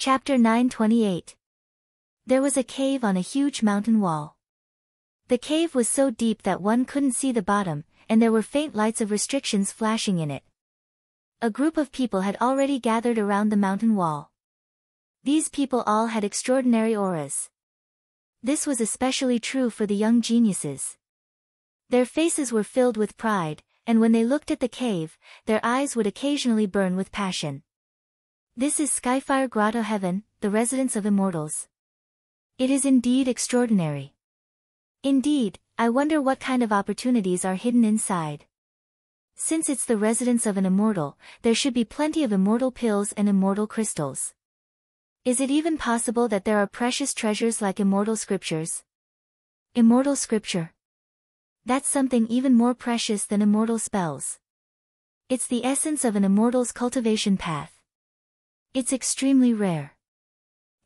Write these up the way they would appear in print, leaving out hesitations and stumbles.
Chapter 928. There was a cave on a huge mountain wall. The cave was so deep that one couldn't see the bottom, and there were faint lights of restrictions flashing in it. A group of people had already gathered around the mountain wall. These people all had extraordinary auras. This was especially true for the young geniuses. Their faces were filled with pride, and when they looked at the cave, their eyes would occasionally burn with passion. This is Skyfire Grotto Heaven, the residence of immortals. It is indeed extraordinary. Indeed, I wonder what kind of opportunities are hidden inside. Since it's the residence of an immortal, there should be plenty of immortal pills and immortal crystals. Is it even possible that there are precious treasures like immortal scriptures? Immortal scripture. That's something even more precious than immortal spells. It's the essence of an immortal's cultivation path. It's extremely rare.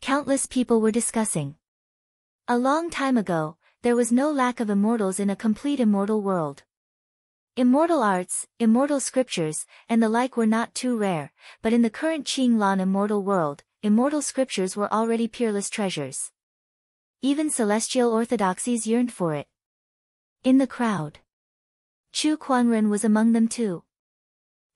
Countless people were discussing. A long time ago, there was no lack of immortals in a complete immortal world. Immortal arts, immortal scriptures, and the like were not too rare, but in the current Qinglan immortal world, immortal scriptures were already peerless treasures. Even celestial orthodoxies yearned for it. In the crowd, Chu Kuangren was among them too.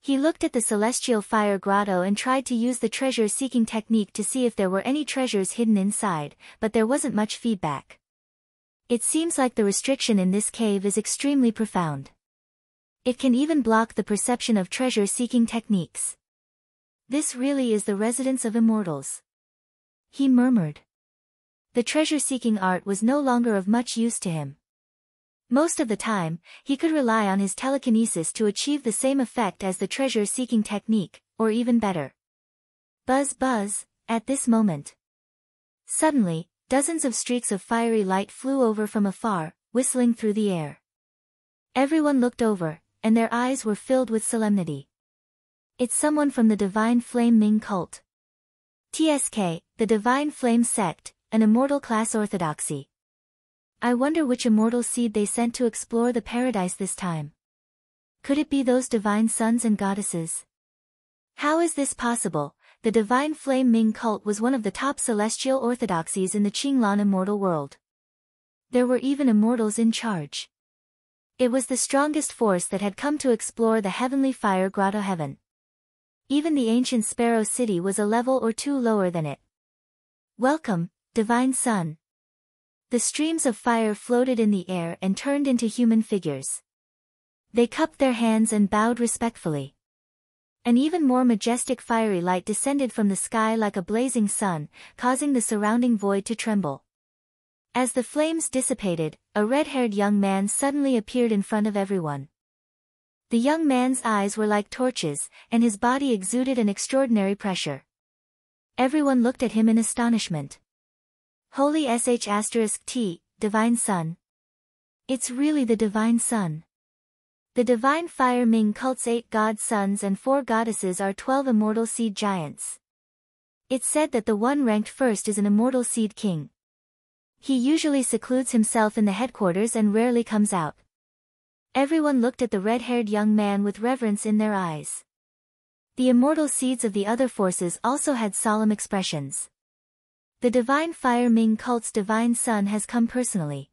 He looked at the celestial fire grotto and tried to use the treasure-seeking technique to see if there were any treasures hidden inside, but there wasn't much feedback. It seems like the restriction in this cave is extremely profound. It can even block the perception of treasure-seeking techniques. This really is the residence of immortals. He murmured. The treasure-seeking art was no longer of much use to him. Most of the time, he could rely on his telekinesis to achieve the same effect as the treasure-seeking technique, or even better. Buzz buzz, at this moment. Suddenly, dozens of streaks of fiery light flew over from afar, whistling through the air. Everyone looked over, and their eyes were filled with solemnity. It's someone from the Divine Flame Ming cult. TSK, the Divine Flame sect, an immortal class orthodoxy. I wonder which immortal seed they sent to explore the paradise this time. Could it be those divine sons and goddesses? How is this possible? The Divine Flame Ming cult was one of the top celestial orthodoxies in the Qinglan immortal world. There were even immortals in charge. It was the strongest force that had come to explore the heavenly fire grotto heaven. Even the ancient Sparrow City was a level or two lower than it. Welcome, Divine Sun. The streams of fire floated in the air and turned into human figures. They cupped their hands and bowed respectfully. An even more majestic fiery light descended from the sky like a blazing sun, causing the surrounding void to tremble. As the flames dissipated, a red-haired young man suddenly appeared in front of everyone. The young man's eyes were like torches, and his body exuded an extraordinary pressure. Everyone looked at him in astonishment. Holy *T, Divine Sun. It's really the Divine Sun. The Divine Fire Ming cult's 8 god sons and 4 goddesses are 12 immortal seed giants. It's said that the one ranked first is an immortal seed king. He usually secludes himself in the headquarters and rarely comes out. Everyone looked at the red-haired young man with reverence in their eyes. The immortal seeds of the other forces also had solemn expressions. The Divine Fire Ming cult's Divine Sun has come personally.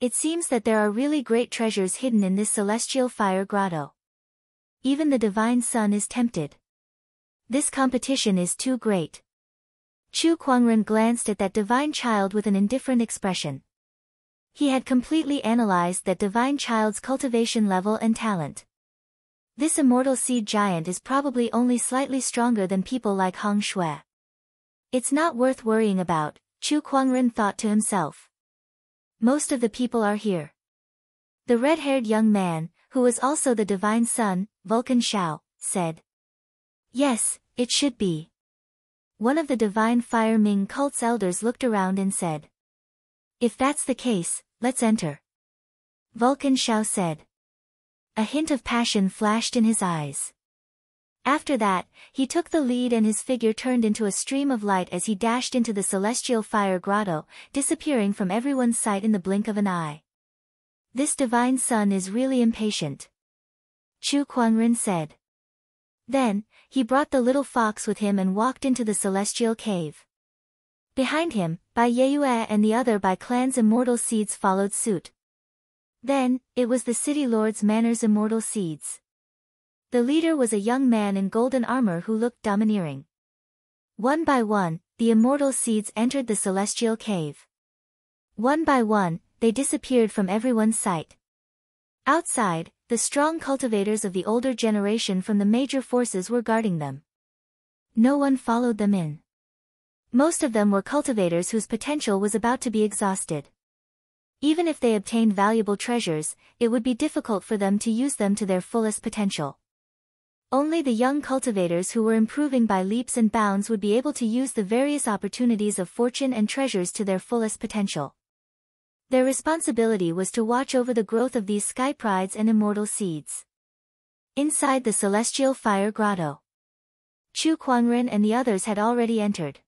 It seems that there are really great treasures hidden in this celestial fire grotto. Even the Divine Sun is tempted. This competition is too great. Chu Kuangren glanced at that divine child with an indifferent expression. He had completely analyzed that divine child's cultivation level and talent. This immortal seed giant is probably only slightly stronger than people like Hong Shui. It's not worth worrying about, Chu Kuangren thought to himself. Most of the people are here. The red-haired young man, who was also the Divine Sun, Vulcan Shao, said. Yes, it should be. One of the Divine Fire Ming cult's elders looked around and said. If that's the case, let's enter. Vulcan Shao said. A hint of passion flashed in his eyes. After that, he took the lead and his figure turned into a stream of light as he dashed into the celestial fire grotto, disappearing from everyone's sight in the blink of an eye. This Divine Sun is really impatient. Chu Kuangren said. Then, he brought the little fox with him and walked into the celestial cave. Behind him, Bai Yue and the other Bai clan's immortal seeds followed suit. Then, it was the city lord's manor's immortal seeds. The leader was a young man in golden armor who looked domineering. One by one, the immortal seeds entered the celestial cave. One by one, they disappeared from everyone's sight. Outside, the strong cultivators of the older generation from the major forces were guarding them. No one followed them in. Most of them were cultivators whose potential was about to be exhausted. Even if they obtained valuable treasures, it would be difficult for them to use them to their fullest potential. Only the young cultivators who were improving by leaps and bounds would be able to use the various opportunities of fortune and treasures to their fullest potential. Their responsibility was to watch over the growth of these sky prides and immortal seeds. Inside the celestial fire grotto, Chu Kuangren and the others had already entered.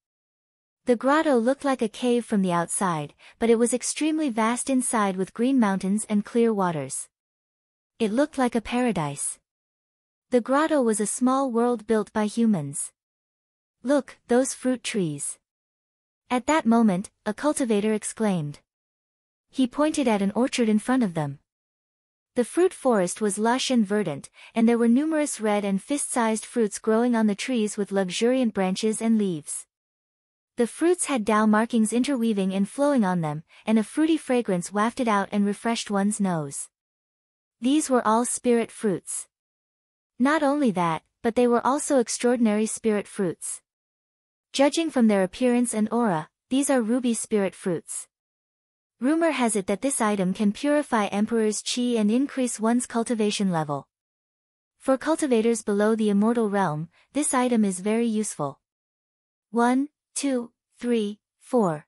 The grotto looked like a cave from the outside, but it was extremely vast inside with green mountains and clear waters. It looked like a paradise. The grotto was a small world built by humans. Look, those fruit trees. At that moment, a cultivator exclaimed. He pointed at an orchard in front of them. The fruit forest was lush and verdant, and there were numerous red and fist-sized fruits growing on the trees with luxuriant branches and leaves. The fruits had Tao markings interweaving and flowing on them, and a fruity fragrance wafted out and refreshed one's nose. These were all spirit fruits. Not only that, but they were also extraordinary spirit fruits. Judging from their appearance and aura, these are ruby spirit fruits. Rumor has it that this item can purify Emperor's Qi and increase one's cultivation level. For cultivators below the immortal realm, this item is very useful. 1, 2, 3, 4.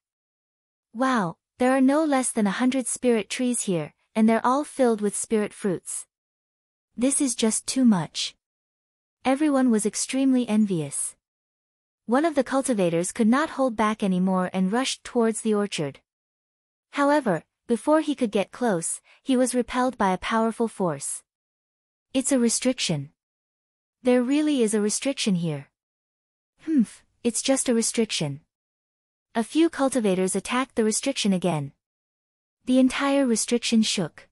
Wow, there are no less than 100 spirit trees here, and they're all filled with spirit fruits. This is just too much. Everyone was extremely envious. One of the cultivators could not hold back anymore and rushed towards the orchard. However, before he could get close, he was repelled by a powerful force. It's a restriction. There really is a restriction here. It's just a restriction. A few cultivators attacked the restriction again. The entire restriction shook.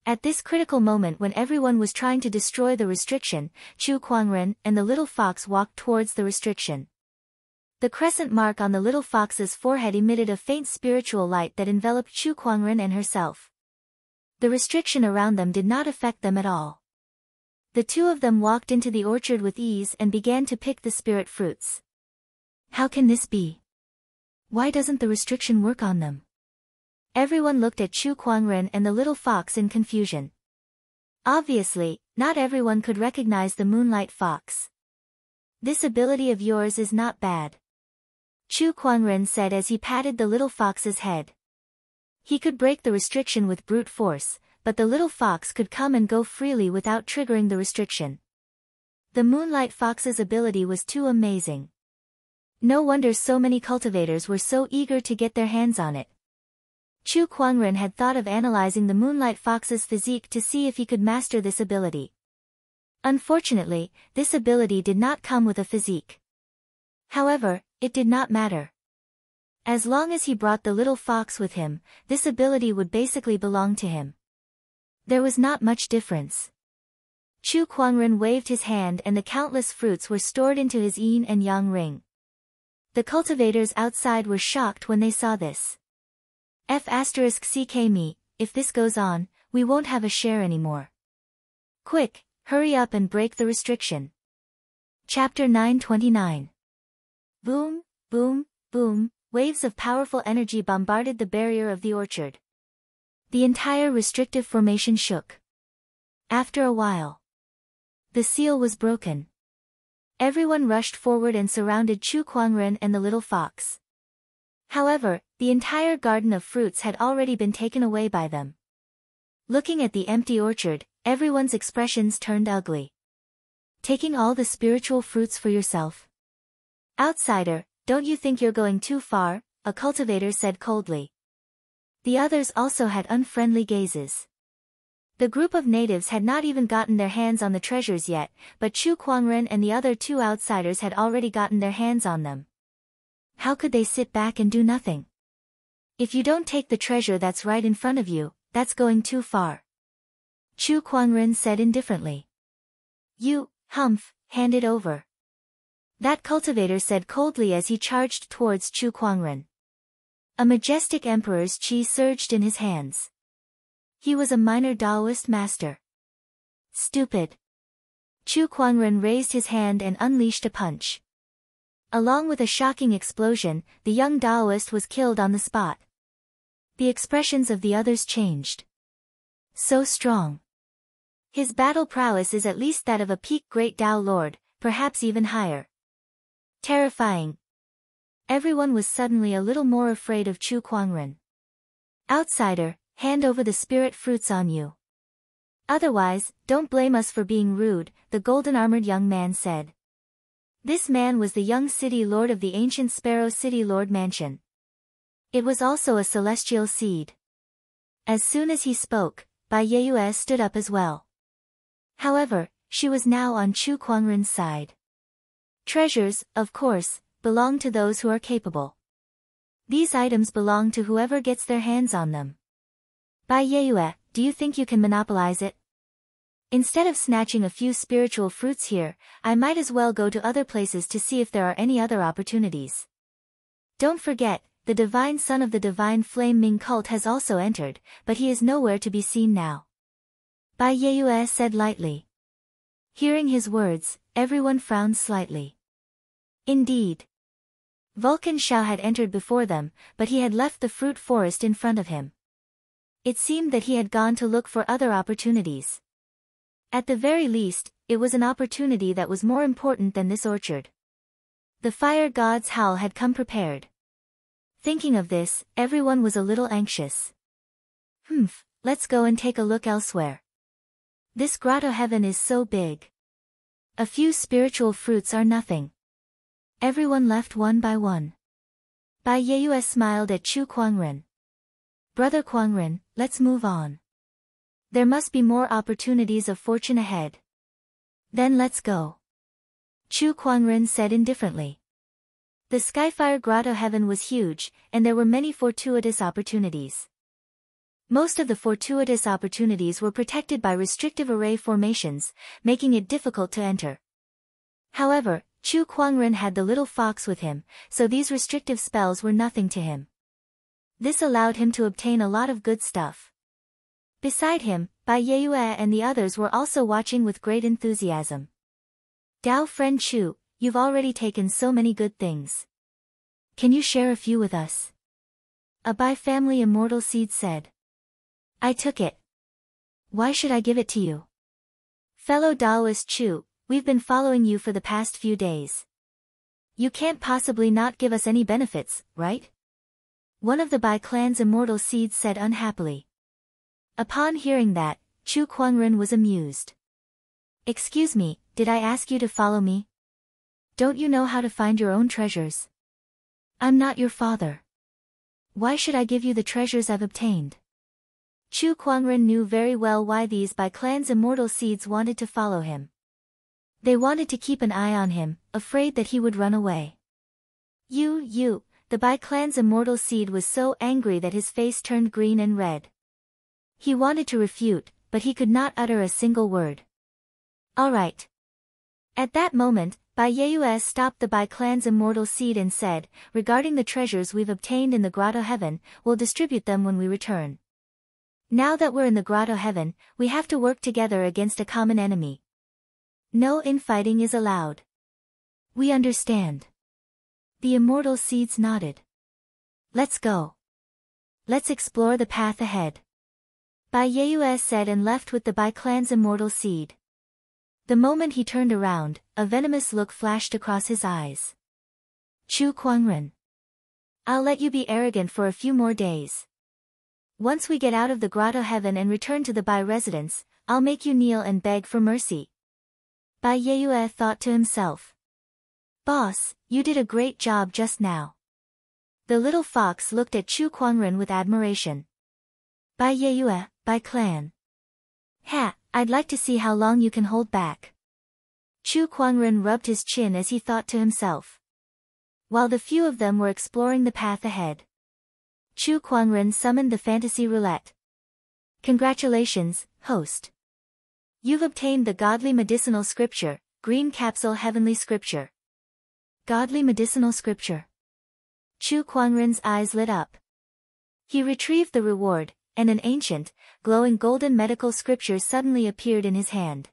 At this critical moment when everyone was trying to destroy the restriction, Chu Kuangren and the little fox walked towards the restriction. The crescent mark on the little fox's forehead emitted a faint spiritual light that enveloped Chu Kuangren and herself. The restriction around them did not affect them at all. The two of them walked into the orchard with ease and began to pick the spirit fruits. How can this be? Why doesn't the restriction work on them? Everyone looked at Chu Kuangren and the little fox in confusion. Obviously, not everyone could recognize the moonlight fox. This ability of yours is not bad, Chu Kuangren said as he patted the little fox's head. He could break the restriction with brute force, but the little fox could come and go freely without triggering the restriction. The moonlight fox's ability was too amazing. No wonder so many cultivators were so eager to get their hands on it. Chu Kuangren had thought of analyzing the moonlight fox's physique to see if he could master this ability. Unfortunately, this ability did not come with a physique. However, it did not matter. As long as he brought the little fox with him, this ability would basically belong to him. There was not much difference. Chu Kuangren waved his hand and the countless fruits were stored into his yin and yang ring. The cultivators outside were shocked when they saw this. F***ck me, if this goes on, we won't have a share anymore. Quick, hurry up and break the restriction. Chapter 929. Boom, boom, boom, waves of powerful energy bombarded the barrier of the orchard. The entire restrictive formation shook. After a while, the seal was broken. Everyone rushed forward and surrounded Chu Kuangren and the little fox. However, the entire garden of fruits had already been taken away by them. Looking at the empty orchard, everyone's expressions turned ugly. Taking all the spiritual fruits for yourself? Outsider, don't you think you're going too far? A cultivator said coldly. The others also had unfriendly gazes. The group of natives had not even gotten their hands on the treasures yet, but Chu Kuangren and the other two outsiders had already gotten their hands on them. How could they sit back and do nothing? If you don't take the treasure that's right in front of you, that's going too far. Chu Kuangren said indifferently. You, humph, hand it over. That cultivator said coldly as he charged towards Chu Kuangren. A majestic emperor's chi surged in his hands. He was a minor Taoist master. Stupid. Chu Kuangren raised his hand and unleashed a punch. Along with a shocking explosion, the young Taoist was killed on the spot. The expressions of the others changed. So strong. His battle prowess is at least that of a peak great Tao Lord, perhaps even higher. Terrifying. Everyone was suddenly a little more afraid of Chu Kuangren. Outsider, hand over the spirit fruits on you. Otherwise, don't blame us for being rude, the golden-armored young man said. This man was the young city lord of the ancient Sparrow City Lord Mansion. It was also a celestial seed. As soon as he spoke, Bai Yeyue stood up as well. However, she was now on Chu Kuangren's side. Treasures, of course, belong to those who are capable. These items belong to whoever gets their hands on them. Bai Yeyue, do you think you can monopolize it? Instead of snatching a few spiritual fruits here, I might as well go to other places to see if there are any other opportunities. Don't forget, the divine son of the divine flame Ming cult has also entered, but he is nowhere to be seen now. Bai Yeyue said lightly. Hearing his words, everyone frowned slightly. Indeed. Vulcan Shao had entered before them, but he had left the fruit forest in front of him. It seemed that he had gone to look for other opportunities. At the very least, it was an opportunity that was more important than this orchard. The fire god's howl had come prepared. Thinking of this, everyone was a little anxious. Let's go and take a look elsewhere. This grotto heaven is so big. A few spiritual fruits are nothing. Everyone left one by one. Bai Yeyue smiled at Chu Kuangren. Brother Kuangren, let's move on. There must be more opportunities of fortune ahead. Then let's go. Chu Kuangren said indifferently. The Skyfire Grotto heaven was huge, and there were many fortuitous opportunities. Most of the fortuitous opportunities were protected by restrictive array formations, making it difficult to enter. However, Chu Kuangren had the little fox with him, so these restrictive spells were nothing to him. This allowed him to obtain a lot of good stuff. Beside him, Bai Yeyue and the others were also watching with great enthusiasm. Dao friend Chu, you've already taken so many good things. Can you share a few with us? A Bai family immortal seed said. I took it. Why should I give it to you? Fellow Taoist Chu, we've been following you for the past few days. You can't possibly not give us any benefits, right? One of the Bai clan's immortal seeds said unhappily. Upon hearing that, Chu Kuangren was amused. Excuse me, did I ask you to follow me? Don't you know how to find your own treasures? I'm not your father. Why should I give you the treasures I've obtained? Chu Kuangren knew very well why these Bai clan's immortal seeds wanted to follow him. They wanted to keep an eye on him, afraid that he would run away. The Bai clan's immortal seed was so angry that his face turned green and red. He wanted to refute, but he could not utter a single word. All right. At that moment, Bai Yeyue stopped the Bai clan's immortal seed and said, regarding the treasures we've obtained in the grotto heaven, we'll distribute them when we return. Now that we're in the grotto heaven, we have to work together against a common enemy. No infighting is allowed. We understand. The immortal seeds nodded. Let's go. Let's explore the path ahead. Bai Yeyue said and left with the Bai clan's immortal seed. The moment he turned around, a venomous look flashed across his eyes. Chu Kuangren. I'll let you be arrogant for a few more days. Once we get out of the grotto heaven and return to the Bai residence, I'll make you kneel and beg for mercy. Bai Yeyue thought to himself. Boss, you did a great job just now. The little fox looked at Chu Kuangren with admiration. Bai Yeyue, Bai clan. Ha, I'd like to see how long you can hold back. Chu Kuangren rubbed his chin as he thought to himself. While the few of them were exploring the path ahead, Chu Kuangren summoned the fantasy roulette. Congratulations, host. You've obtained the Godly Medicinal Scripture, Green Capsule Heavenly Scripture. Godly Medicinal Scripture. Chu Kuangren's eyes lit up. He retrieved the reward, and an ancient, glowing golden medical scripture suddenly appeared in his hand.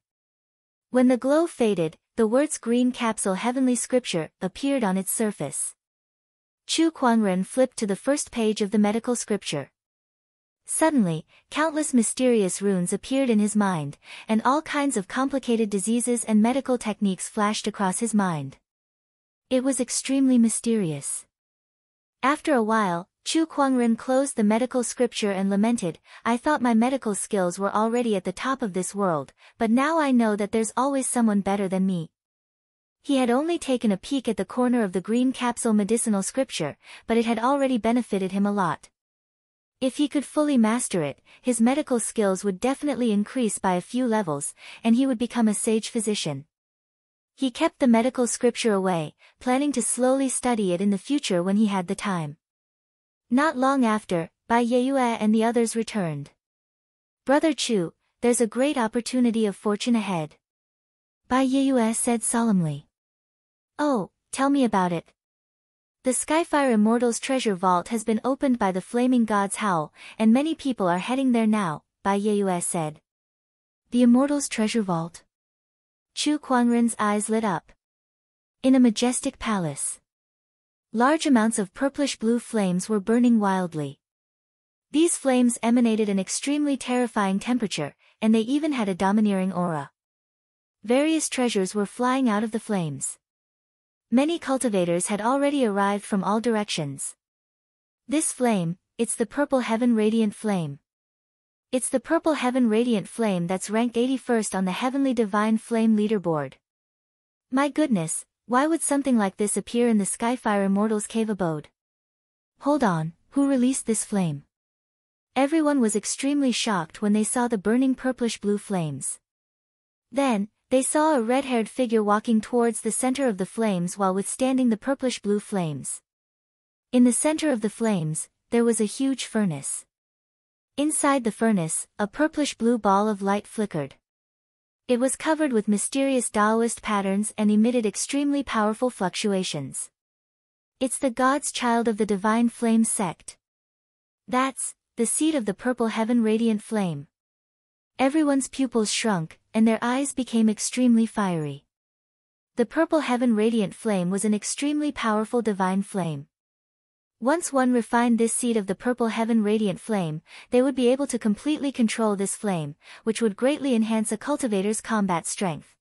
When the glow faded, the words Green Capsule Heavenly Scripture appeared on its surface. Chu Kuangren flipped to the first page of the medical scripture. Suddenly, countless mysterious runes appeared in his mind, and all kinds of complicated diseases and medical techniques flashed across his mind. It was extremely mysterious. After a while, Chu Kuangren closed the medical scripture and lamented, I thought my medical skills were already at the top of this world, but now I know that there's always someone better than me. He had only taken a peek at the corner of the Green Capsule Medicinal Scripture, but it had already benefited him a lot. If he could fully master it, his medical skills would definitely increase by a few levels, and he would become a sage physician. He kept the medical scripture away, planning to slowly study it in the future when he had the time. Not long after, Bai Yeyue and the others returned. Brother Chu, there's a great opportunity of fortune ahead. Bai Yeyue said solemnly. Oh, tell me about it. The Skyfire Immortals treasure vault has been opened by the Flaming God's Howl, and many people are heading there now, Bai Yeyue said. The Immortals treasure vault? Chu Kuangren's eyes lit up. In a majestic palace. Large amounts of purplish-blue flames were burning wildly. These flames emanated an extremely terrifying temperature, and they even had a domineering aura. Various treasures were flying out of the flames. Many cultivators had already arrived from all directions. This flame, it's the Purple Heaven Radiant Flame. It's the Purple Heaven Radiant Flame that's ranked 81st on the Heavenly Divine Flame leaderboard. My goodness, why would something like this appear in the Skyfire Immortals cave abode? Hold on, who released this flame? Everyone was extremely shocked when they saw the burning purplish-blue flames. Then, they saw a red-haired figure walking towards the center of the flames while withstanding the purplish-blue flames. In the center of the flames, there was a huge furnace. Inside the furnace, a purplish-blue ball of light flickered. It was covered with mysterious Taoist patterns and emitted extremely powerful fluctuations. It's the God's Child of the Divine Flame sect. That's the seed of the Purple Heaven Radiant Flame. Everyone's pupils shrunk, and their eyes became extremely fiery. The Purple Heaven Radiant Flame was an extremely powerful divine flame. Once one refined this seed of the Purple Heaven Radiant Flame, they would be able to completely control this flame, which would greatly enhance a cultivator's combat strength.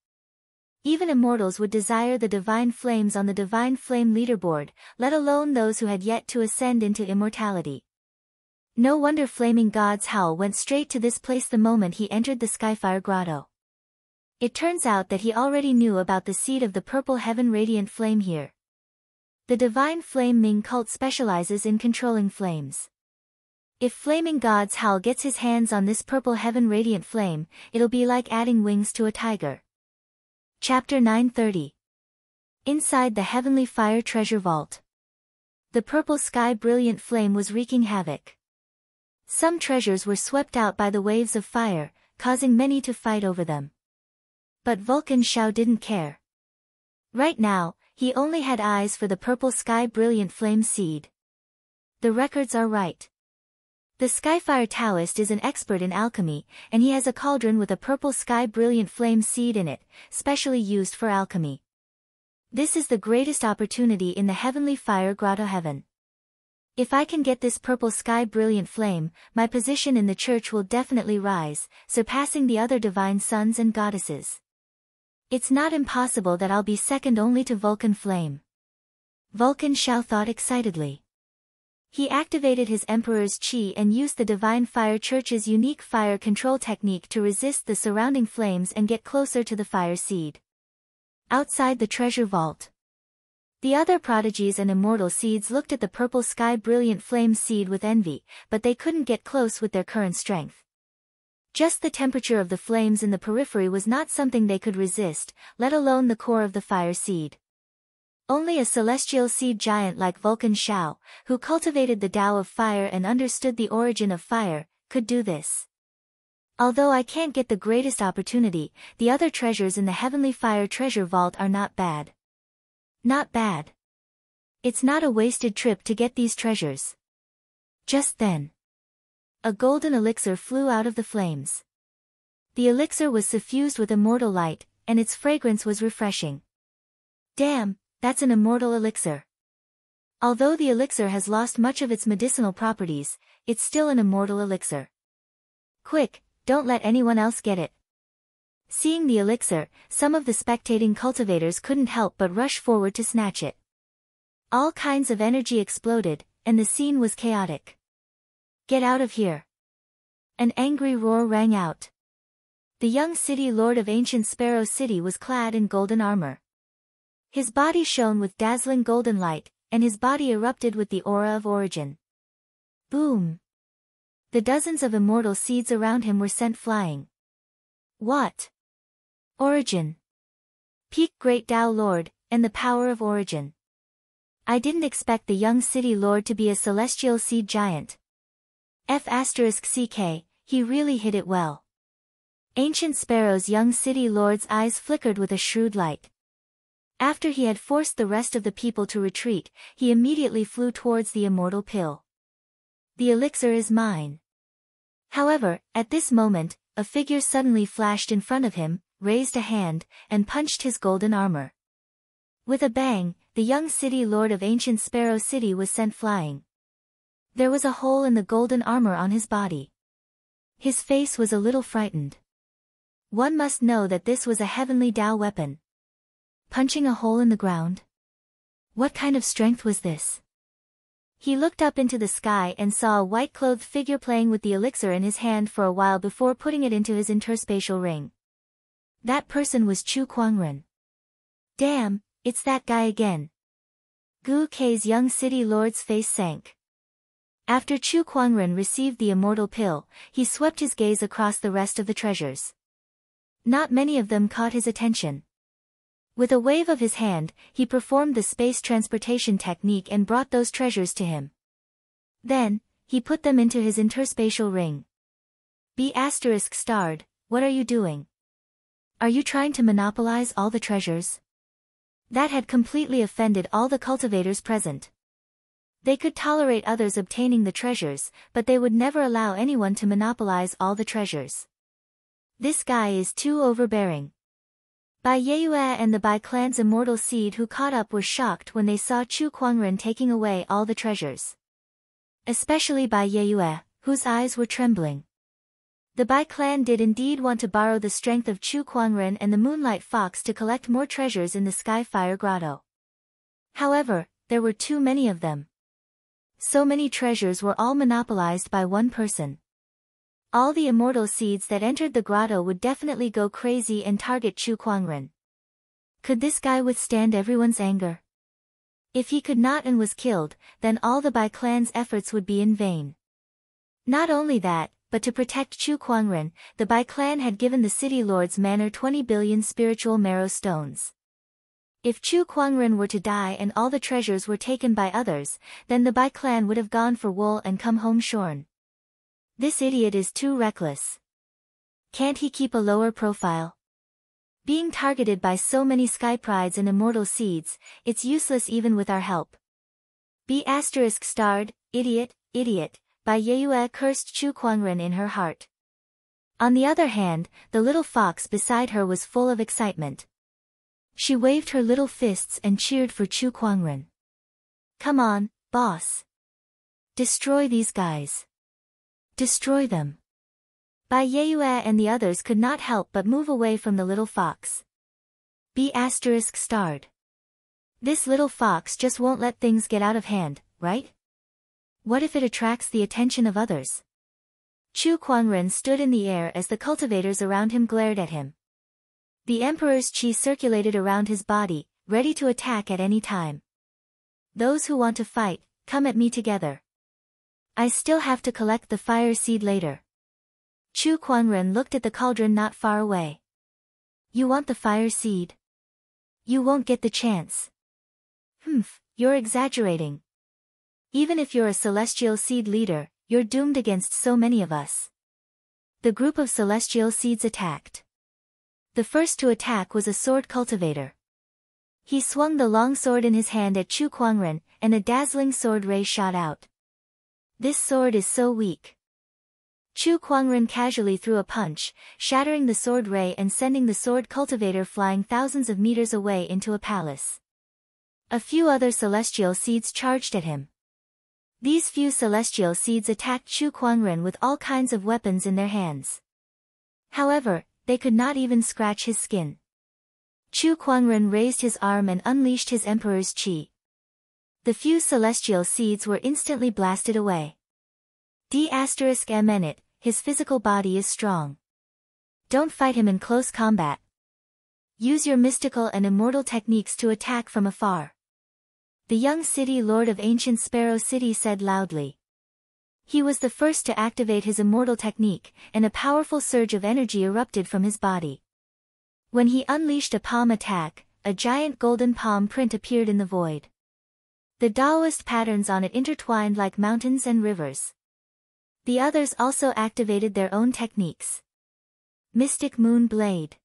Even immortals would desire the divine flames on the divine flame leaderboard, let alone those who had yet to ascend into immortality. No wonder Flaming God's Howl went straight to this place the moment he entered the Skyfire Grotto. It turns out that he already knew about the seed of the Purple Heaven Radiant Flame here. The Divine Flame Ming cult specializes in controlling flames. If Flaming God's Howl gets his hands on this Purple Heaven Radiant Flame, it'll be like adding wings to a tiger. Chapter 930. Inside the Heavenly Fire Treasure Vault. The purple sky brilliant flame was wreaking havoc. Some treasures were swept out by the waves of fire, causing many to fight over them. But Vulcan Shao didn't care. Right now, he only had eyes for the purple sky brilliant flame seed. The records are right. The Skyfire Taoist is an expert in alchemy, and he has a cauldron with a purple sky brilliant flame seed in it, specially used for alchemy. This is the greatest opportunity in the Heavenly Fire Grotto Heaven. If I can get this purple sky brilliant flame, my position in the church will definitely rise, surpassing the other divine sons and goddesses. It's not impossible that I'll be second only to Vulcan Flame. Vulcan Shao thought excitedly. He activated his Emperor's Qi and used the Divine Fire Church's unique fire control technique to resist the surrounding flames and get closer to the fire seed. Outside the treasure vault. The other prodigies and immortal seeds looked at the purple sky brilliant flame seed with envy, but they couldn't get close with their current strength. Just the temperature of the flames in the periphery was not something they could resist, let alone the core of the fire seed. Only a celestial seed giant like Vulcan Shao, who cultivated the Tao of fire and understood the origin of fire, could do this. Although I can't get the greatest opportunity, the other treasures in the Heavenly Fire Treasure Vault are not bad. Not bad. It's not a wasted trip to get these treasures. Just then, a golden elixir flew out of the flames. The elixir was suffused with immortal light, and its fragrance was refreshing. Damn, that's an immortal elixir. Although the elixir has lost much of its medicinal properties, it's still an immortal elixir. Quick, don't let anyone else get it. Seeing the elixir, some of the spectating cultivators couldn't help but rush forward to snatch it. All kinds of energy exploded, and the scene was chaotic. Get out of here. An angry roar rang out. The young city lord of ancient Sparrow City was clad in golden armor. His body shone with dazzling golden light, and his body erupted with the aura of origin. Boom! The dozens of immortal seeds around him were sent flying. What? Origin. Peak Great Tao Lord, and the power of origin. I didn't expect the young city lord to be a celestial seed giant. *CK, he really hit it well. Ancient Sparrow's young city lord's eyes flickered with a shrewd light. After he had forced the rest of the people to retreat, he immediately flew towards the immortal pill. The elixir is mine. However, at this moment, a figure suddenly flashed in front of him, raised a hand, and punched his golden armor. With a bang, the young city lord of ancient Sparrow City was sent flying. There was a hole in the golden armor on his body. His face was a little frightened. One must know that this was a heavenly Tao weapon. Punching a hole in the ground? What kind of strength was this? He looked up into the sky and saw a white-clothed figure playing with the elixir in his hand for a while before putting it into his interspatial ring. That person was Chu Kuangren. Damn, it's that guy again. Gu Kei's young city lord's face sank. After Chu Kuangren received the immortal pill, he swept his gaze across the rest of the treasures. Not many of them caught his attention. With a wave of his hand, he performed the space transportation technique and brought those treasures to him. Then, he put them into his interspatial ring. ****, what are you doing? Are you trying to monopolize all the treasures? That had completely offended all the cultivators present. They could tolerate others obtaining the treasures, but they would never allow anyone to monopolize all the treasures. This guy is too overbearing. Bai Yeyue and the Bai clan's immortal seed who caught up were shocked when they saw Chu Kuangren taking away all the treasures. Especially Bai Yeyue, whose eyes were trembling. The Bai clan did indeed want to borrow the strength of Chu Kuangren and the Moonlight Fox to collect more treasures in the Sky Fire Grotto. However, there were too many of them. So many treasures were all monopolized by one person. All the immortal seeds that entered the grotto would definitely go crazy and target Chu Kuangren. Could this guy withstand everyone's anger? If he could not and was killed, then all the Bai clan's efforts would be in vain. Not only that, but to protect Chu Kuangren, the Bai clan had given the city lord's manor 20 billion spiritual marrow stones. If Chu Kuangren were to die and all the treasures were taken by others, then the Bai clan would have gone for wool and come home shorn. This idiot is too reckless. Can't he keep a lower profile? Being targeted by so many sky prides and immortal seeds, it's useless even with our help. ****, idiot, idiot, Bai Yeyue cursed Chu Kuangren in her heart. On the other hand, the little fox beside her was full of excitement. She waved her little fists and cheered for Chu Kuangren. Come on, boss. Destroy these guys. Destroy them. Bai Yeyue and the others could not help but move away from the little fox. ****. This little fox just won't let things get out of hand, right? What if it attracts the attention of others? Chu Kuangren stood in the air as the cultivators around him glared at him. The emperor's chi circulated around his body, ready to attack at any time. Those who want to fight, come at me together. I still have to collect the fire seed later. Chu Kuangren looked at the cauldron not far away. You want the fire seed? You won't get the chance. You're exaggerating. Even if you're a celestial seed leader, you're doomed against so many of us. The group of celestial seeds attacked. The first to attack was a sword cultivator. He swung the long sword in his hand at Chu Kuangren, and a dazzling sword ray shot out. This sword is so weak. Chu Kuangren casually threw a punch, shattering the sword ray and sending the sword cultivator flying thousands of meters away into a palace. A few other celestial seeds charged at him. These few celestial seeds attacked Chu Kuangren with all kinds of weapons in their hands. However, they could not even scratch his skin. Chu Kuangren raised his arm and unleashed his emperor's chi. The few celestial seeds were instantly blasted away. D***mn, his physical body is strong. Don't fight him in close combat. Use your mystical and immortal techniques to attack from afar. The young city lord of ancient Sparrow City said loudly. He was the first to activate his immortal technique, and a powerful surge of energy erupted from his body. When he unleashed a palm attack, a giant golden palm print appeared in the void. The Taoist patterns on it intertwined like mountains and rivers. The others also activated their own techniques. Mystic Moon Blade.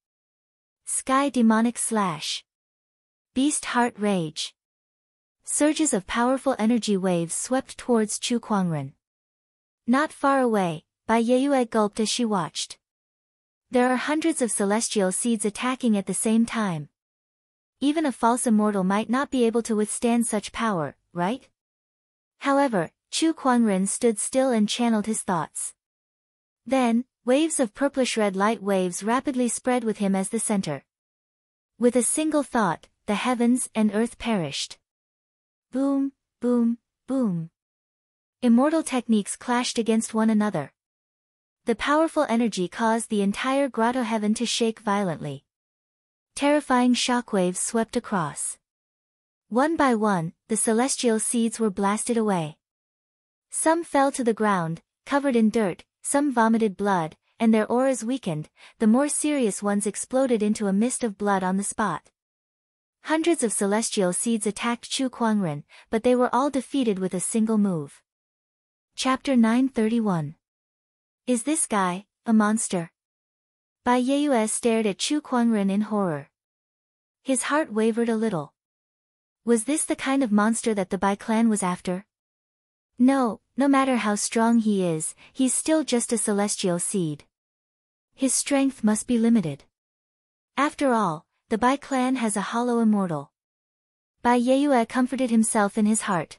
Sky Demonic Slash. Beast Heart Rage. Surges of powerful energy waves swept towards Chu Kuangren. Not far away, Bai Yeyue gulped as she watched. There are hundreds of celestial seeds attacking at the same time. Even a false immortal might not be able to withstand such power, right? However, Chu Kuangren stood still and channeled his thoughts. Then, waves of purplish-red light waves rapidly spread with him as the center. With a single thought, the heavens and earth perished. Boom, boom, boom. Immortal techniques clashed against one another. The powerful energy caused the entire grotto heaven to shake violently. Terrifying shockwaves swept across. One by one, the celestial seeds were blasted away. Some fell to the ground, covered in dirt, some vomited blood, and their auras weakened. The more serious ones exploded into a mist of blood on the spot. Hundreds of celestial seeds attacked Chu Kuangren, but they were all defeated with a single move. Chapter 931. Is this guy a monster? Bai Yeyue stared at Chu Kuangren in horror. His heart wavered a little. Was this the kind of monster that the Bai clan was after? No matter how strong he is, he's still just a celestial seed. His strength must be limited. After all, the Bai clan has a hollow immortal. Bai Yeyue comforted himself in his heart.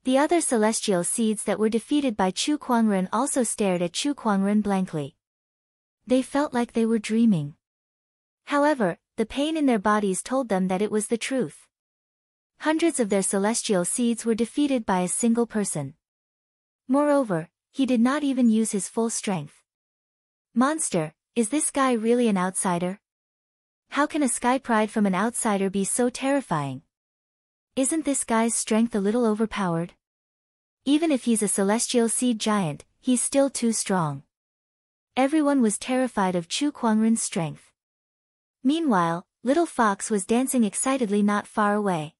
The other celestial seeds that were defeated by Chu Kuangren also stared at Chu Kuangren blankly. They felt like they were dreaming. However, the pain in their bodies told them that it was the truth. Hundreds of their celestial seeds were defeated by a single person. Moreover, he did not even use his full strength. Monster, is this guy really an outsider? How can a sky pride from an outsider be so terrifying? Isn't this guy's strength a little overpowered? Even if he's a celestial seed giant, he's still too strong. Everyone was terrified of Chu Kuangren's strength. Meanwhile, Little Fox was dancing excitedly not far away.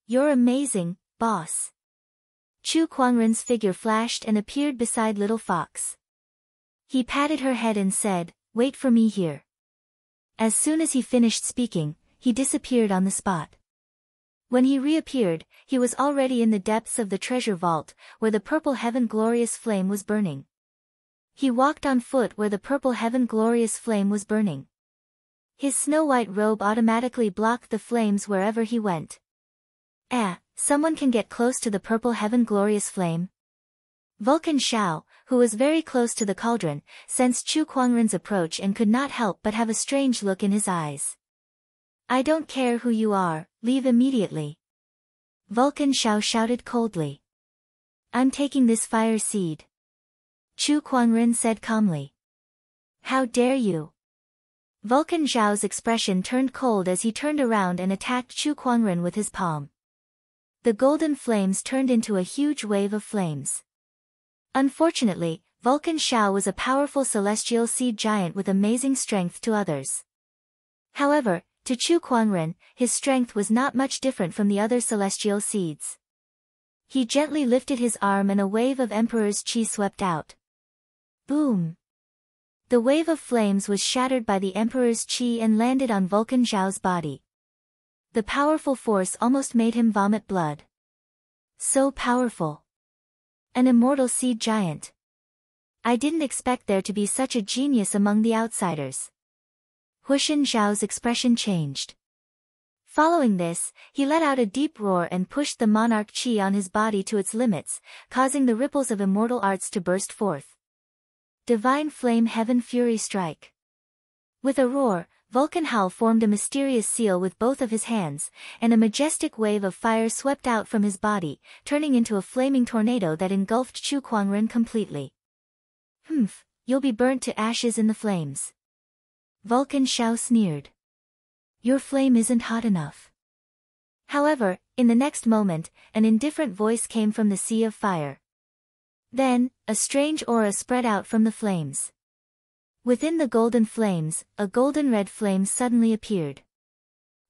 You're amazing, boss. Chu Kuangren's figure flashed and appeared beside Little Fox. He patted her head and said, "Wait for me here." As soon as he finished speaking, he disappeared on the spot. When he reappeared, he was already in the depths of the treasure vault, where the purple heaven glorious flame was burning. He walked on foot where the purple heaven glorious flame was burning. His snow-white robe automatically blocked the flames wherever he went. Someone can get close to the purple heaven glorious flame? Vulcan Xiao, who was very close to the cauldron, sensed Chu Kuangren's approach and could not help but have a strange look in his eyes. "I don't care who you are, leave immediately." Vulcan Xiao shouted coldly. "I'm taking this fire seed." Chu Kuangren said calmly. "How dare you?" Vulcan Xiao's expression turned cold as he turned around and attacked Chu Kuangren with his palm. The golden flames turned into a huge wave of flames. Unfortunately, Vulcan Xiao was a powerful celestial seed giant with amazing strength to others. However, to Chu Kuangren, his strength was not much different from the other celestial seeds. He gently lifted his arm and a wave of Emperor's Qi swept out. Boom! The wave of flames was shattered by the Emperor's Qi and landed on Vulcan Xiao's body. The powerful force almost made him vomit blood. So powerful. An immortal seed giant. I didn't expect there to be such a genius among the outsiders. Huishan Zhao's expression changed. Following this, he let out a deep roar and pushed the monarch Qi on his body to its limits, causing the ripples of immortal arts to burst forth. Divine Flame Heaven Fury Strike. With a roar, Vulcan Hao formed a mysterious seal with both of his hands, and a majestic wave of fire swept out from his body, turning into a flaming tornado that engulfed Chu Kuangren completely. Humph, you'll be burnt to ashes in the flames. Vulcan Xiao sneered. Your flame isn't hot enough. However, in the next moment, an indifferent voice came from the sea of fire. Then, a strange aura spread out from the flames. Within the golden flames, a golden-red flame suddenly appeared.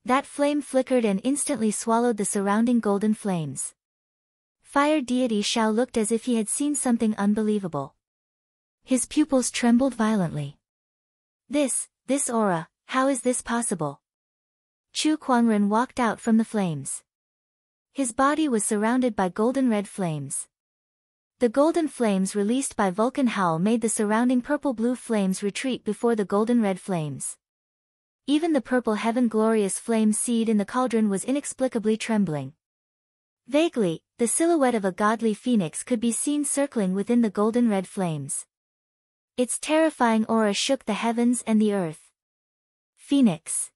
That flame flickered and instantly swallowed the surrounding golden flames. Fire deity Xiao looked as if he had seen something unbelievable. His pupils trembled violently. This aura, how is this possible? Chu Kuangren walked out from the flames. His body was surrounded by golden-red flames. The golden flames released by Vulcan Hao made the surrounding purple-blue flames retreat before the golden-red flames. Even the purple heaven glorious flame seed in the cauldron was inexplicably trembling. Vaguely, the silhouette of a godly phoenix could be seen circling within the golden-red flames. Its terrifying aura shook the heavens and the earth. Phoenix.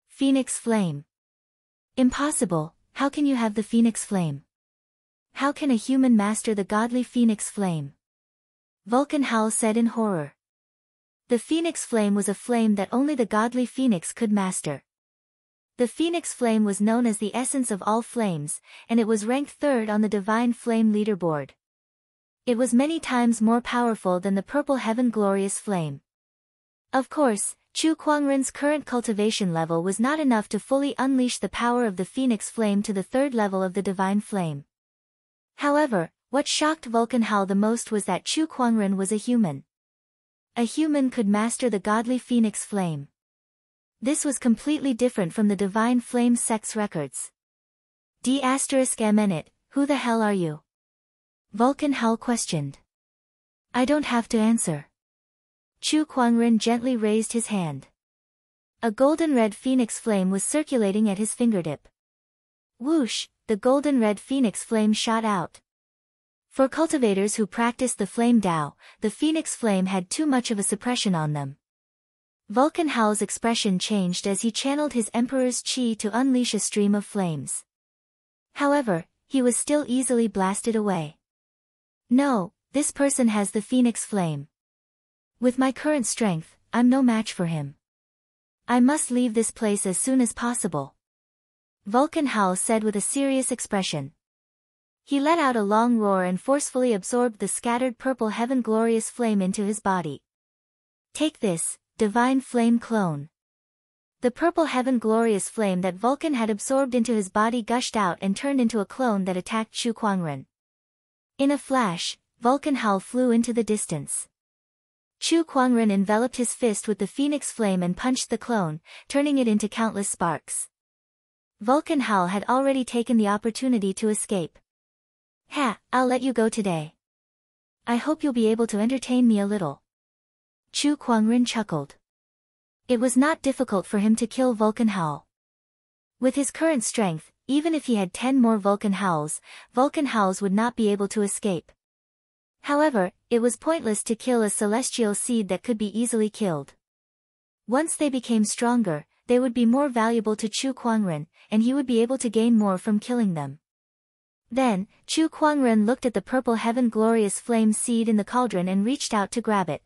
Phoenix flame. Impossible, how can you have the phoenix flame? How can a human master the godly phoenix flame? Vulcan Hao said in horror. The phoenix flame was a flame that only the godly phoenix could master. The phoenix flame was known as the essence of all flames, and it was ranked third on the divine flame leaderboard. It was many times more powerful than the purple heaven glorious flame. Of course, Chu Kuangren's current cultivation level was not enough to fully unleash the power of the phoenix flame to the third level of the divine flame. However, what shocked Vulcan Hao the most was that Chu Kuangren was a human. A human could master the godly phoenix flame. This was completely different from the divine flame sex records. D****, who the hell are you? Vulcan Hao questioned. I don't have to answer. Chu Kuangren gently raised his hand. A golden-red phoenix flame was circulating at his fingertip. Whoosh, the golden-red phoenix flame shot out. For cultivators who practiced the flame Dao, the phoenix flame had too much of a suppression on them. Vulcan Hao's expression changed as he channeled his Emperor's Qi to unleash a stream of flames. However, he was still easily blasted away. No, this person has the phoenix flame. With my current strength, I'm no match for him. I must leave this place as soon as possible. Vulcan Hao said with a serious expression. He let out a long roar and forcefully absorbed the scattered purple heaven glorious flame into his body. Take this, divine flame clone. The purple heaven glorious flame that Vulcan had absorbed into his body gushed out and turned into a clone that attacked Chu Kuangren. In a flash, Vulcan Hao flew into the distance. Chu Kuangren enveloped his fist with the phoenix flame and punched the clone, turning it into countless sparks. Vulcan Hao had already taken the opportunity to escape. Ha, I'll let you go today. I hope you'll be able to entertain me a little. Chu Kuangren chuckled. It was not difficult for him to kill Vulcan Hao. With his current strength, even if he had 10 more Vulcan Haos would not be able to escape. However, it was pointless to kill a celestial seed that could be easily killed. Once they became stronger, they would be more valuable to Chu Kuangren, and he would be able to gain more from killing them. Then, Chu Kuangren looked at the purple heaven glorious flame seed in the cauldron and reached out to grab it.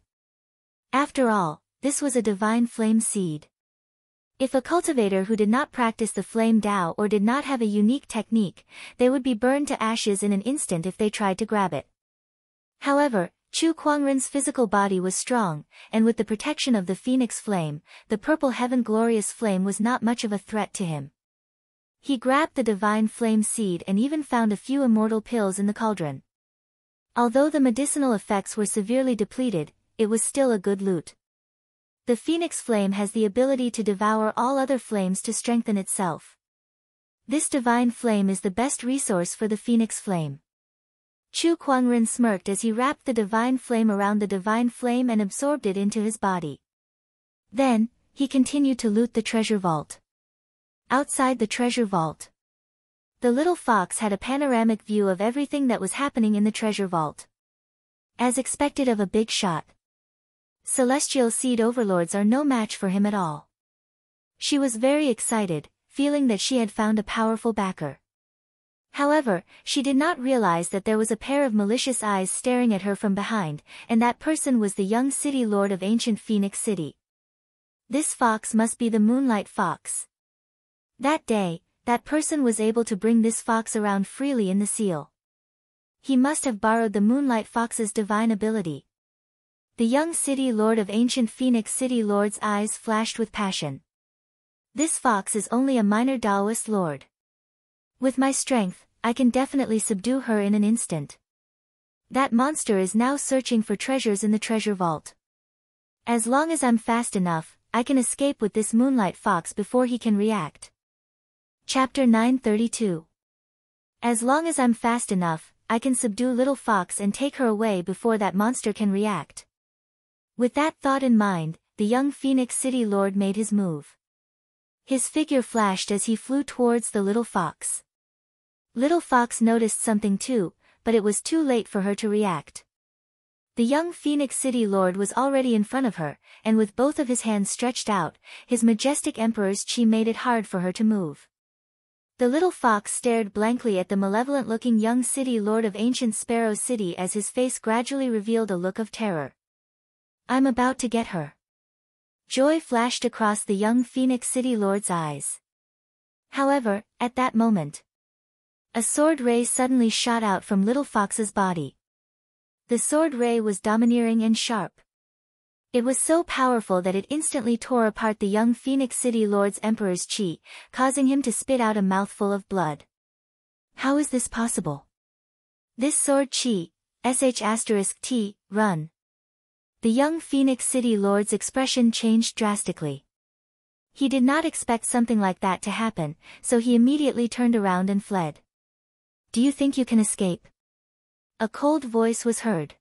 After all, this was a divine flame seed. If a cultivator who did not practice the flame Dao or did not have a unique technique, they would be burned to ashes in an instant if they tried to grab it. However, Chu Kuangren's physical body was strong, and with the protection of the phoenix flame, the purple heaven glorious flame was not much of a threat to him. He grabbed the divine flame seed and even found a few immortal pills in the cauldron. Although the medicinal effects were severely depleted, it was still a good loot. The phoenix flame has the ability to devour all other flames to strengthen itself. This divine flame is the best resource for the phoenix flame. Chu Kuangren smirked as he wrapped the divine flame around the divine flame and absorbed it into his body. Then, he continued to loot the treasure vault. Outside the treasure vault, the little fox had a panoramic view of everything that was happening in the treasure vault. As expected of a big shot, celestial seed overlords are no match for him at all. She was very excited, feeling that she had found a powerful backer. However, she did not realize that there was a pair of malicious eyes staring at her from behind, and that person was the young city lord of ancient Phoenix City. This fox must be the Moonlight Fox. That day, that person was able to bring this fox around freely in the seal. He must have borrowed the Moonlight Fox's divine ability. The young city lord of ancient Phoenix City lord's eyes flashed with passion. This fox is only a minor Taoist lord. With my strength, I can definitely subdue her in an instant. That monster is now searching for treasures in the treasure vault. As long as I'm fast enough, I can escape with this Moonlight Fox before he can react. Chapter 932. As long as I'm fast enough, I can subdue Little Fox and take her away before that monster can react. With that thought in mind, the young Phoenix City Lord made his move. His figure flashed as he flew towards the Little Fox. Little Fox noticed something too, but it was too late for her to react. The young Phoenix City Lord was already in front of her, and with both of his hands stretched out, his majestic emperor's chi made it hard for her to move. The little fox stared blankly at the malevolent-looking young city lord of ancient Sparrow City as his face gradually revealed a look of terror. I'm about to get her. Joy flashed across the young Phoenix City Lord's eyes. However, at that moment, a sword ray suddenly shot out from Little Fox's body. The sword ray was domineering and sharp. It was so powerful that it instantly tore apart the young Phoenix City Lord's Emperor's chi, causing him to spit out a mouthful of blood. How is this possible? This sword chi, sh*t, run. The young Phoenix City Lord's expression changed drastically. He did not expect something like that to happen, so he immediately turned around and fled. Do you think you can escape? A cold voice was heard.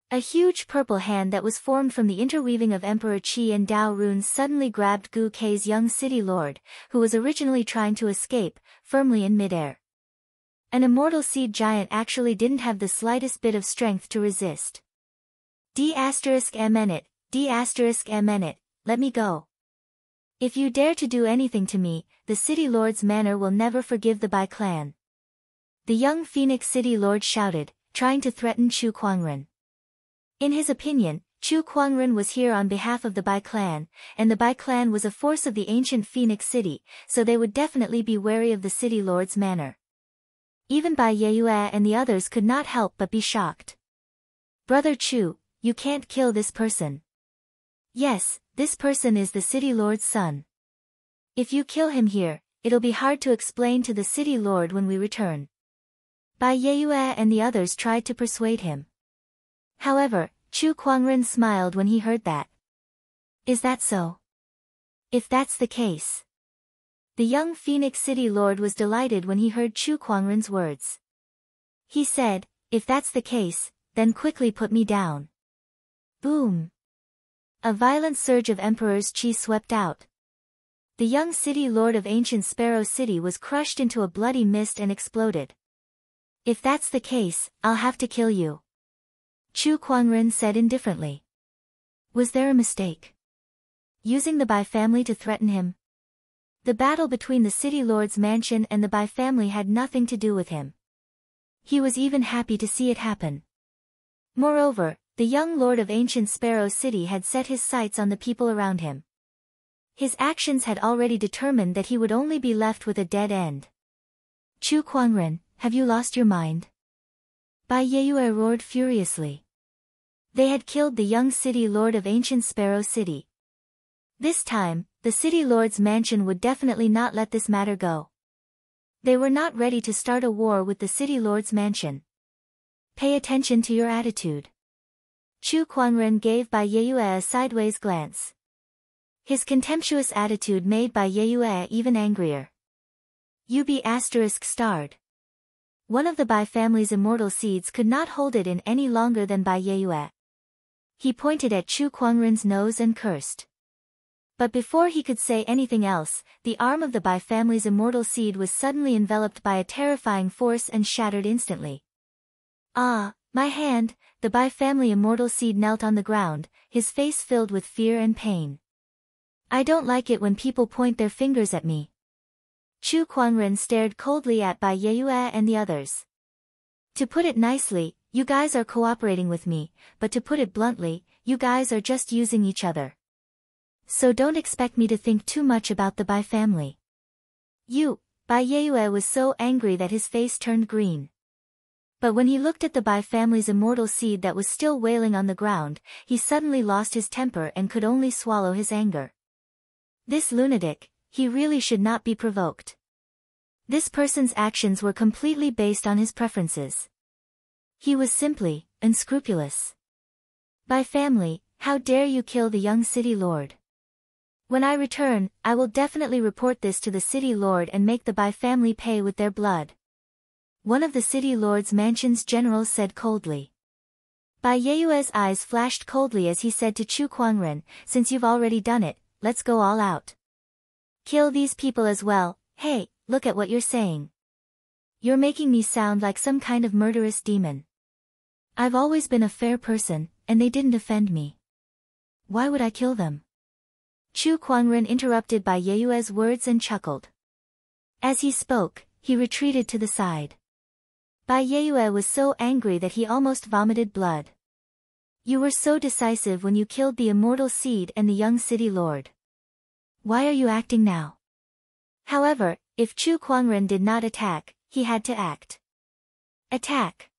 A huge purple hand that was formed from the interweaving of Emperor Qi and Dao runes suddenly grabbed Gu Kei's young city lord, who was originally trying to escape, firmly in midair. An immortal seed giant actually didn't have the slightest bit of strength to resist. D***, let me go. If you dare to do anything to me, the city lord's manor will never forgive the Bai clan. The young Phoenix City Lord shouted, trying to threaten Chu Kuangren. In his opinion, Chu Kuangren was here on behalf of the Bai clan, and the Bai clan was a force of the ancient Phoenix City, so they would definitely be wary of the city lord's manor. Even Bai Yeyue and the others could not help but be shocked. Brother Chu, you can't kill this person. Yes, this person is the city lord's son. If you kill him here, it'll be hard to explain to the city lord when we return. Bai Yeyue and the others tried to persuade him. However, Chu Kuangren smiled when he heard that. Is that so? If that's the case. The young Phoenix City Lord was delighted when he heard Chu Kuangren's words. He said, if that's the case, then quickly put me down. Boom! A violent surge of Emperor's chi swept out. The young city lord of ancient Sparrow City was crushed into a bloody mist and exploded. If that's the case, I'll have to kill you. Chu Kuangren said indifferently. Was there a mistake? Using the Bai family to threaten him? The battle between the city lord's mansion and the Bai family had nothing to do with him. He was even happy to see it happen. Moreover, the young lord of ancient Sparrow City had set his sights on the people around him. His actions had already determined that he would only be left with a dead end. Chu Kuangren, have you lost your mind? Bai Yeyue roared furiously. They had killed the young city lord of ancient Sparrow City. This time, the city lord's mansion would definitely not let this matter go. They were not ready to start a war with the city lord's mansion. Pay attention to your attitude. Chu Kuangren gave Bai Yeyue a sideways glance. His contemptuous attitude made Bai Yeyue even angrier. You be ****. One of the Bai family's immortal seeds could not hold it in any longer than Bai Yeyue. He pointed at Chu Kuangren's nose and cursed. But before he could say anything else, the arm of the Bai family's immortal seed was suddenly enveloped by a terrifying force and shattered instantly. Ah, my hand! The Bai family immortal seed knelt on the ground, his face filled with fear and pain. I don't like it when people point their fingers at me. Chu Kuangren stared coldly at Bai Yeyue and the others. To put it nicely, you guys are cooperating with me, but to put it bluntly, you guys are just using each other. So don't expect me to think too much about the Bai family. Bai Yeyue was so angry that his face turned green. But when he looked at the Bai family's immortal seed that was still wailing on the ground, he suddenly lost his temper and could only swallow his anger. This lunatic, he really should not be provoked. This person's actions were completely based on his preferences. He was simply unscrupulous. Bai family, how dare you kill the young city lord? When I return, I will definitely report this to the city lord and make the Bai family pay with their blood. One of the city lord's mansion's generals said coldly. Bai Yeyue's eyes flashed coldly as he said to Chu Kuangren, since you've already done it, let's go all out. Kill these people as well. Hey, look at what you're saying. You're making me sound like some kind of murderous demon. I've always been a fair person, and they didn't offend me. Why would I kill them? Chu Kuangren interrupted Bai Yeyue's words and chuckled. As he spoke, he retreated to the side. Bai Yeyue was so angry that he almost vomited blood. You were so decisive when you killed the immortal seed and the young city lord. Why are you acting now? However, if Chu Kuangren did not attack, he had to act. Attack.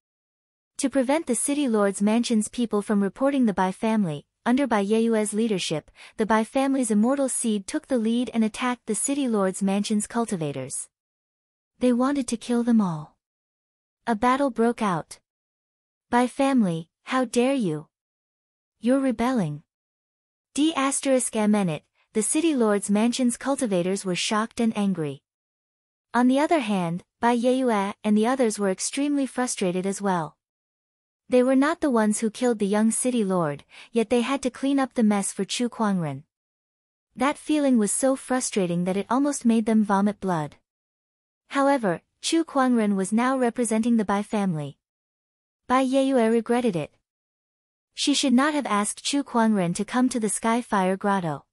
To prevent the city lord's mansion's people from reporting the Bai family, under Bai Yeyue's leadership, the Bai family's immortal seed took the lead and attacked the city lord's mansion's cultivators. They wanted to kill them all. A battle broke out. Bai family, how dare you? You're rebelling. D****, the city lord's mansion's cultivators were shocked and angry. On the other hand, Bai Yeyue and the others were extremely frustrated as well. They were not the ones who killed the young city lord, yet they had to clean up the mess for Chu Kuangren. That feeling was so frustrating that it almost made them vomit blood. However, Chu Kuangren was now representing the Bai family. Bai Yeyue regretted it. She should not have asked Chu Kuangren to come to the Sky Fire Grotto.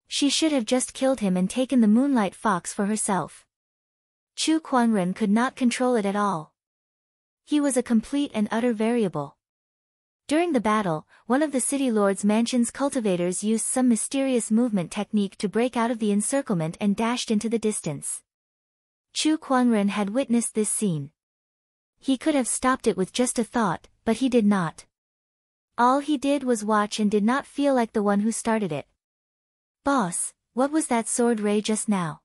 She should have just killed him and taken the Moonlight Fox for herself. Chu Kuangren could not control it at all. He was a complete and utter variable. During the battle, one of the city lord's mansion's cultivators used some mysterious movement technique to break out of the encirclement and dashed into the distance. Chu Kuangren had witnessed this scene. He could have stopped it with just a thought, but he did not. All he did was watch and did not feel like the one who started it. Boss, what was that sword ray just now?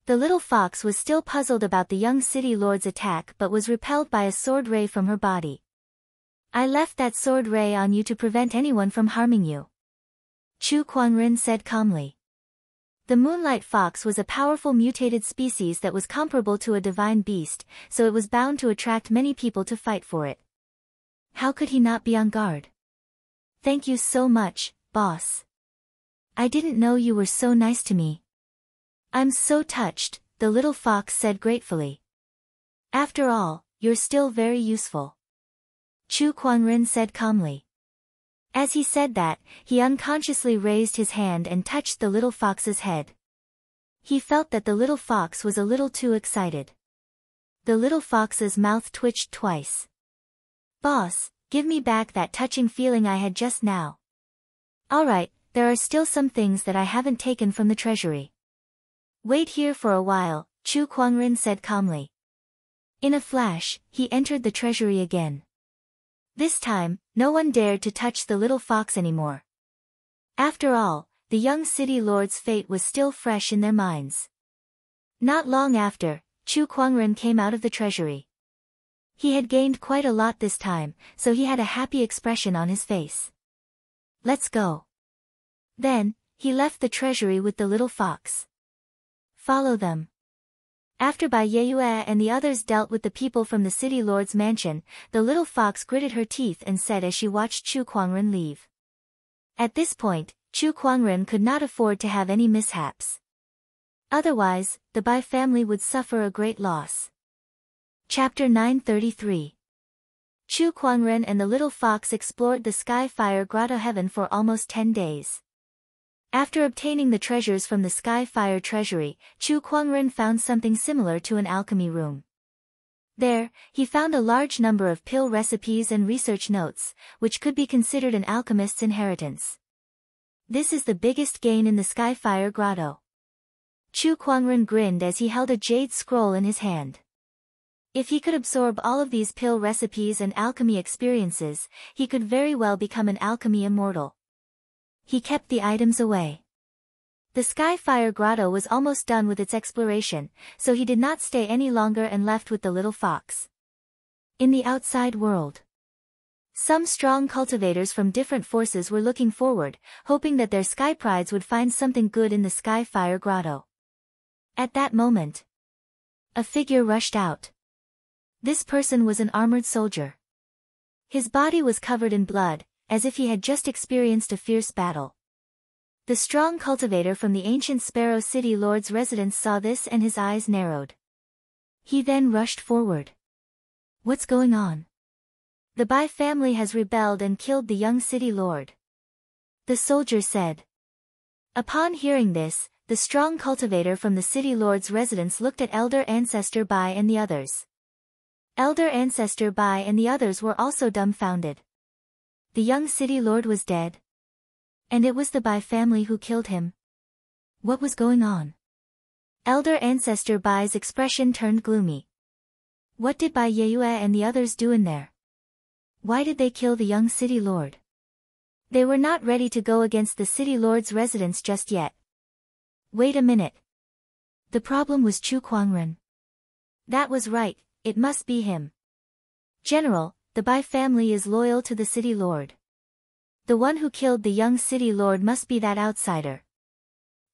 The little fox was still puzzled about the young city lord's attack but was repelled by a sword ray from her body. I left that sword ray on you to prevent anyone from harming you. Chu Kuangren said calmly. The Moonlight Fox was a powerful mutated species that was comparable to a divine beast, so it was bound to attract many people to fight for it. How could he not be on guard? Thank you so much, boss. I didn't know you were so nice to me. I'm so touched, the little fox said gratefully. After all, you're still very useful. Chu Kuangren said calmly. As he said that, he unconsciously raised his hand and touched the little fox's head. He felt that the little fox was a little too excited. The little fox's mouth twitched twice. Boss, give me back that touching feeling I had just now. Alright, there are still some things that I haven't taken from the treasury. Wait here for a while, Chu Kuangren said calmly. In a flash, he entered the treasury again. This time, no one dared to touch the little fox anymore. After all, the young city lord's fate was still fresh in their minds. Not long after, Chu Kuangren came out of the treasury. He had gained quite a lot this time, so he had a happy expression on his face. Let's go. Then, he left the treasury with the little fox. Follow them. After Bai Yeyue and the others dealt with the people from the city lord's mansion, the little fox gritted her teeth and said as she watched Chu Kuangren leave. At this point, Chu Kuangren could not afford to have any mishaps. Otherwise, the Bai family would suffer a great loss. Chapter 933. Chu Kuangren and the little fox explored the Sky Fire Grotto heaven for almost 10 days. After obtaining the treasures from the Sky Fire treasury, Chu Kuangren found something similar to an alchemy room. There, he found a large number of pill recipes and research notes, which could be considered an alchemist's inheritance. This is the biggest gain in the Sky Fire Grotto. Chu Kuangren grinned as he held a jade scroll in his hand. If he could absorb all of these pill recipes and alchemy experiences, he could very well become an alchemy immortal. He kept the items away. The Sky Fire Grotto was almost done with its exploration, so he did not stay any longer and left with the little fox. In the outside world, some strong cultivators from different forces were looking forward, hoping that their sky prides would find something good in the Sky Fire Grotto. At that moment, a figure rushed out. This person was an armored soldier. His body was covered in blood, as if he had just experienced a fierce battle. The strong cultivator from the ancient Sparrow City Lord's residence saw this and his eyes narrowed. He then rushed forward. What's going on? The Bai family has rebelled and killed the young city lord, the soldier said. Upon hearing this, the strong cultivator from the city lord's residence looked at Elder Ancestor Bai and the others. Elder Ancestor Bai and the others were also dumbfounded. The young city lord was dead. And it was the Bai family who killed him. What was going on? Elder Ancestor Bai's expression turned gloomy. What did Bai Yeyue and the others do in there? Why did they kill the young city lord? They were not ready to go against the city lord's residence just yet. Wait a minute. The problem was Chu Kuangren. That was right, it must be him. General, the Bai family is loyal to the city lord. The one who killed the young city lord must be that outsider.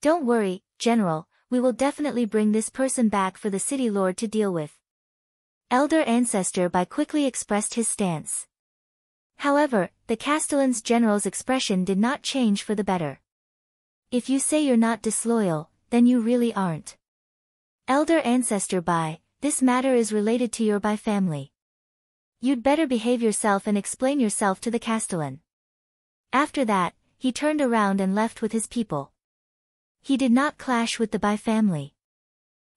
Don't worry, General, we will definitely bring this person back for the city lord to deal with. Elder Ancestor Bai quickly expressed his stance. However, the Castellan's general's expression did not change for the better. If you say you're not disloyal, then you really aren't. Elder Ancestor Bai, this matter is related to your Bai family. You'd better behave yourself and explain yourself to the Castellan. After that, he turned around and left with his people. He did not clash with the Bai family.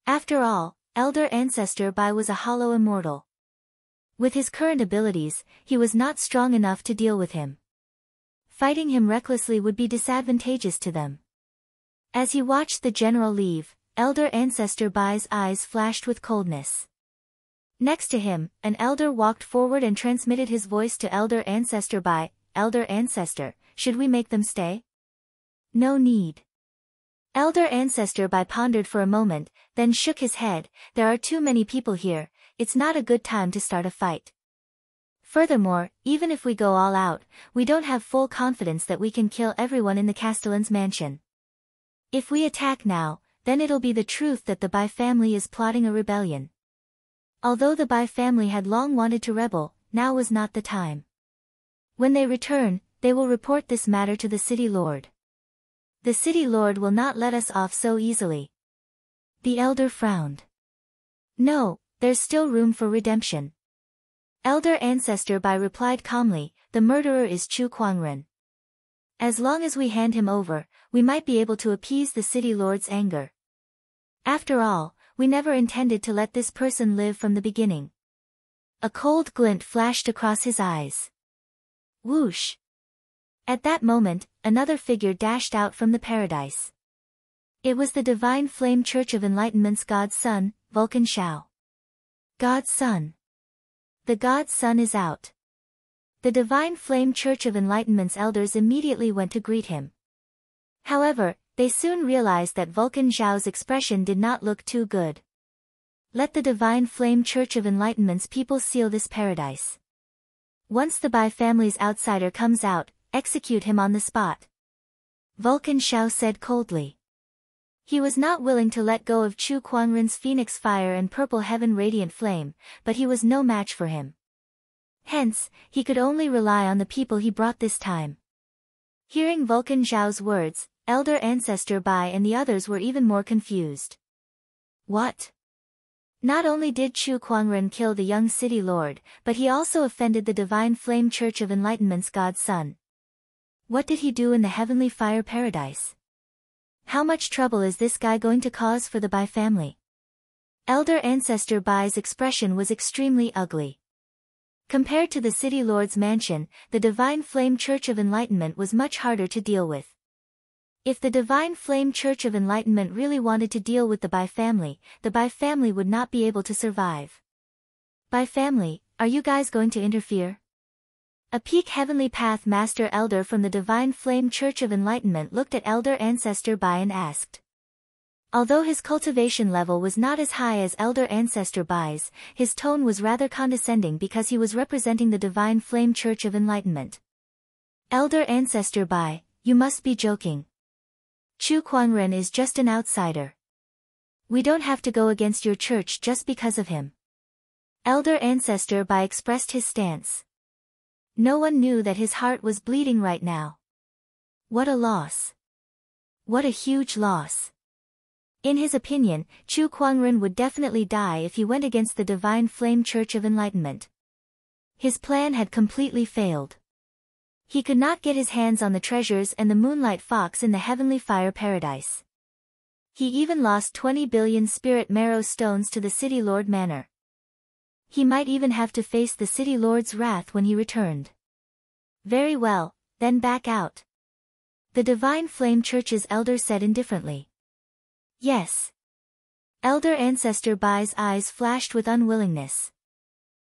After all, Elder Ancestor Bai was a hollow immortal. With his current abilities, he was not strong enough to deal with him. Fighting him recklessly would be disadvantageous to them. As he watched the general leave, Elder Ancestor Bai's eyes flashed with coldness. Next to him, an elder walked forward and transmitted his voice to Elder Ancestor Bai. Elder Ancestor, should we make them stay? No need. Elder Ancestor Bai pondered for a moment, then shook his head. There are too many people here, it's not a good time to start a fight. Furthermore, even if we go all out, we don't have full confidence that we can kill everyone in the Castellan's mansion. If we attack now, then it'll be the truth that the Bai family is plotting a rebellion. Although the Bai family had long wanted to rebel, now was not the time. When they return, they will report this matter to the city lord. The city lord will not let us off so easily. The elder frowned. No, there's still room for redemption. Elder Ancestor Bai replied calmly, the murderer is Chu Kuangren. As long as we hand him over, we might be able to appease the city lord's anger. After all, we never intended to let this person live from the beginning. A cold glint flashed across his eyes. Whoosh! At that moment, another figure dashed out from the paradise. It was the Divine Flame Church of Enlightenment's God's Son, Vulcan Shao. God's Son. The God's Son is out. The Divine Flame Church of Enlightenment's elders immediately went to greet him. However, they soon realized that Vulcan Zhao's expression did not look too good. Let the Divine Flame Church of Enlightenment's people seal this paradise. Once the Bai family's outsider comes out, execute him on the spot. Vulcan Zhao said coldly. He was not willing to let go of Chu Kuangren's phoenix fire and purple heaven radiant flame, but he was no match for him. Hence, he could only rely on the people he brought this time. Hearing Vulcan Zhao's words, Elder Ancestor Bai and the others were even more confused. What? Not only did Chu Kuangren kill the young city lord, but he also offended the Divine Flame Church of Enlightenment's God's Son. What did he do in the heavenly fire paradise? How much trouble is this guy going to cause for the Bai family? Elder Ancestor Bai's expression was extremely ugly. Compared to the city lord's mansion, the Divine Flame Church of Enlightenment was much harder to deal with. If the Divine Flame Church of Enlightenment really wanted to deal with the Bai family would not be able to survive. Bai family, are you guys going to interfere? A peak Heavenly Path Master Elder from the Divine Flame Church of Enlightenment looked at Elder Ancestor Bai and asked. Although his cultivation level was not as high as Elder Ancestor Bai's, his tone was rather condescending because he was representing the Divine Flame Church of Enlightenment. Elder Ancestor Bai, you must be joking. Chu Kuangren is just an outsider. We don't have to go against your church just because of him. Elder Ancestor Bai expressed his stance. No one knew that his heart was bleeding right now. What a loss. What a huge loss. In his opinion, Chu Kuangren would definitely die if he went against the Divine Flame Church of Enlightenment. His plan had completely failed. He could not get his hands on the treasures and the Moonlight Fox in the Heavenly Fire Paradise. He even lost 20 billion Spirit Marrow stones to the City Lord Manor. He might even have to face the City Lord's wrath when he returned. Very well, then back out. The Divine Flame Church's elder said indifferently. Yes. Elder Ancestor Bai's eyes flashed with unwillingness.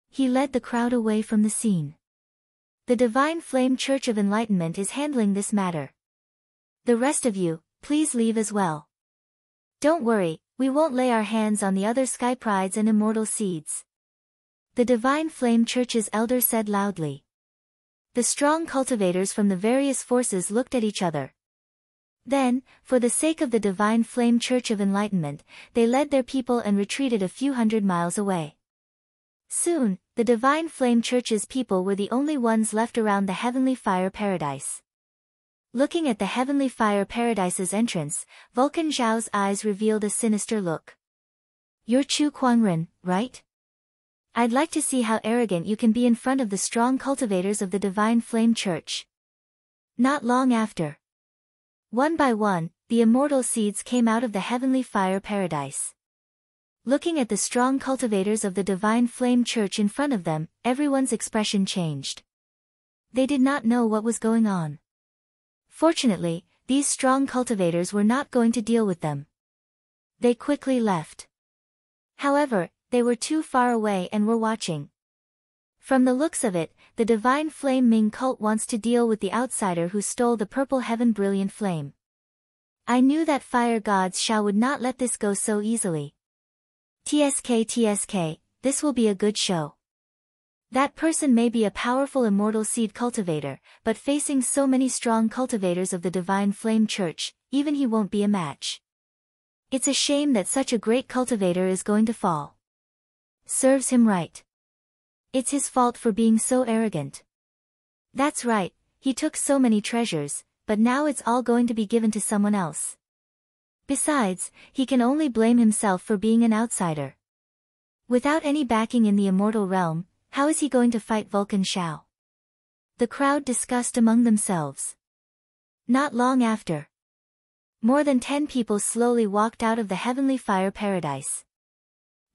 He led the crowd away from the scene. The Divine Flame Church of Enlightenment is handling this matter. The rest of you, please leave as well. Don't worry, we won't lay our hands on the other Sky Prides and Immortal Seeds. The Divine Flame Church's elder said loudly. The strong cultivators from the various forces looked at each other. Then, for the sake of the Divine Flame Church of Enlightenment, they led their people and retreated a few hundred miles away. Soon, the Divine Flame Church's people were the only ones left around the Heavenly Fire Paradise. Looking at the Heavenly Fire Paradise's entrance, Vulcan Zhao's eyes revealed a sinister look. You're Chu Kuangren, right? I'd like to see how arrogant you can be in front of the strong cultivators of the Divine Flame Church. Not long after. One by one, the immortal seeds came out of the Heavenly Fire Paradise. Looking at the strong cultivators of the Divine Flame Church in front of them, everyone's expression changed. They did not know what was going on. Fortunately, these strong cultivators were not going to deal with them. They quickly left. However, they were too far away and were watching. From the looks of it, the Divine Flame Ming cult wants to deal with the outsider who stole the Purple Heaven Brilliant Flame. I knew that Fire Gods Xiao would not let this go so easily. TSK, this will be a good show. That person may be a powerful immortal seed cultivator, but facing so many strong cultivators of the Divine Flame Church, even he won't be a match. It's a shame that such a great cultivator is going to fall. Serves him right. It's his fault for being so arrogant. That's right, he took so many treasures, but now it's all going to be given to someone else. Besides, he can only blame himself for being an outsider. Without any backing in the immortal realm, how is he going to fight Vulcan Zhao? The crowd discussed among themselves. Not long after. More than 10 people slowly walked out of the Heavenly Fire Paradise.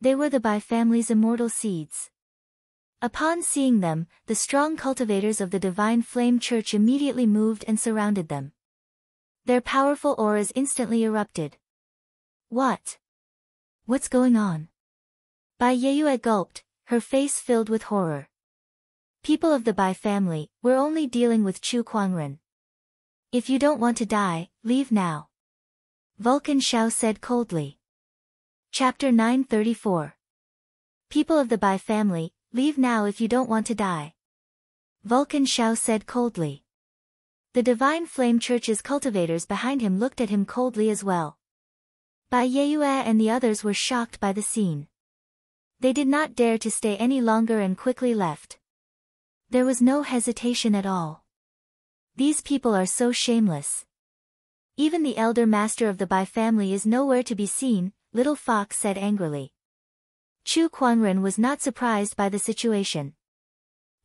They were the Bai family's immortal seeds. Upon seeing them, the strong cultivators of the Divine Flame Church immediately moved and surrounded them. Their powerful auras instantly erupted. What? What's going on? Bai Yeyue gulped, her face filled with horror. People of the Bai family, we're only dealing with Chu Kuangren. If you don't want to die, leave now. Vulcan Xiao said coldly. Chapter 934. People of the Bai family, leave now if you don't want to die. Vulcan Xiao said coldly. The Divine Flame Church's cultivators behind him looked at him coldly as well. Bai Yeyue and the others were shocked by the scene. They did not dare to stay any longer and quickly left. There was no hesitation at all. These people are so shameless. Even the elder master of the Bai family is nowhere to be seen, Little Fox said angrily. Chu Kuangren was not surprised by the situation.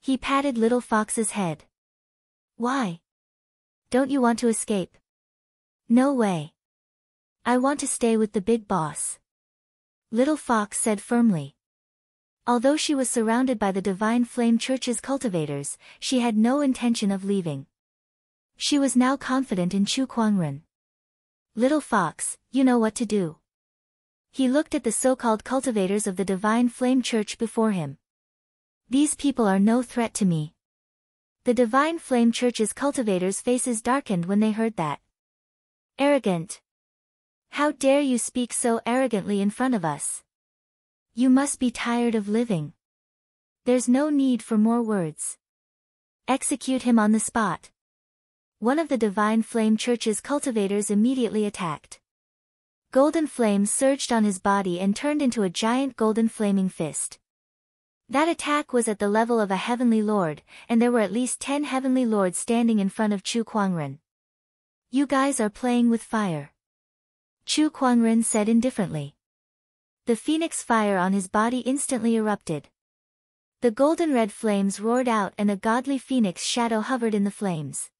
He patted Little Fox's head. Why? Don't you want to escape? No way. I want to stay with the big boss. Little Fox said firmly. Although she was surrounded by the Divine Flame Church's cultivators, she had no intention of leaving. She was now confident in Chu Kuangren. Little Fox, you know what to do. He looked at the so-called cultivators of the Divine Flame Church before him. These people are no threat to me. The Divine Flame Church's cultivators' faces darkened when they heard that. Arrogant. How dare you speak so arrogantly in front of us? You must be tired of living. There's no need for more words. Execute him on the spot. One of the Divine Flame Church's cultivators immediately attacked. Golden flames surged on his body and turned into a giant golden flaming fist. That attack was at the level of a heavenly lord, and there were at least 10 heavenly lords standing in front of Chu Kuangren. You guys are playing with fire. Chu Kuangren said indifferently. The phoenix fire on his body instantly erupted. The golden red flames roared out and a godly phoenix shadow hovered in the flames.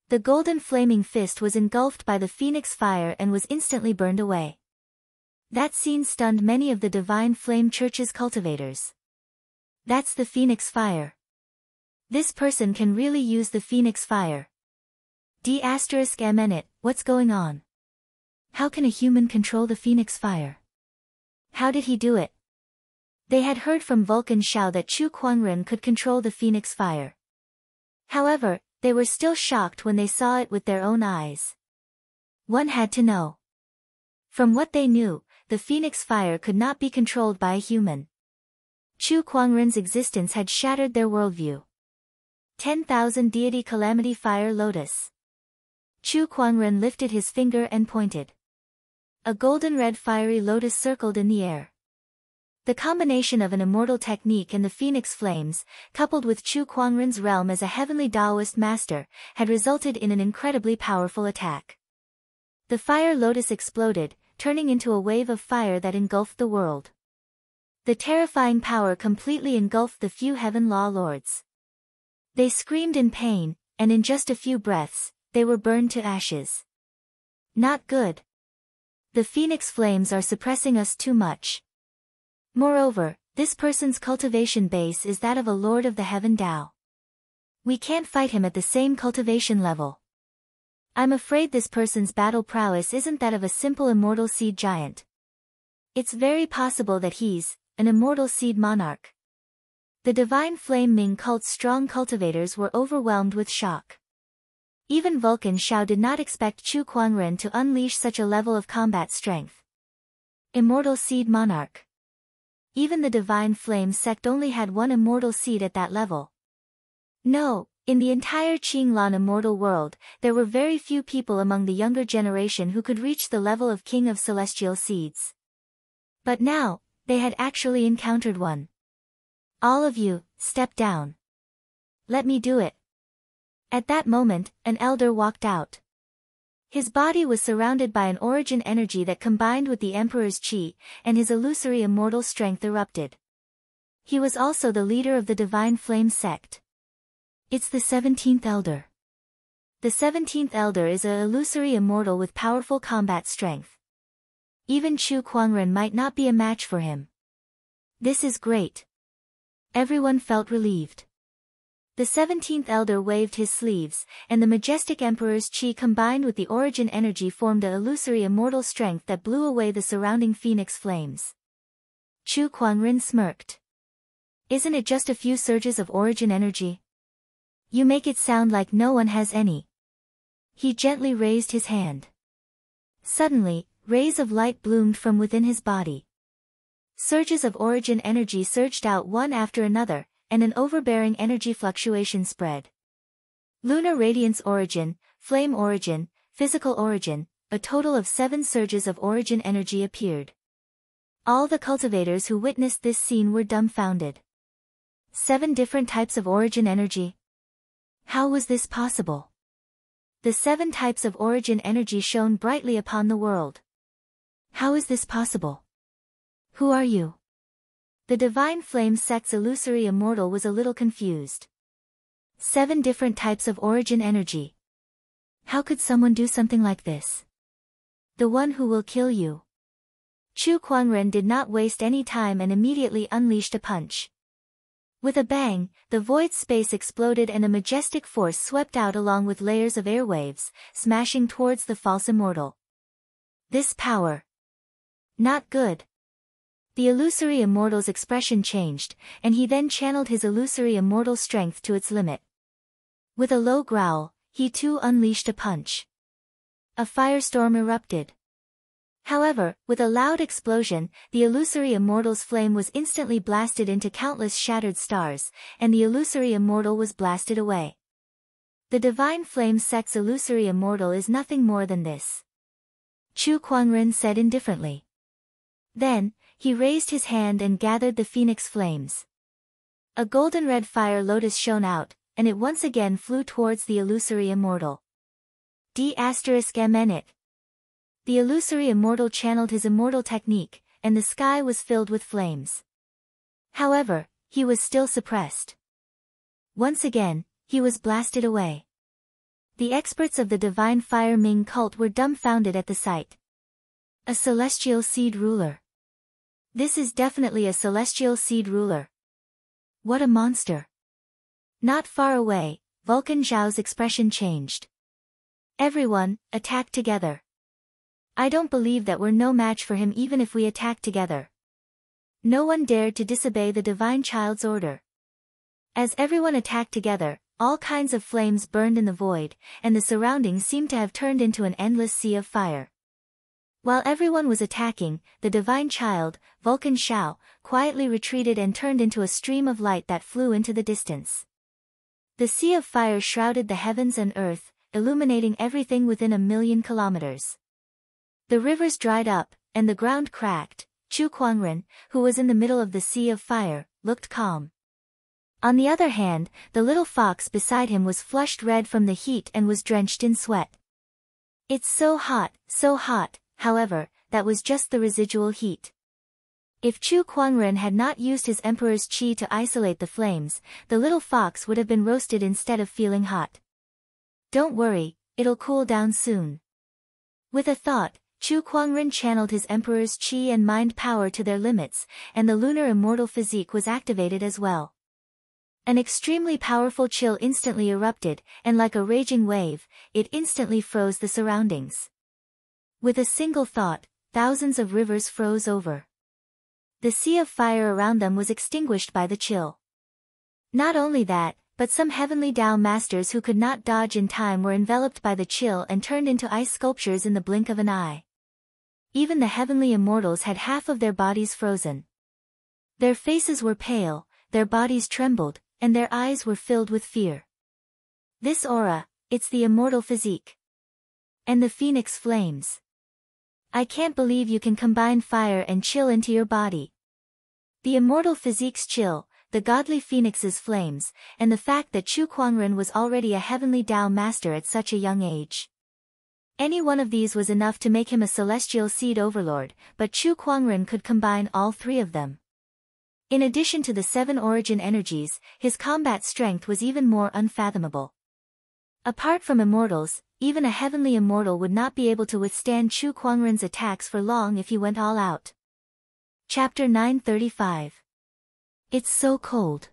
The golden flaming fist was engulfed by the phoenix fire and was instantly burned away. That scene stunned many of the Divine Flame Church's cultivators. That's the phoenix fire. This person can really use the phoenix fire. D***MN, what's going on? How can a human control the phoenix fire? How did he do it? They had heard from Vulcan Xiao that Chu Kuangren could control the phoenix fire. However, they were still shocked when they saw it with their own eyes. One had to know. From what they knew, the phoenix fire could not be controlled by a human. Chu Kuangren's existence had shattered their worldview. 10,000 Deity Calamity Fire Lotus. Chu Kuangren lifted his finger and pointed. A golden red fiery lotus circled in the air. The combination of an immortal technique and the phoenix flames, coupled with Chu Kuangren's realm as a heavenly Taoist master, had resulted in an incredibly powerful attack. The fire lotus exploded, turning into a wave of fire that engulfed the world. The terrifying power completely engulfed the few heaven law lords. They screamed in pain, and in just a few breaths, they were burned to ashes. Not good. The phoenix flames are suppressing us too much. Moreover, this person's cultivation base is that of a lord of the heaven Tao. We can't fight him at the same cultivation level. I'm afraid this person's battle prowess isn't that of a simple immortal seed giant. It's very possible that he's an immortal seed monarch. The Divine Flame Ming cult's strong cultivators were overwhelmed with shock. Even Vulcan Xiao did not expect Chu Kuangren to unleash such a level of combat strength. Immortal Seed Monarch. Even the Divine Flame sect only had one immortal seed at that level. No, in the entire Qinglan immortal world, there were very few people among the younger generation who could reach the level of King of Celestial Seeds. But now, they had actually encountered one. All of you, step down. Let me do it. At that moment, an elder walked out. His body was surrounded by an origin energy that combined with the Emperor's Qi, and his illusory immortal strength erupted. He was also the leader of the Divine Flame sect. It's the 17th Elder. The 17th Elder is a illusory immortal with powerful combat strength. Even Chu Kuangren might not be a match for him. This is great. Everyone felt relieved. The 17th Elder waved his sleeves, and the majestic Emperor's Qi combined with the origin energy formed a illusory immortal strength that blew away the surrounding phoenix flames. Chu Kuangren smirked. Isn't it just a few surges of origin energy? You make it sound like no one has any. He gently raised his hand. Suddenly, rays of light bloomed from within his body. Surges of origin energy surged out one after another, and an overbearing energy fluctuation spread. Lunar radiance origin, flame origin, physical origin, a total of 7 surges of origin energy appeared. All the cultivators who witnessed this scene were dumbfounded. 7 different types of origin energy? How was this possible? The 7 types of origin energy shone brightly upon the world. How is this possible? Who are you? The Divine Flame sect's illusory immortal was a little confused. 7 different types of origin energy. How could someone do something like this? The one who will kill you. Chu Kuangren did not waste any time and immediately unleashed a punch. With a bang, the void space exploded and a majestic force swept out along with layers of airwaves, smashing towards the false immortal. This power. Not good. The illusory immortal's expression changed, and he then channeled his illusory immortal strength to its limit. With a low growl, he too unleashed a punch. A firestorm erupted. However, with a loud explosion, the illusory immortal's flame was instantly blasted into countless shattered stars, and the illusory immortal was blasted away. The Divine Flame sect's illusory immortal is nothing more than this. Chu Kuangren said indifferently. Then, he raised his hand and gathered the phoenix flames. A golden-red fire lotus shone out, and it once again flew towards the illusory immortal. D***MN it. The illusory immortal channeled his immortal technique, and the sky was filled with flames. However, he was still suppressed. Once again, he was blasted away. The experts of the Divine Fire Ming cult were dumbfounded at the sight. A celestial seed ruler. This is definitely a celestial seed ruler. What a monster. Not far away, Vulcan Zhao's expression changed. Everyone, attack together. I don't believe that we're no match for him even if we attack together. No one dared to disobey the Divine Child's order. As everyone attacked together, all kinds of flames burned in the void, and the surroundings seemed to have turned into an endless sea of fire. While everyone was attacking, the Divine Child, Vulcan Zhao, quietly retreated and turned into a stream of light that flew into the distance. The sea of fire shrouded the heavens and earth, illuminating everything within 1,000,000 kilometers. The rivers dried up, and the ground cracked. Chu Kuangren, who was in the middle of the sea of fire, looked calm. On the other hand, the little fox beside him was flushed red from the heat and was drenched in sweat. It's so hot, however, that was just the residual heat. If Chu Kuangren had not used his emperor's qi to isolate the flames, the little fox would have been roasted instead of feeling hot. Don't worry, it'll cool down soon. With a thought, Chu Kuangren channeled his emperor's qi and mind power to their limits, and the lunar immortal physique was activated as well. An extremely powerful chill instantly erupted, and like a raging wave, it instantly froze the surroundings. With a single thought, thousands of rivers froze over. The sea of fire around them was extinguished by the chill. Not only that, but some heavenly Tao masters who could not dodge in time were enveloped by the chill and turned into ice sculptures in the blink of an eye. Even the heavenly immortals had half of their bodies frozen. Their faces were pale, their bodies trembled, and their eyes were filled with fear. This aura, it's the immortal physique. And the phoenix flames. I can't believe you can combine fire and chill into your body. The immortal physique's chill, the godly phoenix's flames, and the fact that Chu Kuangren was already a heavenly Tao master at such a young age. Any one of these was enough to make him a celestial seed overlord, but Chu Kuangren could combine all 3 of them. In addition to the 7 origin energies, his combat strength was even more unfathomable. Apart from immortals, even a heavenly immortal would not be able to withstand Chu Kuangren's attacks for long if he went all out. Chapter 935. It's so cold.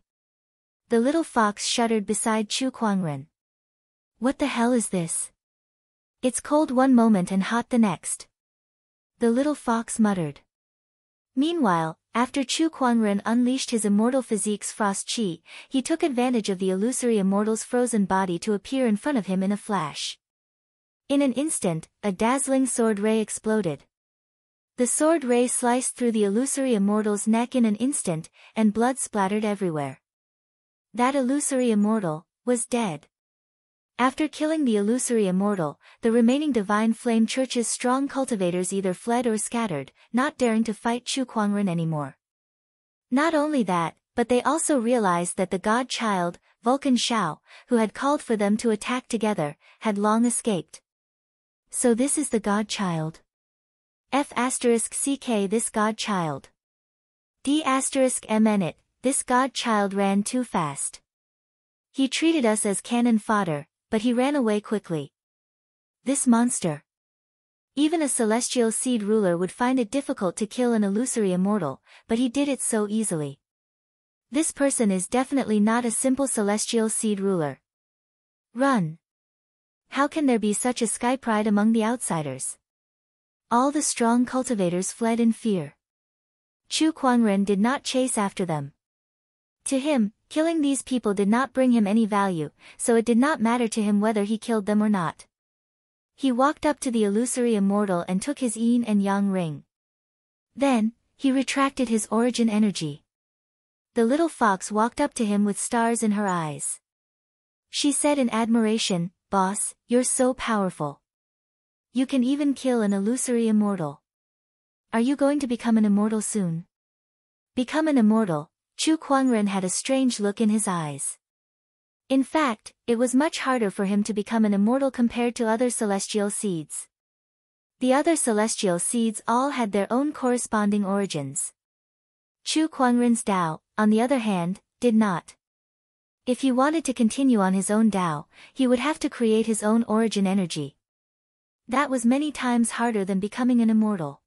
The little fox shuddered beside Chu Kuangren. What the hell is this? It's cold one moment and hot the next. The little fox muttered. Meanwhile, after Chu Kuangren unleashed his immortal physique's frost chi, he took advantage of the illusory immortal's frozen body to appear in front of him in a flash. In an instant, a dazzling sword ray exploded. The sword ray sliced through the illusory immortal's neck in an instant, and blood splattered everywhere. That illusory immortal was dead. After killing the illusory immortal, the remaining Divine Flame Church's strong cultivators either fled or scattered, not daring to fight Chu Kuangren anymore. Not only that, but they also realized that the god-child, Vulcan Shao, who had called for them to attack together, had long escaped. So this is the god-child. F***ck this god-child. D***mn it, this god-child ran too fast. He treated us as cannon fodder, but he ran away quickly. This monster. Even a celestial seed ruler would find it difficult to kill an illusory immortal, but he did it so easily. This person is definitely not a simple celestial seed ruler. Run. How can there be such a sky pride among the outsiders? All the strong cultivators fled in fear. Chu Kuangren did not chase after them. To him, killing these people did not bring him any value, so it did not matter to him whether he killed them or not. He walked up to the illusory immortal and took his yin and yang ring. Then, he retracted his origin energy. The little fox walked up to him with stars in her eyes. She said in admiration, "Boss, you're so powerful. You can even kill an illusory immortal. Are you going to become an immortal soon?" Become an immortal? Chu Kuangren had a strange look in his eyes. In fact, it was much harder for him to become an immortal compared to other celestial seeds. The other celestial seeds all had their own corresponding origins. Chu Kuangren's Tao, on the other hand, did not. If he wanted to continue on his own Tao, he would have to create his own origin energy. That was many times harder than becoming an immortal.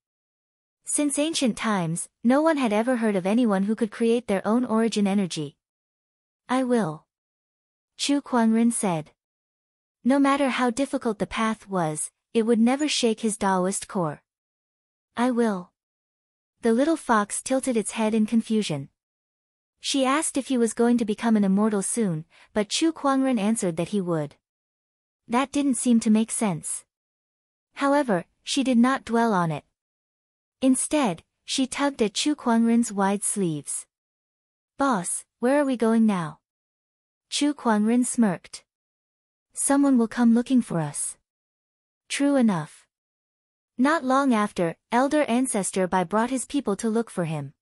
Since ancient times, no one had ever heard of anyone who could create their own origin energy. "I will," Chu Kuangren said. No matter how difficult the path was, it would never shake his Taoist core. "I will." The little fox tilted its head in confusion. She asked if he was going to become an immortal soon, but Chu Kuangren answered that he would. That didn't seem to make sense. However, she did not dwell on it. Instead, she tugged at Chu Kuangren's wide sleeves. "Boss, where are we going now?" Chu Kuangren smirked. "Someone will come looking for us." True enough. Not long after, Elder Ancestor Bai brought his people to look for him.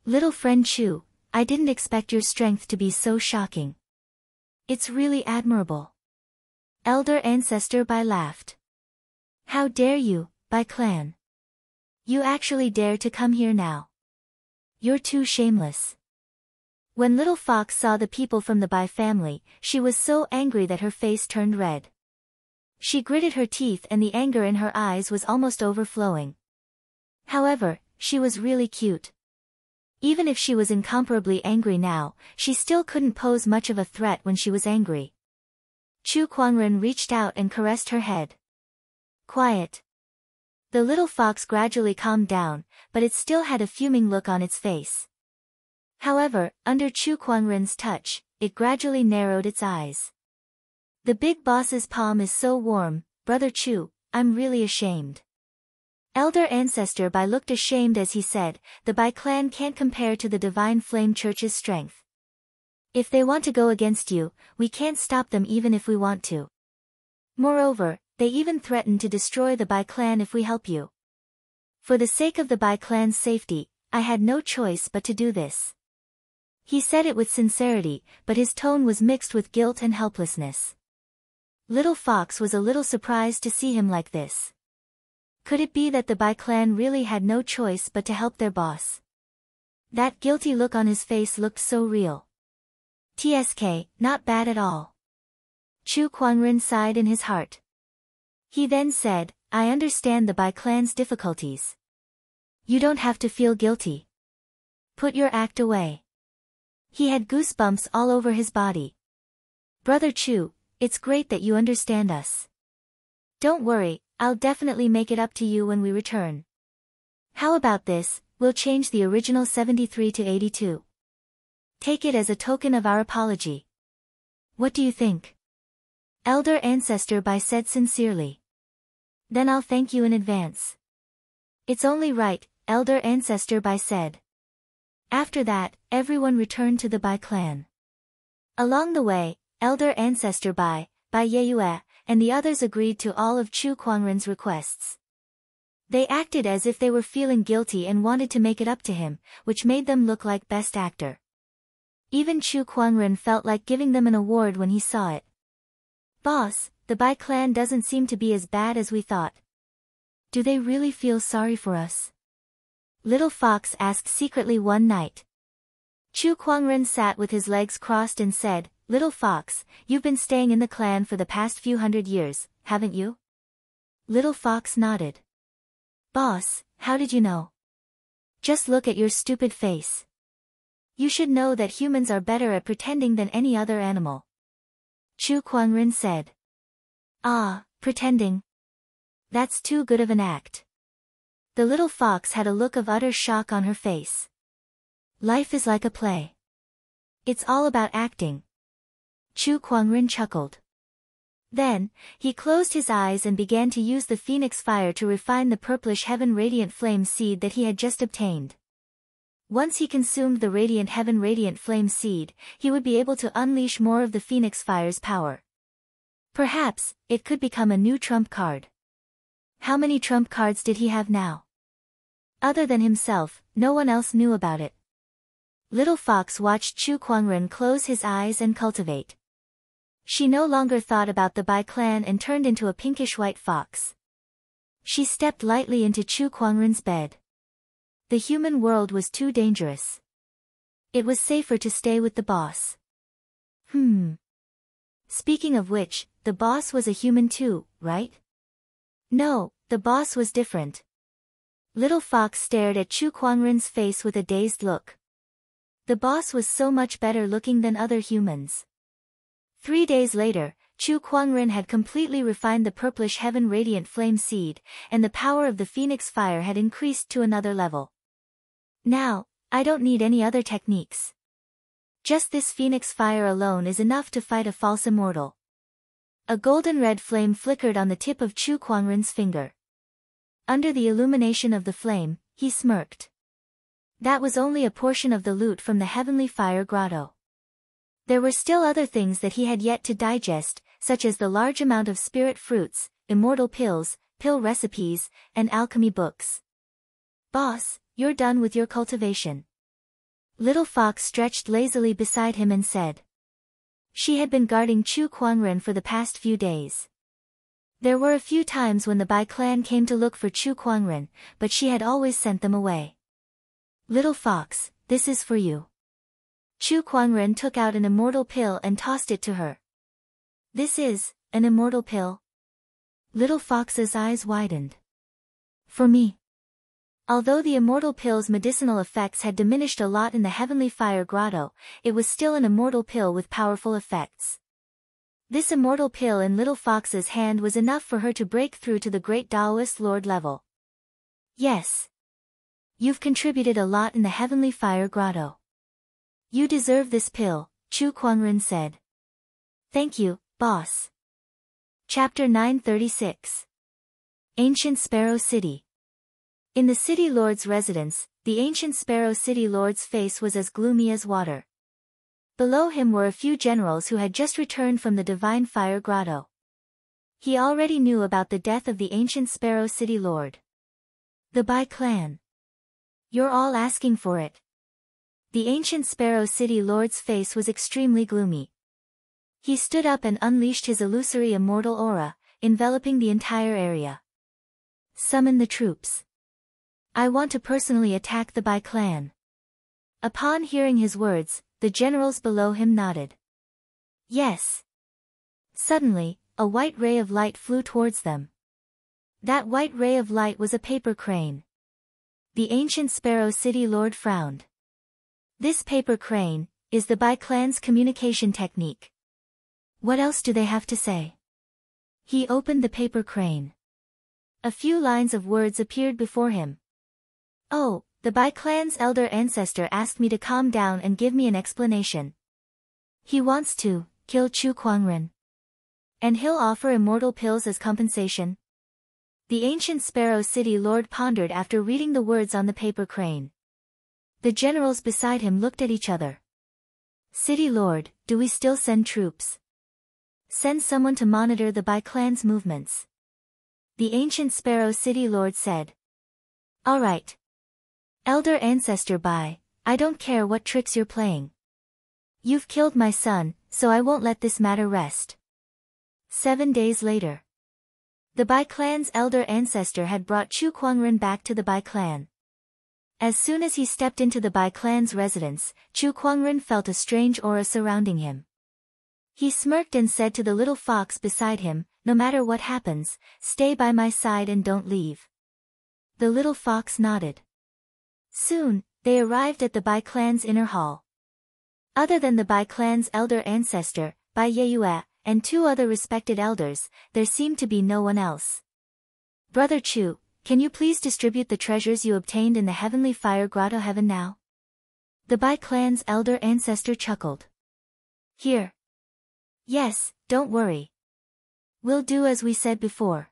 "Little friend Chu, I didn't expect your strength to be so shocking. It's really admirable." Elder Ancestor Bai laughed. "How dare you, Bai clan? You actually dare to come here now. You're too shameless." When Little Fox saw the people from the Bai family, she was so angry that her face turned red. She gritted her teeth and the anger in her eyes was almost overflowing. However, she was really cute. Even if she was incomparably angry now, she still couldn't pose much of a threat when she was angry. Chu Kuangren reached out and caressed her head. "Quiet." The little fox gradually calmed down, but it still had a fuming look on its face. However, under Chu Kuangren's touch, it gradually narrowed its eyes. "The big boss's palm is so warm, Brother Chu, I'm really ashamed." Elder Ancestor Bai looked ashamed as he said, "The Bai clan can't compare to the Divine Flame Church's strength. If they want to go against you, we can't stop them even if we want to. Moreover, they even threaten to destroy the Bai clan if we help you. For the sake of the Bai clan's safety, I had no choice but to do this." He said it with sincerity, but his tone was mixed with guilt and helplessness. Little Fox was a little surprised to see him like this. Could it be that the Bai clan really had no choice but to help their boss? That guilty look on his face looked so real. "TSK, not bad at all." Chu Kuangren sighed in his heart. He then said, "I understand the Bai clan's difficulties. You don't have to feel guilty. Put your act away." He had goosebumps all over his body. "Brother Chu, it's great that you understand us. Don't worry, I'll definitely make it up to you when we return. How about this, we'll change the original 73 to 82. Take it as a token of our apology. What do you think? Elder Ancestor Bai said sincerely. Then I'll thank you in advance. It's only right, Elder Ancestor Bai said. After that, everyone returned to the Bai clan. Along the way, Elder Ancestor Bai Yeyue, and the others agreed to all of Chu Kuangren's requests. They acted as if they were feeling guilty and wanted to make it up to him, which made them look like best actor. Even Chu Kuangren felt like giving them an award when he saw it. Boss, the Bai clan doesn't seem to be as bad as we thought. Do they really feel sorry for us? Little Fox asked secretly one night. Chu Kuangren sat with his legs crossed and said, Little Fox, you've been staying in the clan for the past few hundred years, haven't you? Little Fox nodded. Boss, how did you know? Just look at your stupid face. You should know that humans are better at pretending than any other animal. Chu Kuangren said. Ah, pretending. That's too good of an act. The little fox had a look of utter shock on her face. Life is like a play. It's all about acting. Chu Kuangren chuckled. Then, he closed his eyes and began to use the phoenix fire to refine the purplish heaven radiant flame seed that he had just obtained. Once he consumed the radiant heaven radiant flame seed, he would be able to unleash more of the phoenix fire's power. Perhaps, it could become a new trump card. How many trump cards did he have now? Other than himself, no one else knew about it. Little Fox watched Chu Kuangren close his eyes and cultivate. She no longer thought about the Bai clan and turned into a pinkish-white fox. She stepped lightly into Chu Kuangren's bed. The human world was too dangerous. It was safer to stay with the boss. Speaking of which, the boss was a human too, right? No, the boss was different. Little Fox stared at Chu Kuangren's face with a dazed look. The boss was so much better looking than other humans. 3 days later, Chu Kuangren had completely refined the purplish heaven radiant flame seed, and the power of the phoenix fire had increased to another level. Now, I don't need any other techniques. Just this phoenix fire alone is enough to fight a false immortal. A golden red flame flickered on the tip of Chu Kuangren's finger. Under the illumination of the flame, he smirked. That was only a portion of the loot from the heavenly fire grotto. There were still other things that he had yet to digest, such as the large amount of spirit fruits, immortal pills, pill recipes, and alchemy books. Boss, you're done with your cultivation. Little Fox stretched lazily beside him and said. She had been guarding Chu Kuangren for the past few days. There were a few times when the Bai clan came to look for Chu Kuangren, but she had always sent them away. Little Fox, this is for you. Chu Kuangren took out an immortal pill and tossed it to her. This is an immortal pill? Little Fox's eyes widened. For me. Although the immortal pill's medicinal effects had diminished a lot in the heavenly fire grotto, it was still an immortal pill with powerful effects. This immortal pill in Little Fox's hand was enough for her to break through to the great Taoist Lord level. Yes. You've contributed a lot in the heavenly fire grotto. You deserve this pill, Chu Kuangren said. Thank you, boss. Chapter 936. Ancient Sparrow City. In the city lord's residence, the ancient Sparrow City lord's face was as gloomy as water. Below him were a few generals who had just returned from the divine fire grotto. He already knew about the death of the ancient Sparrow City lord. The Bai clan. You're all asking for it. The ancient Sparrow City lord's face was extremely gloomy. He stood up and unleashed his illusory immortal aura, enveloping the entire area. Summon the troops. I want to personally attack the Bai clan. Upon hearing his words, the generals below him nodded. Yes. Suddenly, a white ray of light flew towards them. That white ray of light was a paper crane. The ancient Sparrow City lord frowned. This paper crane is the Bai clan's communication technique. What else do they have to say? He opened the paper crane. A few lines of words appeared before him. Oh, The Bai clan's elder ancestor asked me to calm down and give me an explanation. He wants to kill Chu Kuangren. And he'll offer immortal pills as compensation. The ancient Sparrow City Lord pondered after reading the words on the paper crane. The generals beside him looked at each other. City Lord, do we still send troops? Send someone to monitor the Bai clan's movements. The ancient Sparrow City Lord said. All right. Elder Ancestor Bai, I don't care what tricks you're playing. You've killed my son, so I won't let this matter rest. 7 days later. The Bai clan's elder ancestor had brought Chu Kuangren back to the Bai clan. As soon as he stepped into the Bai clan's residence, Chu Kuangren felt a strange aura surrounding him. He smirked and said to the little fox beside him, no matter what happens, stay by my side and don't leave. The little fox nodded. Soon, they arrived at the Bai clan's inner hall. Other than the Bai clan's elder ancestor, Bai Yeyue, and 2 other respected elders, there seemed to be no one else. Brother Chu, can you please distribute the treasures you obtained in the heavenly fire grotto heaven now? The Bai clan's elder ancestor chuckled. Here. Yes, don't worry. We'll do as we said before.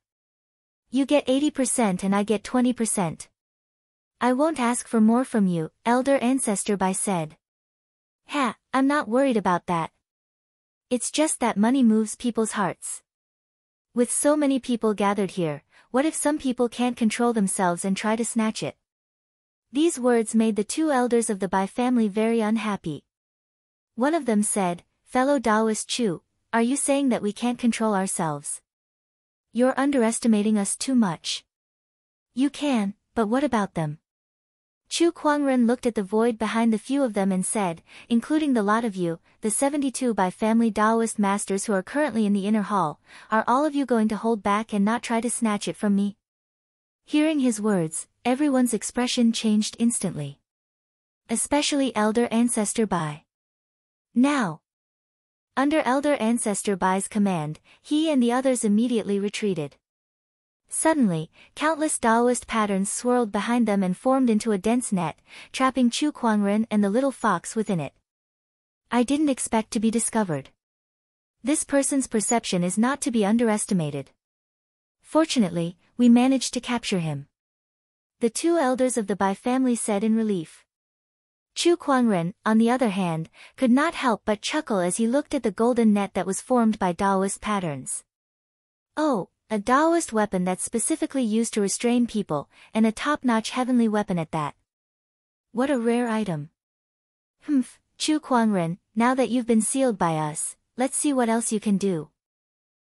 You get 80% and I get 20%. I won't ask for more from you, elder ancestor Bai said. Ha, I'm not worried about that. It's just that money moves people's hearts. With so many people gathered here, what if some people can't control themselves and try to snatch it? These words made the 2 elders of the Bai family very unhappy. One of them said, Fellow Taoist Chu, are you saying that we can't control ourselves? You're underestimating us too much. You can, but what about them? Chu Kuangren looked at the void behind the few of them and said, including the lot of you, the 72 Bai family Taoist masters who are currently in the inner hall, are all of you going to hold back and not try to snatch it from me? Hearing his words, everyone's expression changed instantly. Especially Elder Ancestor Bai. Now! Under Elder Ancestor Bai's command, he and the others immediately retreated. Suddenly, countless Taoist patterns swirled behind them and formed into a dense net, trapping Chu Kuangren and the little fox within it. I didn't expect to be discovered. This person's perception is not to be underestimated. Fortunately, we managed to capture him. The 2 elders of the Bai family said in relief. Chu Kuangren, on the other hand, could not help but chuckle as he looked at the golden net that was formed by Taoist patterns. Oh! A Taoist weapon that's specifically used to restrain people, and a top-notch heavenly weapon at that. What a rare item. Humph, Chu Kuangren, now that you've been sealed by us, let's see what else you can do.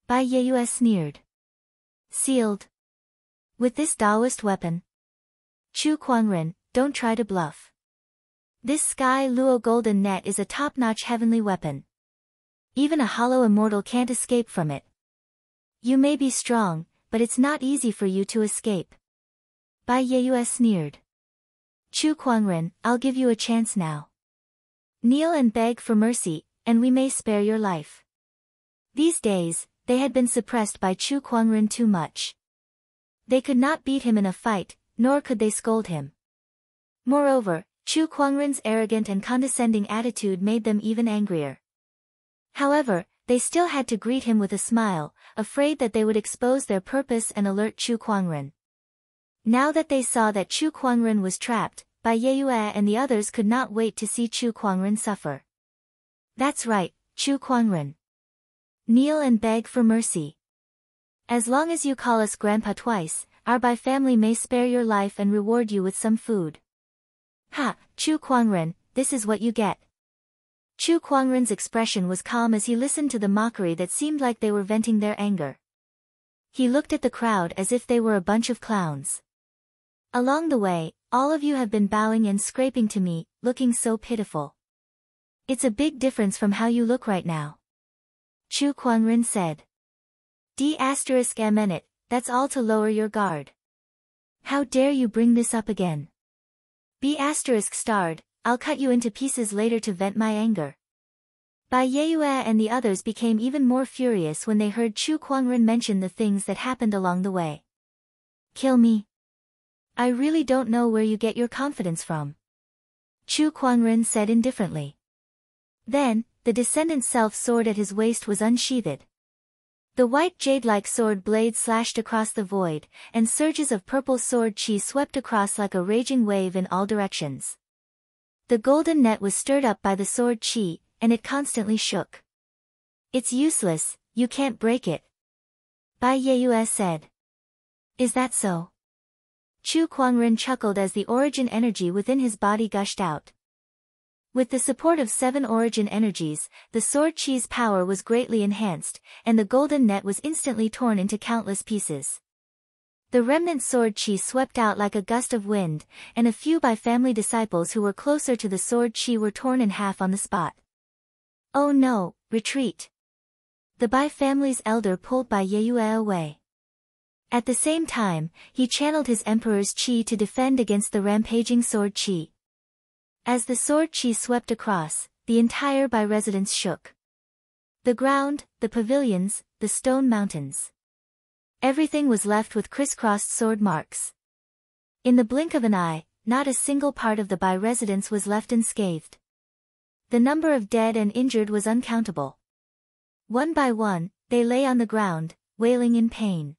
Bai Yeyue sneered. Sealed? With this Taoist weapon? Chu Kuangren, don't try to bluff. This Sky Luo golden net is a top-notch heavenly weapon. Even a hollow immortal can't escape from it. You may be strong, but it's not easy for you to escape. Bai Yeyue sneered. Chu Kuangren, I'll give you a chance now. Kneel and beg for mercy, and we may spare your life. These days, they had been suppressed by Chu Kuangren too much. They could not beat him in a fight, nor could they scold him. Moreover, Chu Kuangren's arrogant and condescending attitude made them even angrier. However, they still had to greet him with a smile, afraid that they would expose their purpose and alert Chu Kuangren. Now that they saw that Chu Kuangren was trapped, Bai Yeyue and the others could not wait to see Chu Kuangren suffer. That's right, Chu Kuangren. Kneel and beg for mercy. As long as you call us Grandpa twice, our Bai family may spare your life and reward you with some food. Ha, Chu Kuangren, this is what you get. Chu Kuangren's expression was calm as he listened to the mockery that seemed like they were venting their anger. He looked at the crowd as if they were a bunch of clowns. Along the way, all of you have been bowing and scraping to me, looking so pitiful. It's a big difference from how you look right now. Chu Kuangren said. D***, that's all to lower your guard. How dare you bring this up again? B****, I'll cut you into pieces later to vent my anger. Bai Yeyue and the others became even more furious when they heard Chu Kuangren mention the things that happened along the way. Kill me. I really don't know where you get your confidence from, Chu Kuangren said indifferently. Then, the descendant self-sword at his waist was unsheathed. The white jade-like sword blade slashed across the void, and surges of purple sword chi swept across like a raging wave in all directions. The golden net was stirred up by the sword chi, and it constantly shook. It's useless, you can't break it, Bai Yue said. Is that so? Chu Kuangren chuckled as the origin energy within his body gushed out. With the support of 7 origin energies, the sword chi's power was greatly enhanced, and the golden net was instantly torn into countless pieces. The remnant sword chi swept out like a gust of wind, and a few Bai family disciples who were closer to the sword chi were torn in half on the spot. Oh no, retreat! The Bai family's elder pulled Bai Yue away. At the same time, he channeled his emperor's chi to defend against the rampaging sword chi. As the sword chi swept across, the entire Bai residence shook. The ground, the pavilions, the stone mountains. Everything was left with crisscrossed sword marks. In the blink of an eye, not a single part of the Bai residence was left unscathed. The number of dead and injured was uncountable. One by one, they lay on the ground, wailing in pain.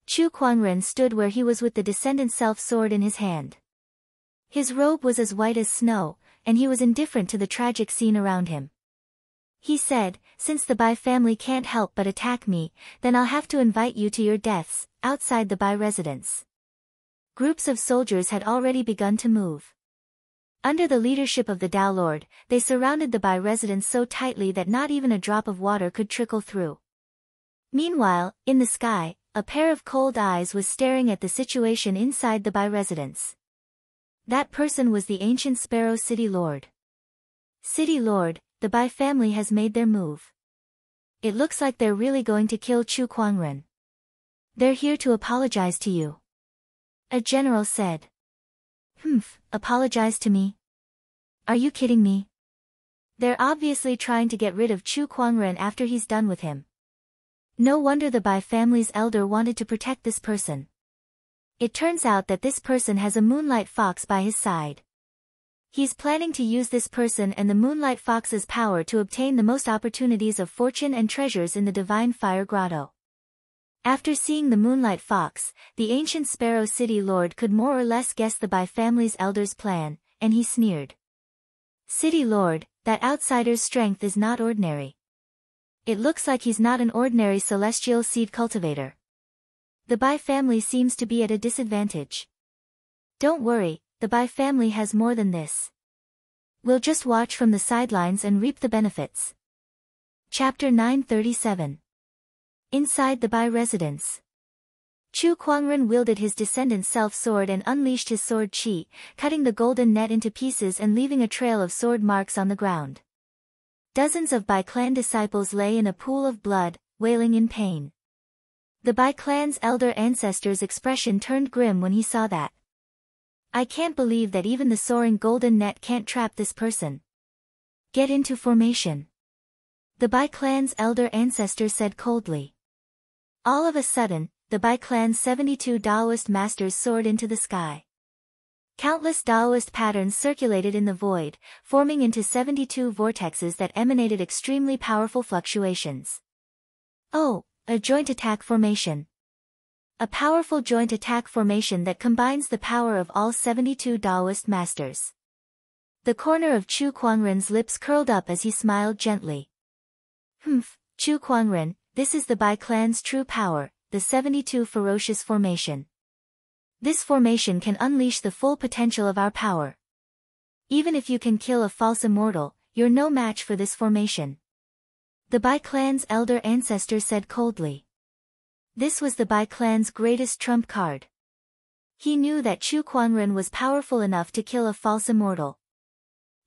Chu Kuangren stood where he was with the descendant self-sword in his hand. His robe was as white as snow, and he was indifferent to the tragic scene around him. He said, since the Bai family can't help but attack me, then I'll have to invite you to your deaths, outside the Bai residence. Groups of soldiers had already begun to move. Under the leadership of the Tao Lord, they surrounded the Bai residence so tightly that not even a drop of water could trickle through. Meanwhile, in the sky, a pair of cold eyes was staring at the situation inside the Bai residence. That person was the ancient Sparrow City Lord. City Lord, the Bai family has made their move. It looks like they're really going to kill Chu Kuangren. They're here to apologize to you, a general said. Apologize to me? Are you kidding me? They're obviously trying to get rid of Chu Kuangren after he's done with him. No wonder the Bai family's elder wanted to protect this person. It turns out that this person has a Moonlight Fox by his side. He's planning to use this person and the Moonlight Fox's power to obtain the most opportunities of fortune and treasures in the Divine Fire Grotto. After seeing the Moonlight Fox, the ancient Sparrow City Lord could more or less guess the Bai family's elder's plan, and he sneered. City Lord, that outsider's strength is not ordinary. It looks like he's not an ordinary celestial seed cultivator. The Bai family seems to be at a disadvantage. Don't worry, the Bai family has more than this. We'll just watch from the sidelines and reap the benefits. Chapter 937. Inside the Bai residence. Chu Kuangren wielded his descendant self-sword and unleashed his sword chi, cutting the golden net into pieces and leaving a trail of sword marks on the ground. Dozens of Bai clan disciples lay in a pool of blood, wailing in pain. The Bai clan's elder ancestor's expression turned grim when he saw that. I can't believe that even the soaring golden net can't trap this person. Get into formation, the Bai clan's elder ancestor said coldly. All of a sudden, the Bai clan's 72 Taoist masters soared into the sky. Countless Taoist patterns circulated in the void, forming into 72 vortexes that emanated extremely powerful fluctuations. Oh, a joint attack formation. A powerful joint attack formation that combines the power of all 72 Taoist masters. The corner of Chu Kuangren's lips curled up as he smiled gently. Chu Kuangren, this is the Bai clan's true power, the 72 ferocious formation. This formation can unleash the full potential of our power. Even if you can kill a false immortal, you're no match for this formation. The Bai clan's elder ancestor said coldly. This was the Bai clan's greatest trump card. He knew that Chu Kuangren was powerful enough to kill a false immortal.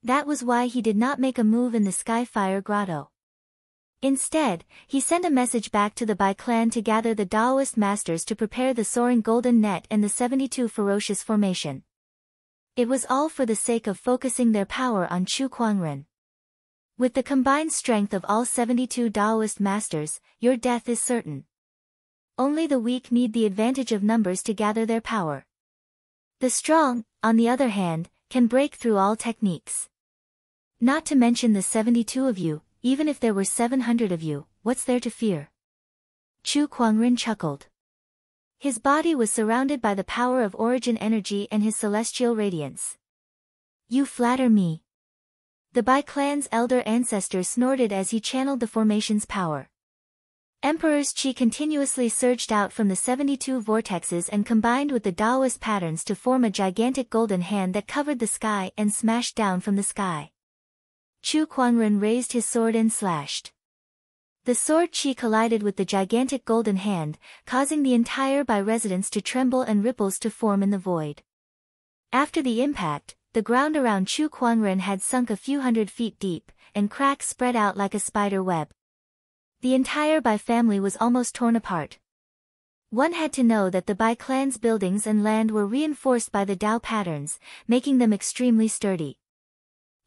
That was why he did not make a move in the Skyfire Grotto. Instead, he sent a message back to the Bai clan to gather the Taoist masters to prepare the soaring golden net and the 72 ferocious formation. It was all for the sake of focusing their power on Chu Kuangren. With the combined strength of all 72 Taoist masters, your death is certain. Only the weak need the advantage of numbers to gather their power. The strong, on the other hand, can break through all techniques. Not to mention the 72 of you, even if there were 700 of you, what's there to fear? Chu Kuangren chuckled. His body was surrounded by the power of origin energy and his celestial radiance. You flatter me. The Bai clan's elder ancestor snorted as he channeled the formation's power. Emperor's chi continuously surged out from the 72 vortexes and combined with the Taoist patterns to form a gigantic golden hand that covered the sky and smashed down from the sky. Chu Kuangren raised his sword and slashed. The sword chi collided with the gigantic golden hand, causing the entire Bai residence to tremble and ripples to form in the void. After the impact, the ground around Chu Kuangren had sunk a few hundred feet deep, and cracks spread out like a spider web. The entire Bai family was almost torn apart. One had to know that the Bai clan's buildings and land were reinforced by the Tao patterns, making them extremely sturdy.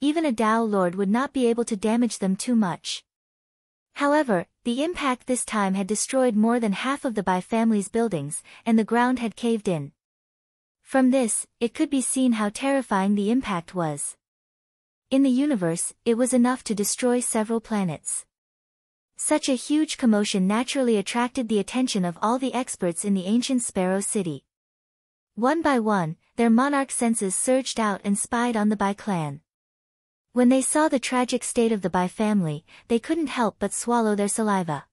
Even a Tao lord would not be able to damage them too much. However, the impact this time had destroyed more than half of the Bai family's buildings, and the ground had caved in. From this, it could be seen how terrifying the impact was. In the universe, it was enough to destroy several planets. Such a huge commotion naturally attracted the attention of all the experts in the ancient Sparrow City. One by one, their monarch senses surged out and spied on the Bai clan. When they saw the tragic state of the Bai family, they couldn't help but swallow their saliva.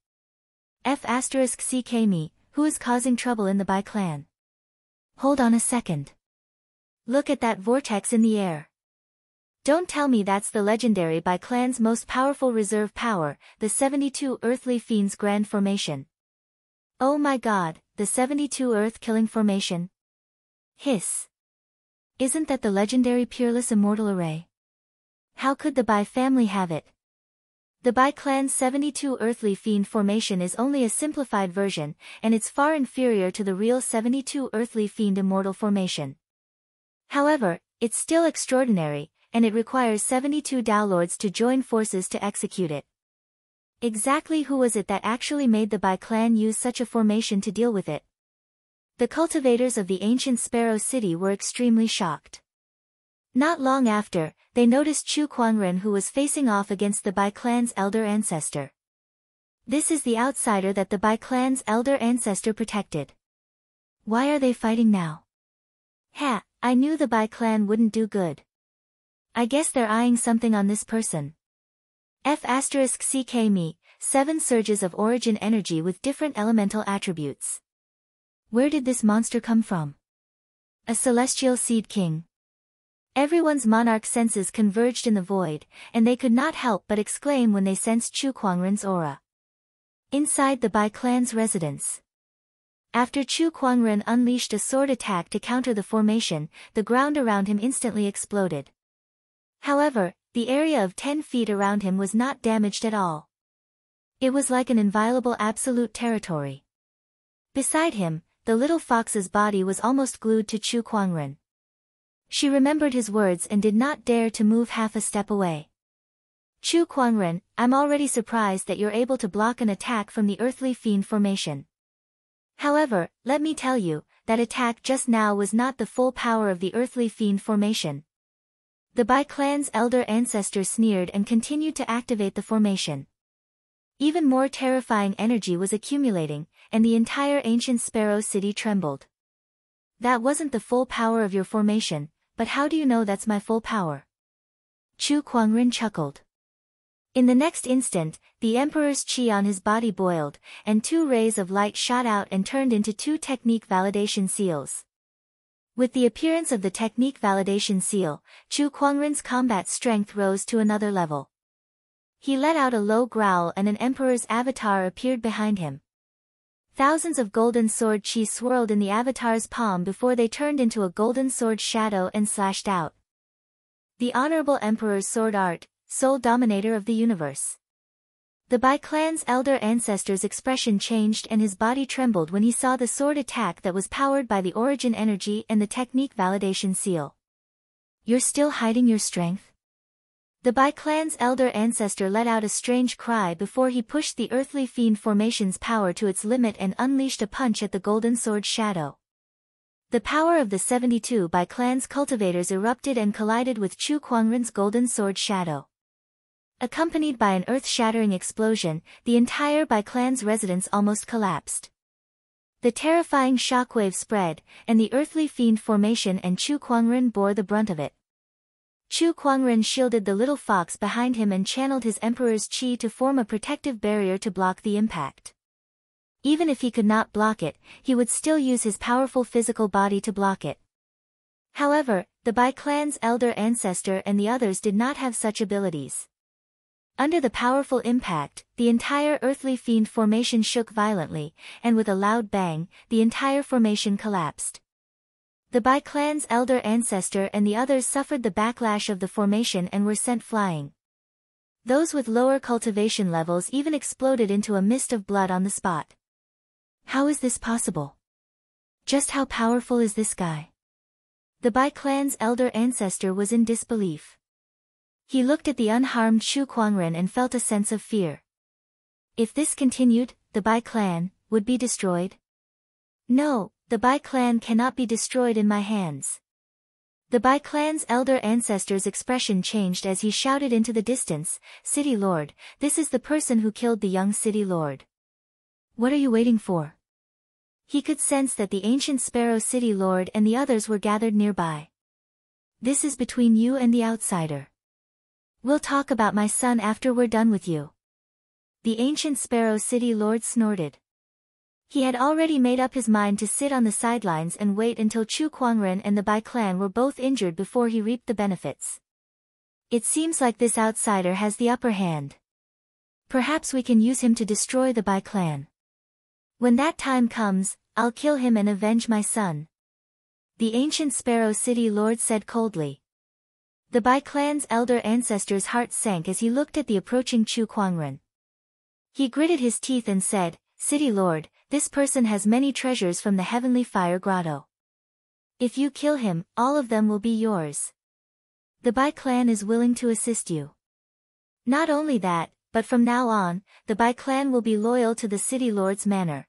F***ck me, who is causing trouble in the Bai clan? Hold on a second. Look at that vortex in the air. Don't tell me that's the legendary Bai clan's most powerful reserve power, the 72 earthly fiends grand formation. Oh my god, the 72 earth-killing formation? Hiss. Isn't that the legendary peerless immortal array? How could the Bai family have it? The Bai clan's 72 earthly fiend formation is only a simplified version, and it's far inferior to the real 72 earthly fiend immortal formation. However, it's still extraordinary, and it requires 72 Tao lords to join forces to execute it. Exactly who was it that actually made the Bai clan use such a formation to deal with it? The cultivators of the ancient Sparrow City were extremely shocked. Not long after, they noticed Chu Kuangren, who was facing off against the Bai clan's elder ancestor. This is the outsider that the Bai clan's elder ancestor protected. Why are they fighting now? Ha, I knew the Bai clan wouldn't do good. I guess they're eyeing something on this person. F***ck me, 7 surges of origin energy with different elemental attributes. Where did this monster come from? A celestial seed king. Everyone's monarch senses converged in the void, and they could not help but exclaim when they sensed Chu Kuangren's aura. Inside the Bai clan's residence. After Chu Kuangren unleashed a sword attack to counter the formation, the ground around him instantly exploded. However, the area of 10 feet around him was not damaged at all. It was like an inviolable absolute territory. Beside him, the little fox's body was almost glued to Chu Kuangren. She remembered his words and did not dare to move half a step away. Chu Kuangren, I'm already surprised that you're able to block an attack from the earthly fiend formation. However, let me tell you, that attack just now was not the full power of the earthly fiend formation. The Bai clan's elder ancestor sneered and continued to activate the formation. Even more terrifying energy was accumulating, and the entire ancient Sparrow City trembled. That wasn't the full power of your formation, but how do you know that's my full power? Chu Kuangren chuckled. In the next instant, the Emperor's chi on his body boiled, and 2 rays of light shot out and turned into 2 technique validation seals. With the appearance of the technique validation seal, Chu Kuangren's combat strength rose to another level. He let out a low growl and an Emperor's avatar appeared behind him. Thousands of golden sword chi swirled in the avatar's palm before they turned into a golden sword shadow and slashed out. The Honorable Emperor's sword art, sole dominator of the universe. The Bai clan's elder ancestor's expression changed and his body trembled when he saw the sword attack that was powered by the origin energy and the technique validation seal. You're still hiding your strength? The Bai clan's elder ancestor let out a strange cry before he pushed the earthly fiend formation's power to its limit and unleashed a punch at the golden sword shadow. The power of the 72 Bai clan's cultivators erupted and collided with Chu Kuangren's golden sword shadow. Accompanied by an earth-shattering explosion, the entire Bai clan's residence almost collapsed. The terrifying shockwave spread, and the earthly fiend formation and Chu Kuangren bore the brunt of it. Chu Kuangren shielded the little fox behind him and channeled his emperor's qi to form a protective barrier to block the impact. Even if he could not block it, he would still use his powerful physical body to block it. However, the Bai clan's elder ancestor and the others did not have such abilities. Under the powerful impact, the entire earthly fiend formation shook violently, and with a loud bang, the entire formation collapsed. The Bai clan's elder ancestor and the others suffered the backlash of the formation and were sent flying. Those with lower cultivation levels even exploded into a mist of blood on the spot. How is this possible? Just how powerful is this guy? The Bai clan's elder ancestor was in disbelief. He looked at the unharmed Chu Kuangren and felt a sense of fear. If this continued, the Bai clan would be destroyed? No, the Bai clan cannot be destroyed in my hands. The Bai clan's elder ancestor's expression changed as he shouted into the distance, "City Lord, this is the person who killed the young City Lord. What are you waiting for?" He could sense that the ancient Sparrow City Lord and the others were gathered nearby. "This is between you and the outsider. We'll talk about my son after we're done with you." The ancient Sparrow City Lord snorted. He had already made up his mind to sit on the sidelines and wait until Chu Kuangren and the Bai clan were both injured before he reaped the benefits. It seems like this outsider has the upper hand. Perhaps we can use him to destroy the Bai clan. When that time comes, I'll kill him and avenge my son. The ancient Sparrow City Lord said coldly. The Bai clan's elder ancestor's heart sank as he looked at the approaching Chu Kuangren. He gritted his teeth and said, "City Lord, this person has many treasures from the heavenly fire grotto. If you kill him, all of them will be yours. The Bai clan is willing to assist you. Not only that, but from now on, the Bai clan will be loyal to the City Lord's manor.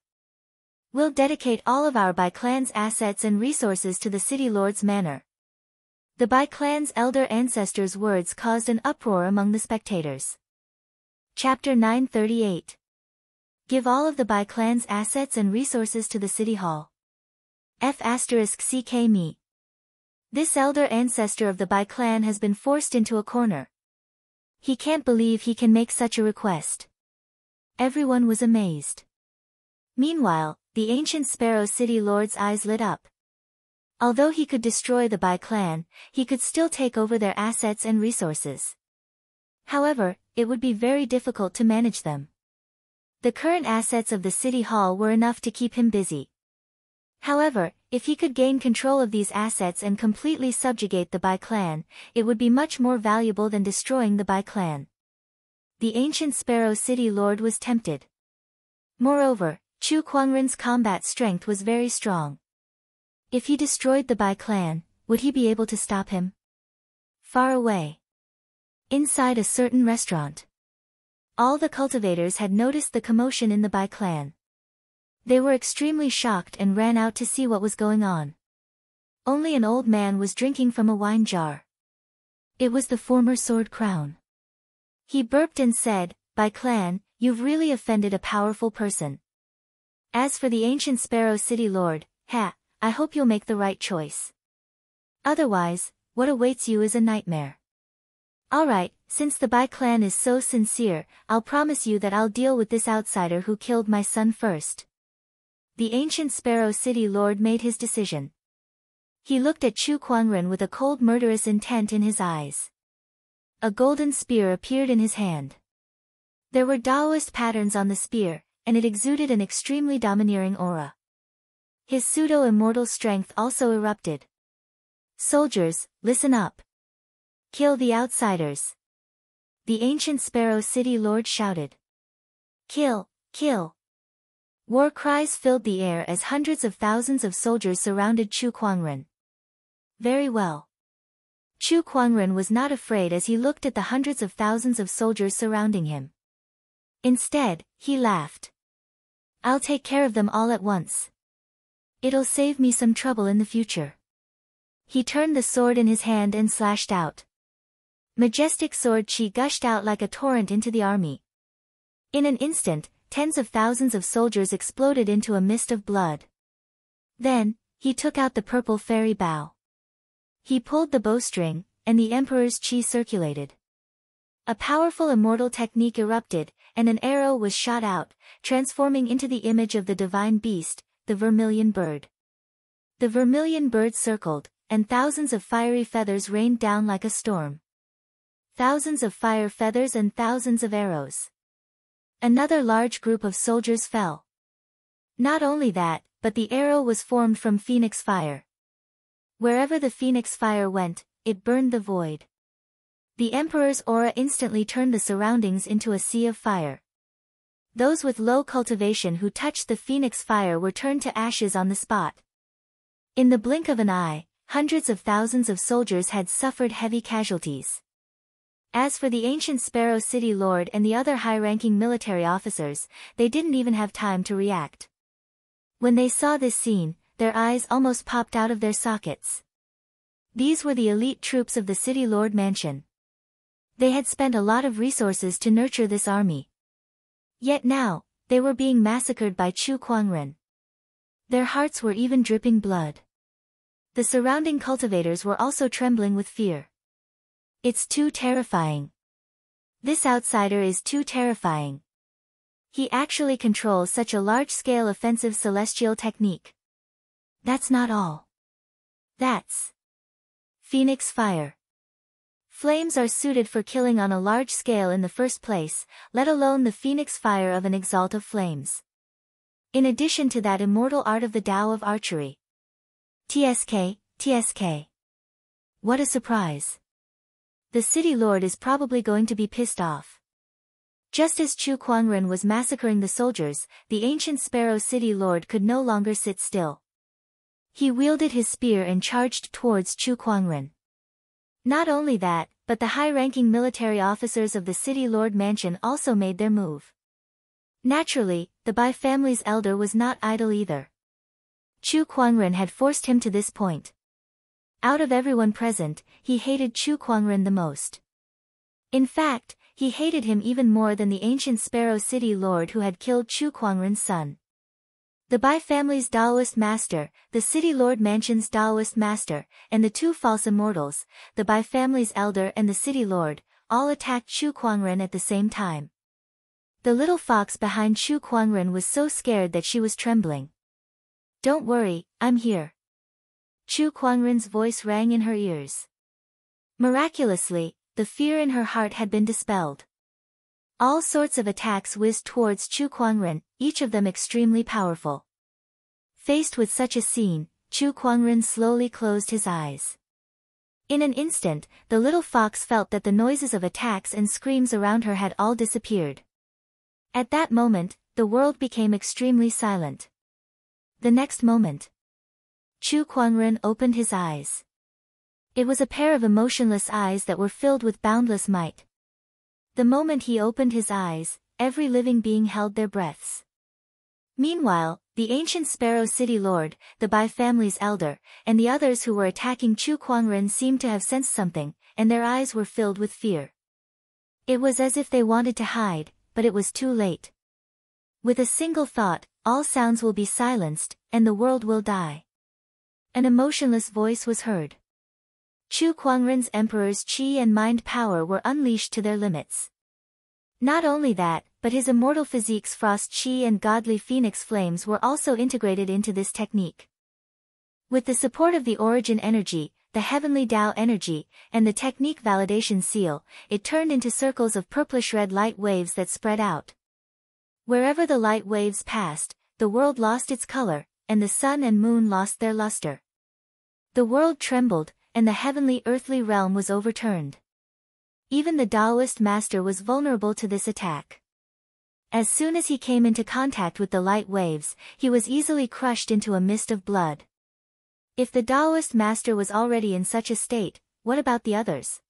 We'll dedicate all of our Bai clan's assets and resources to the City Lord's manor." The Bai clan's elder ancestors' words caused an uproar among the spectators. Chapter 938. Give all of the Bai clan's assets and resources to the City Hall. F***ck me. This elder ancestor of the Bai clan has been forced into a corner. He can't believe he can make such a request. Everyone was amazed. Meanwhile, the ancient Sparrow City Lord's eyes lit up. Although he could destroy the Bai clan, he could still take over their assets and resources. However, it would be very difficult to manage them. The current assets of the City Hall were enough to keep him busy. However, if he could gain control of these assets and completely subjugate the Bai clan, it would be much more valuable than destroying the Bai clan. The ancient Sparrow City Lord was tempted. Moreover, Chu Kuangren's combat strength was very strong. If he destroyed the Bai clan, would he be able to stop him? Far away. Inside a certain restaurant. All the cultivators had noticed the commotion in the Bai clan. They were extremely shocked and ran out to see what was going on. Only an old man was drinking from a wine jar. It was the former Sword Crown. He burped and said, "Bai clan, you've really offended a powerful person. As for the ancient Sparrow City Lord, I hope you'll make the right choice. Otherwise, what awaits you is a nightmare." "Alright, since the Bai clan is so sincere, I'll promise you that I'll deal with this outsider who killed my son first." The ancient Sparrow City Lord made his decision. He looked at Chu Kuangren with a cold murderous intent in his eyes. A golden spear appeared in his hand. There were Taoist patterns on the spear, and it exuded an extremely domineering aura. His pseudo-immortal strength also erupted. "Soldiers, listen up. Kill the outsiders." The ancient Sparrow City Lord shouted. "Kill, kill." War cries filled the air as hundreds of thousands of soldiers surrounded Chu Kuangren. Very well. Chu Kuangren was not afraid as he looked at the hundreds of thousands of soldiers surrounding him. Instead, he laughed. "I'll take care of them all at once." It'll save me some trouble in the future. He turned the sword in his hand and slashed out. Majestic sword chi gushed out like a torrent into the army. In an instant, tens of thousands of soldiers exploded into a mist of blood. Then, he took out the purple fairy bow. He pulled the bowstring, and the emperor's chi circulated. A powerful immortal technique erupted, and an arrow was shot out, transforming into the image of the divine beast, the vermilion bird. The vermilion bird circled, and thousands of fiery feathers rained down like a storm. Thousands of fire feathers and thousands of arrows. Another large group of soldiers fell. Not only that, but the arrow was formed from phoenix fire. Wherever the phoenix fire went, it burned the void. The emperor's aura instantly turned the surroundings into a sea of fire. Those with low cultivation who touched the phoenix fire were turned to ashes on the spot. In the blink of an eye, hundreds of thousands of soldiers had suffered heavy casualties. As for the ancient Sparrow City Lord and the other high-ranking military officers, they didn't even have time to react. When they saw this scene, their eyes almost popped out of their sockets. These were the elite troops of the City Lord Mansion. They had spent a lot of resources to nurture this army. Yet now, they were being massacred by Chu Kuangren. Their hearts were even dripping blood. The surrounding cultivators were also trembling with fear. It's too terrifying. This outsider is too terrifying. He actually controls such a large-scale offensive celestial technique. That's not all. That's Phoenix Fire. Flames are suited for killing on a large scale in the first place, let alone the Phoenix Fire of an exalt of flames. In addition to that immortal art of the Tao of archery. TSK. What a surprise. The City Lord is probably going to be pissed off. Just as Chu Kuangren was massacring the soldiers, the ancient Sparrow City Lord could no longer sit still. He wielded his spear and charged towards Chu Kuangren. Not only that, but the high-ranking military officers of the City Lord Mansion also made their move. Naturally, the Bai family's elder was not idle either. Chu Kuangren had forced him to this point. Out of everyone present, he hated Chu Kuangren the most. In fact, he hated him even more than the ancient Sparrow City Lord who had killed Chu Kuangren's son. The Bai family's Daoist master, the City Lord Mansion's Daoist master, and the two false immortals, the Bai family's elder and the City Lord, all attacked Chu Kuangren at the same time. The little fox behind Chu Kuangren was so scared that she was trembling. "Don't worry, I'm here." Chu Kuangren's voice rang in her ears. Miraculously, the fear in her heart had been dispelled. All sorts of attacks whizzed towards Chu Kuangren, each of them extremely powerful. Faced with such a scene, Chu Kuangren slowly closed his eyes. In an instant, the little fox felt that the noises of attacks and screams around her had all disappeared. At that moment, the world became extremely silent. The next moment, Chu Kuangren opened his eyes. It was a pair of emotionless eyes that were filled with boundless might. The moment he opened his eyes, every living being held their breaths. Meanwhile, the ancient Sparrow City Lord, the Bai family's elder, and the others who were attacking Chu Kuangren seemed to have sensed something, and their eyes were filled with fear. It was as if they wanted to hide, but it was too late. With a single thought, all sounds will be silenced, and the world will die. An emotionless voice was heard. Chu Kuangren's emperor's chi and mind power were unleashed to their limits. Not only that, but his immortal physique's frost chi and godly phoenix flames were also integrated into this technique. With the support of the origin energy, the heavenly Tao energy, and the technique validation seal, it turned into circles of purplish-red light waves that spread out. Wherever the light waves passed, the world lost its color, and the sun and moon lost their luster. The world trembled, and the heavenly earthly realm was overturned. Even the Taoist master was vulnerable to this attack. As soon as he came into contact with the light waves, he was easily crushed into a mist of blood. If the Taoist master was already in such a state, what about the others?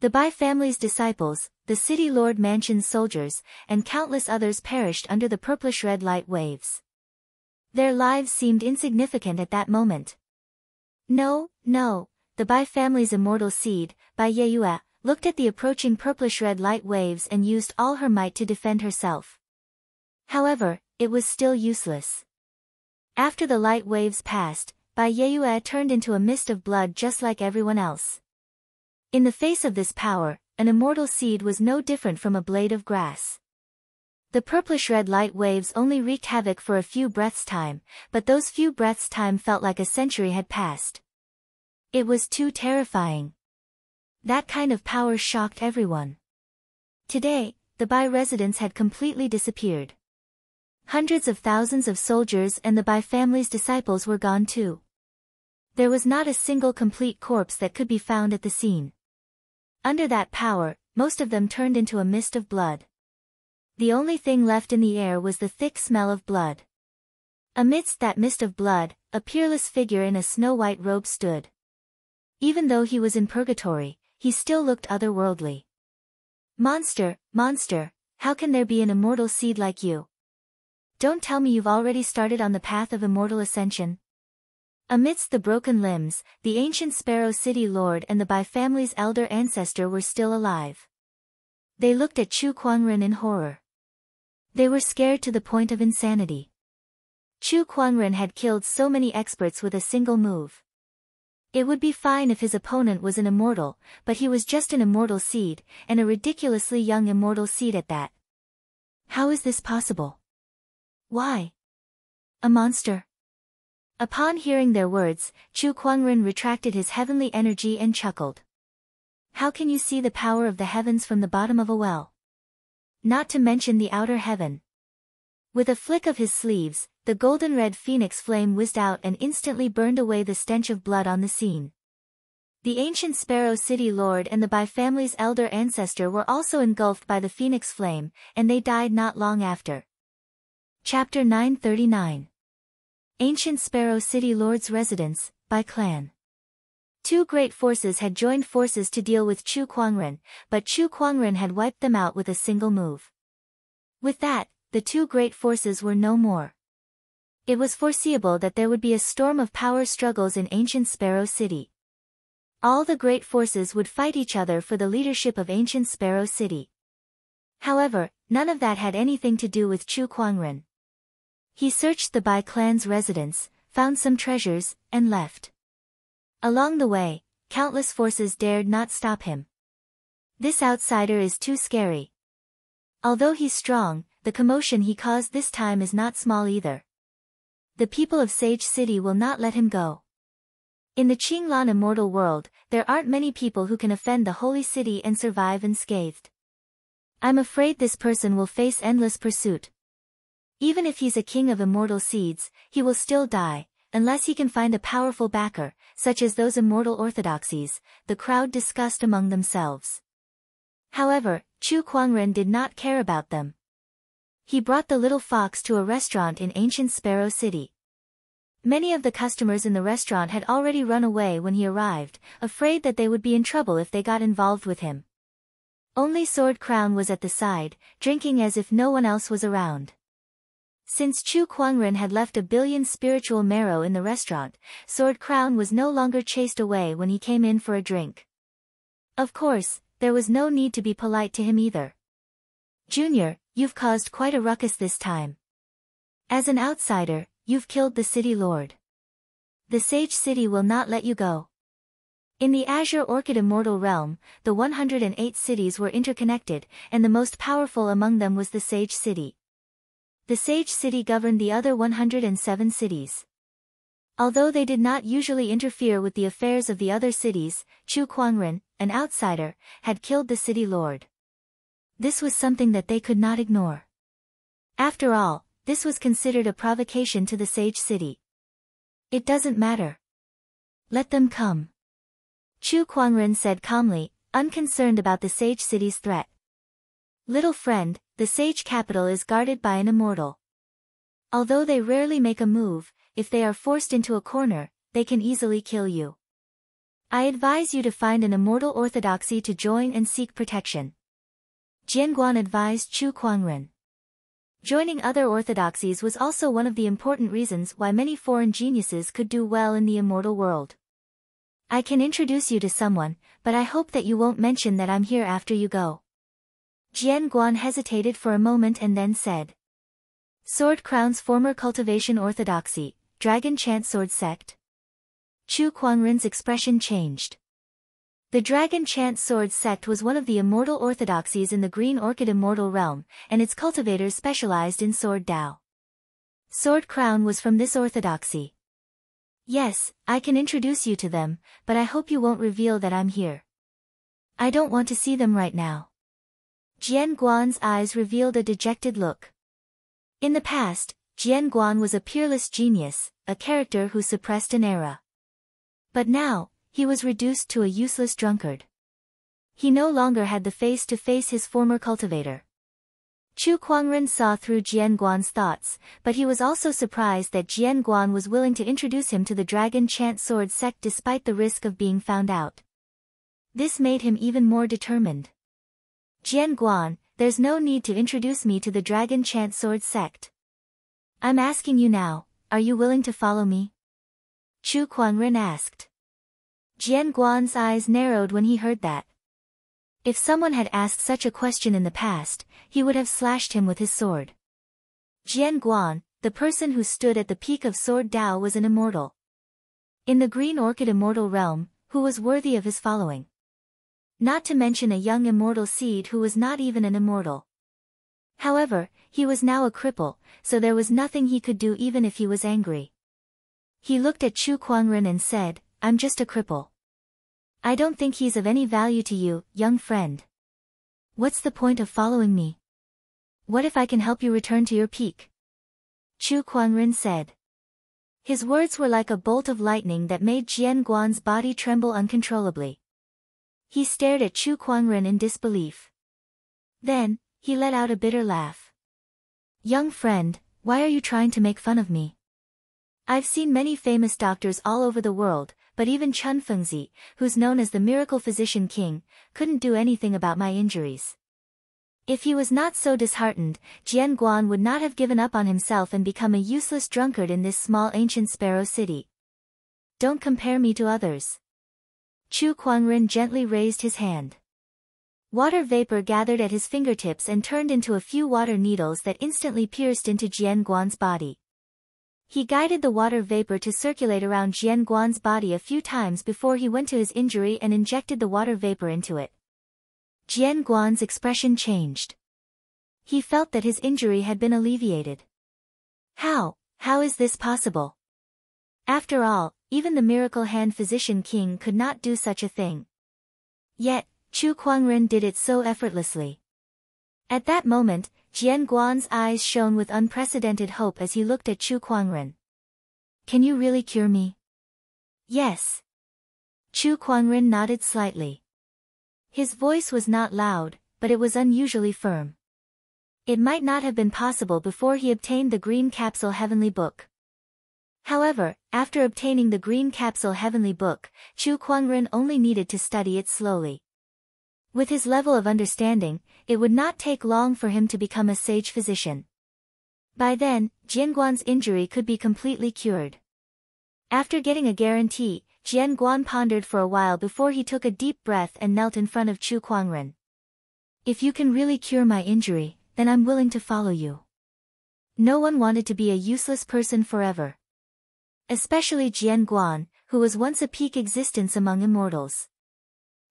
The Bai family's disciples, the City Lord Mansion's soldiers, and countless others perished under the purplish-red light waves. Their lives seemed insignificant at that moment. No, no, the Bai family's immortal seed, Bai Yeyue, looked at the approaching purplish-red light waves and used all her might to defend herself. However, it was still useless. After the light waves passed, Bai Yeyue turned into a mist of blood just like everyone else. In the face of this power, an immortal seed was no different from a blade of grass. The purplish-red light waves only wreaked havoc for a few breaths' time, but those few breaths' time felt like a century had passed. It was too terrifying. That kind of power shocked everyone. Today, the Bai residents had completely disappeared. Hundreds of thousands of soldiers and the Bai family's disciples were gone too. There was not a single complete corpse that could be found at the scene. Under that power, most of them turned into a mist of blood. The only thing left in the air was the thick smell of blood. Amidst that mist of blood, a peerless figure in a snow-white robe stood. Even though he was in purgatory, he still looked otherworldly. Monster, monster, how can there be an immortal seed like you? Don't tell me you've already started on the path of immortal ascension. Amidst the broken limbs, the ancient Sparrow City Lord and the Bai family's elder ancestor were still alive. They looked at Chu Kuangren in horror. They were scared to the point of insanity. Chu Kuangren had killed so many experts with a single move. It would be fine if his opponent was an immortal, but he was just an immortal seed, and a ridiculously young immortal seed at that. How is this possible? Why? A monster? Upon hearing their words, Chu Kuangren retracted his heavenly energy and chuckled. How can you see the power of the heavens from the bottom of a well? Not to mention the outer heaven. With a flick of his sleeves, the golden-red phoenix flame whizzed out and instantly burned away the stench of blood on the scene. The ancient Sparrow City Lord and the Bai family's elder ancestor were also engulfed by the phoenix flame, and they died not long after. Chapter 939. Ancient Sparrow City Lord's Residence, Bai Clan. Two great forces had joined forces to deal with Chu Kuangren, but Chu Kuangren had wiped them out with a single move. With that, the two great forces were no more. It was foreseeable that there would be a storm of power struggles in ancient Sparrow City. All the great forces would fight each other for the leadership of ancient Sparrow City. However, none of that had anything to do with Chu Kuangren. He searched the Bai clan's residence, found some treasures, and left. Along the way, countless forces dared not stop him. This outsider is too scary. Although he's strong, the commotion he caused this time is not small either. The people of Sage City will not let him go. In the Qinglan immortal world, there aren't many people who can offend the holy city and survive unscathed. I'm afraid this person will face endless pursuit. Even if he's a king of immortal seeds, he will still die, unless he can find a powerful backer, such as those immortal orthodoxies, the crowd discussed among themselves. However, Chu Kuangren did not care about them. He brought the little fox to a restaurant in ancient Sparrow City. Many of the customers in the restaurant had already run away when he arrived, afraid that they would be in trouble if they got involved with him. Only Sword Crown was at the side, drinking as if no one else was around. Since Chu Kuangren had left a billion spiritual marrow in the restaurant, Sword Crown was no longer chased away when he came in for a drink. Of course, there was no need to be polite to him either. Junior, you've caused quite a ruckus this time. As an outsider, you've killed the city lord. The Sage City will not let you go. In the Azure Orchid Immortal Realm, the 108 cities were interconnected, and the most powerful among them was the Sage City. The Sage City governed the other 107 cities. Although they did not usually interfere with the affairs of the other cities, Chu Kuangren, an outsider, had killed the city lord. This was something that they could not ignore. After all, this was considered a provocation to the Sage City. It doesn't matter. Let them come. Chu Kuangren said calmly, unconcerned about the Sage City's threat. Little friend, the Sage capital is guarded by an immortal. Although they rarely make a move, if they are forced into a corner, they can easily kill you. I advise you to find an immortal orthodoxy to join and seek protection. Jianguan advised Chu Kuangren. Joining other orthodoxies was also one of the important reasons why many foreign geniuses could do well in the immortal world. I can introduce you to someone, but I hope that you won't mention that I'm here after you go. Jian Guan hesitated for a moment and then said. Sword Crown's former cultivation orthodoxy, Dragon Chant Sword Sect. Chu Kuangren's expression changed. The Dragon Chant Sword Sect was one of the immortal orthodoxies in the Green Orchid immortal realm, and its cultivators specialized in sword Dao. Sword Crown was from this orthodoxy. Yes, I can introduce you to them, but I hope you won't reveal that I'm here. I don't want to see them right now. Jian Guan's eyes revealed a dejected look. In the past, Jian Guan was a peerless genius, a character who suppressed an era. But now, he was reduced to a useless drunkard. He no longer had the face to face his former cultivator. Chu Kuangren saw through Jian Guan's thoughts, but he was also surprised that Jian Guan was willing to introduce him to the Dragon Chant Sword Sect despite the risk of being found out. This made him even more determined. Jian Guan, there's no need to introduce me to the Dragon Chant Sword Sect. I'm asking you now, are you willing to follow me? Chu Kuangren asked. Jian Guan's eyes narrowed when he heard that. If someone had asked such a question in the past, he would have slashed him with his sword. Jian Guan, the person who stood at the peak of Sword Dao, was an immortal. In the Green Orchid immortal realm, who was worthy of his following. Not to mention a young immortal seed who was not even an immortal. However, he was now a cripple, so there was nothing he could do even if he was angry. He looked at Chu Kuangren and said, I'm just a cripple. I don't think he's of any value to you, young friend. What's the point of following me? What if I can help you return to your peak? Chu Kuangren said. His words were like a bolt of lightning that made Jian Guan's body tremble uncontrollably. He stared at Chu Kuangren in disbelief. Then, he let out a bitter laugh. Young friend, why are you trying to make fun of me? I've seen many famous doctors all over the world, but even Chun Fengzi, who's known as the Miracle Physician King, couldn't do anything about my injuries. If he was not so disheartened, Jian Guan would not have given up on himself and become a useless drunkard in this small ancient sparrow city. Don't compare me to others. Chu Kuangren gently raised his hand. Water vapor gathered at his fingertips and turned into a few water needles that instantly pierced into Jian Guan's body. He guided the water vapor to circulate around Jian Guan's body a few times before he went to his injury and injected the water vapor into it. Jian Guan's expression changed. He felt that his injury had been alleviated. How is this possible? After all, even the Miracle Hand Physician King could not do such a thing. Yet, Chu Kuangren did it so effortlessly. At that moment, Jian Guan's eyes shone with unprecedented hope as he looked at Chu Kuangren. Can you really cure me? Yes. Chu Kuangren nodded slightly. His voice was not loud, but it was unusually firm. It might not have been possible before he obtained the Green Capsule Heavenly Book. However, after obtaining the Green Capsule Heavenly Book, Chu Kuangren only needed to study it slowly. With his level of understanding, it would not take long for him to become a sage physician. By then, Jian Guan's injury could be completely cured. After getting a guarantee, Jian Guan pondered for a while before he took a deep breath and knelt in front of Chu Kuangren. If you can really cure my injury, then I'm willing to follow you. No one wanted to be a useless person forever. Especially Jian Guan, who was once a peak existence among immortals.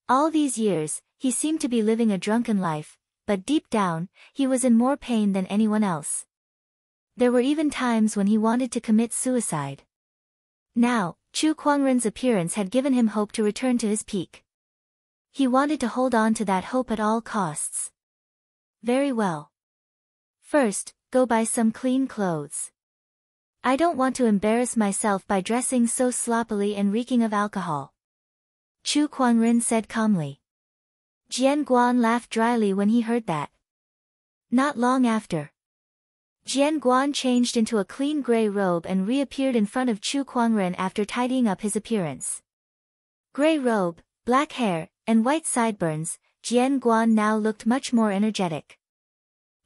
All these years, he seemed to be living a drunken life, but deep down, he was in more pain than anyone else. There were even times when he wanted to commit suicide. Now, Chu Kuangren's appearance had given him hope to return to his peak. He wanted to hold on to that hope at all costs. Very well. First, go buy some clean clothes. I don't want to embarrass myself by dressing so sloppily and reeking of alcohol. Chu Kuangren said calmly. Jian Guan laughed dryly when he heard that. Not long after, Jian Guan changed into a clean gray robe and reappeared in front of Chu Kuangren after tidying up his appearance. Gray robe, black hair, and white sideburns, Jian Guan now looked much more energetic.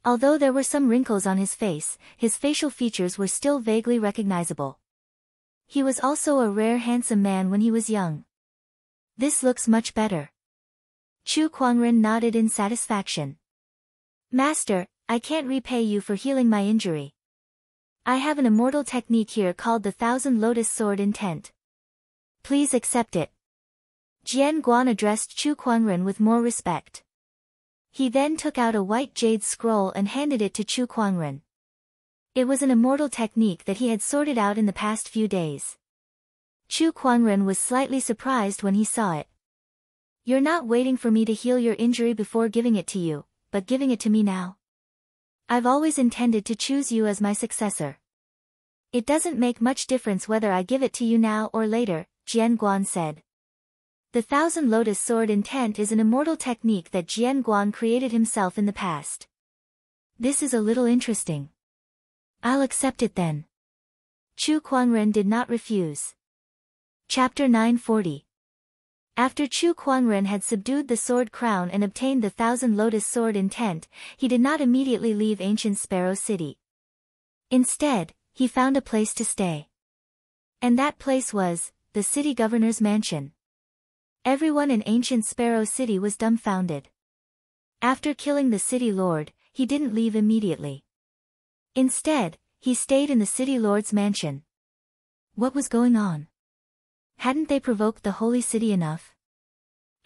Although there were some wrinkles on his face, his facial features were still vaguely recognizable. He was also a rare handsome man when he was young. This looks much better. Chu Kuangren nodded in satisfaction. Master, I can't repay you for healing my injury. I have an immortal technique here called the Thousand Lotus Sword Intent. Please accept it. Jian Guan addressed Chu Kuangren with more respect. He then took out a white jade scroll and handed it to Chu Kuangren. It was an immortal technique that he had sorted out in the past few days. Chu Kuangren was slightly surprised when he saw it. You're not waiting for me to heal your injury before giving it to you, but giving it to me now. I've always intended to choose you as my successor. It doesn't make much difference whether I give it to you now or later, Jian Guan said. The Thousand Lotus Sword Intent is an immortal technique that Jian Guan created himself in the past. This is a little interesting. I'll accept it then. Chu Kuangren did not refuse. Chapter 940. After Chu Kuangren had subdued the sword crown and obtained the Thousand Lotus Sword Intent, he did not immediately leave ancient Sparrow City. Instead, he found a place to stay. And that place was the city governor's mansion. Everyone in ancient Sparrow City was dumbfounded. After killing the city lord, he didn't leave immediately. Instead, he stayed in the city lord's mansion. What was going on? Hadn't they provoked the holy city enough?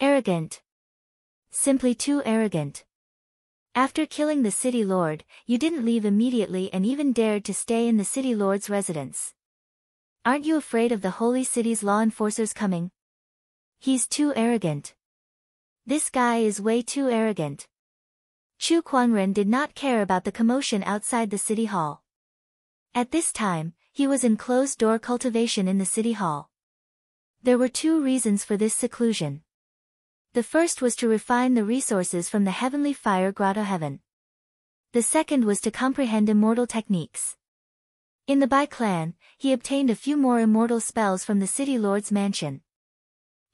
Arrogant. Simply too arrogant. After killing the city lord, you didn't leave immediately and even dared to stay in the city lord's residence. Aren't you afraid of the holy city's law enforcers coming? He's too arrogant. This guy is way too arrogant. Chu Kuangren did not care about the commotion outside the city hall. At this time, he was in closed-door cultivation in the city hall. There were two reasons for this seclusion. The first was to refine the resources from the heavenly fire grotto heaven. The second was to comprehend immortal techniques. In the Bai clan, he obtained a few more immortal spells from the city lord's mansion.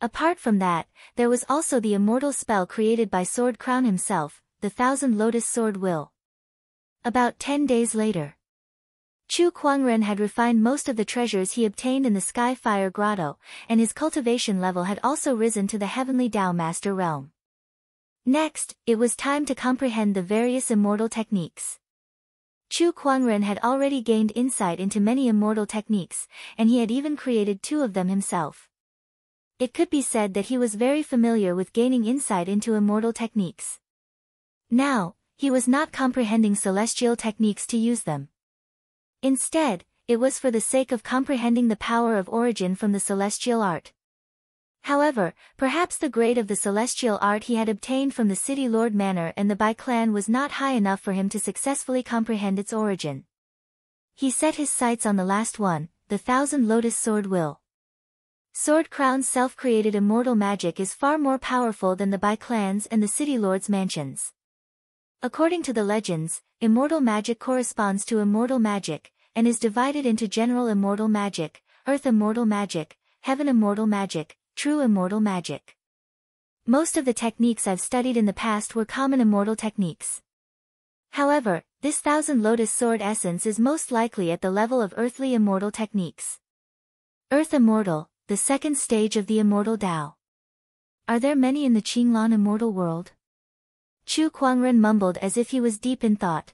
Apart from that, there was also the immortal spell created by Sword Crown himself, the Thousand Lotus Sword Will. About 10 days later, Chu Kuangren had refined most of the treasures he obtained in the Sky Fire Grotto, and his cultivation level had also risen to the Heavenly Tao Master realm. Next, it was time to comprehend the various immortal techniques. Chu Kuangren had already gained insight into many immortal techniques, and he had even created 2 of them himself. It could be said that he was very familiar with gaining insight into immortal techniques. Now, he was not comprehending celestial techniques to use them. Instead, it was for the sake of comprehending the power of origin from the celestial art. However, perhaps the grade of the celestial art he had obtained from the City Lord Manor and the Bai clan was not high enough for him to successfully comprehend its origin. He set his sights on the last one, the Thousand Lotus Sword Will. Sword Crown's self-created immortal magic is far more powerful than the Bai clans and the City Lord's mansions. According to the legends, immortal magic corresponds to immortal magic, and is divided into general immortal magic, earth immortal magic, heaven immortal magic, true immortal magic. Most of the techniques I've studied in the past were common immortal techniques. However, this Thousand Lotus Sword essence is most likely at the level of earthly immortal techniques. Earth immortal, the second stage of the immortal Tao. Are there many in the Qinglan immortal world? Chu Kuangren mumbled as if he was deep in thought.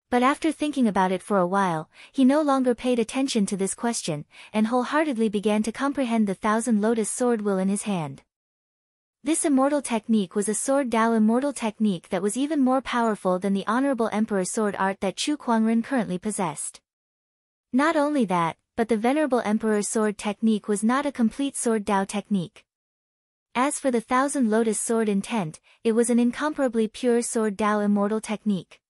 But after thinking about it for a while, he no longer paid attention to this question, and wholeheartedly began to comprehend the Thousand Lotus Sword Will in his hand. This immortal technique was a Sword Dao immortal technique that was even more powerful than the Honorable Emperor Sword Art that Chu Kuangren currently possessed. Not only that, but the Venerable Emperor's sword technique was not a complete Sword Dao technique. As for the Thousand Lotus Sword Intent, it was an incomparably pure Sword Dao immortal technique.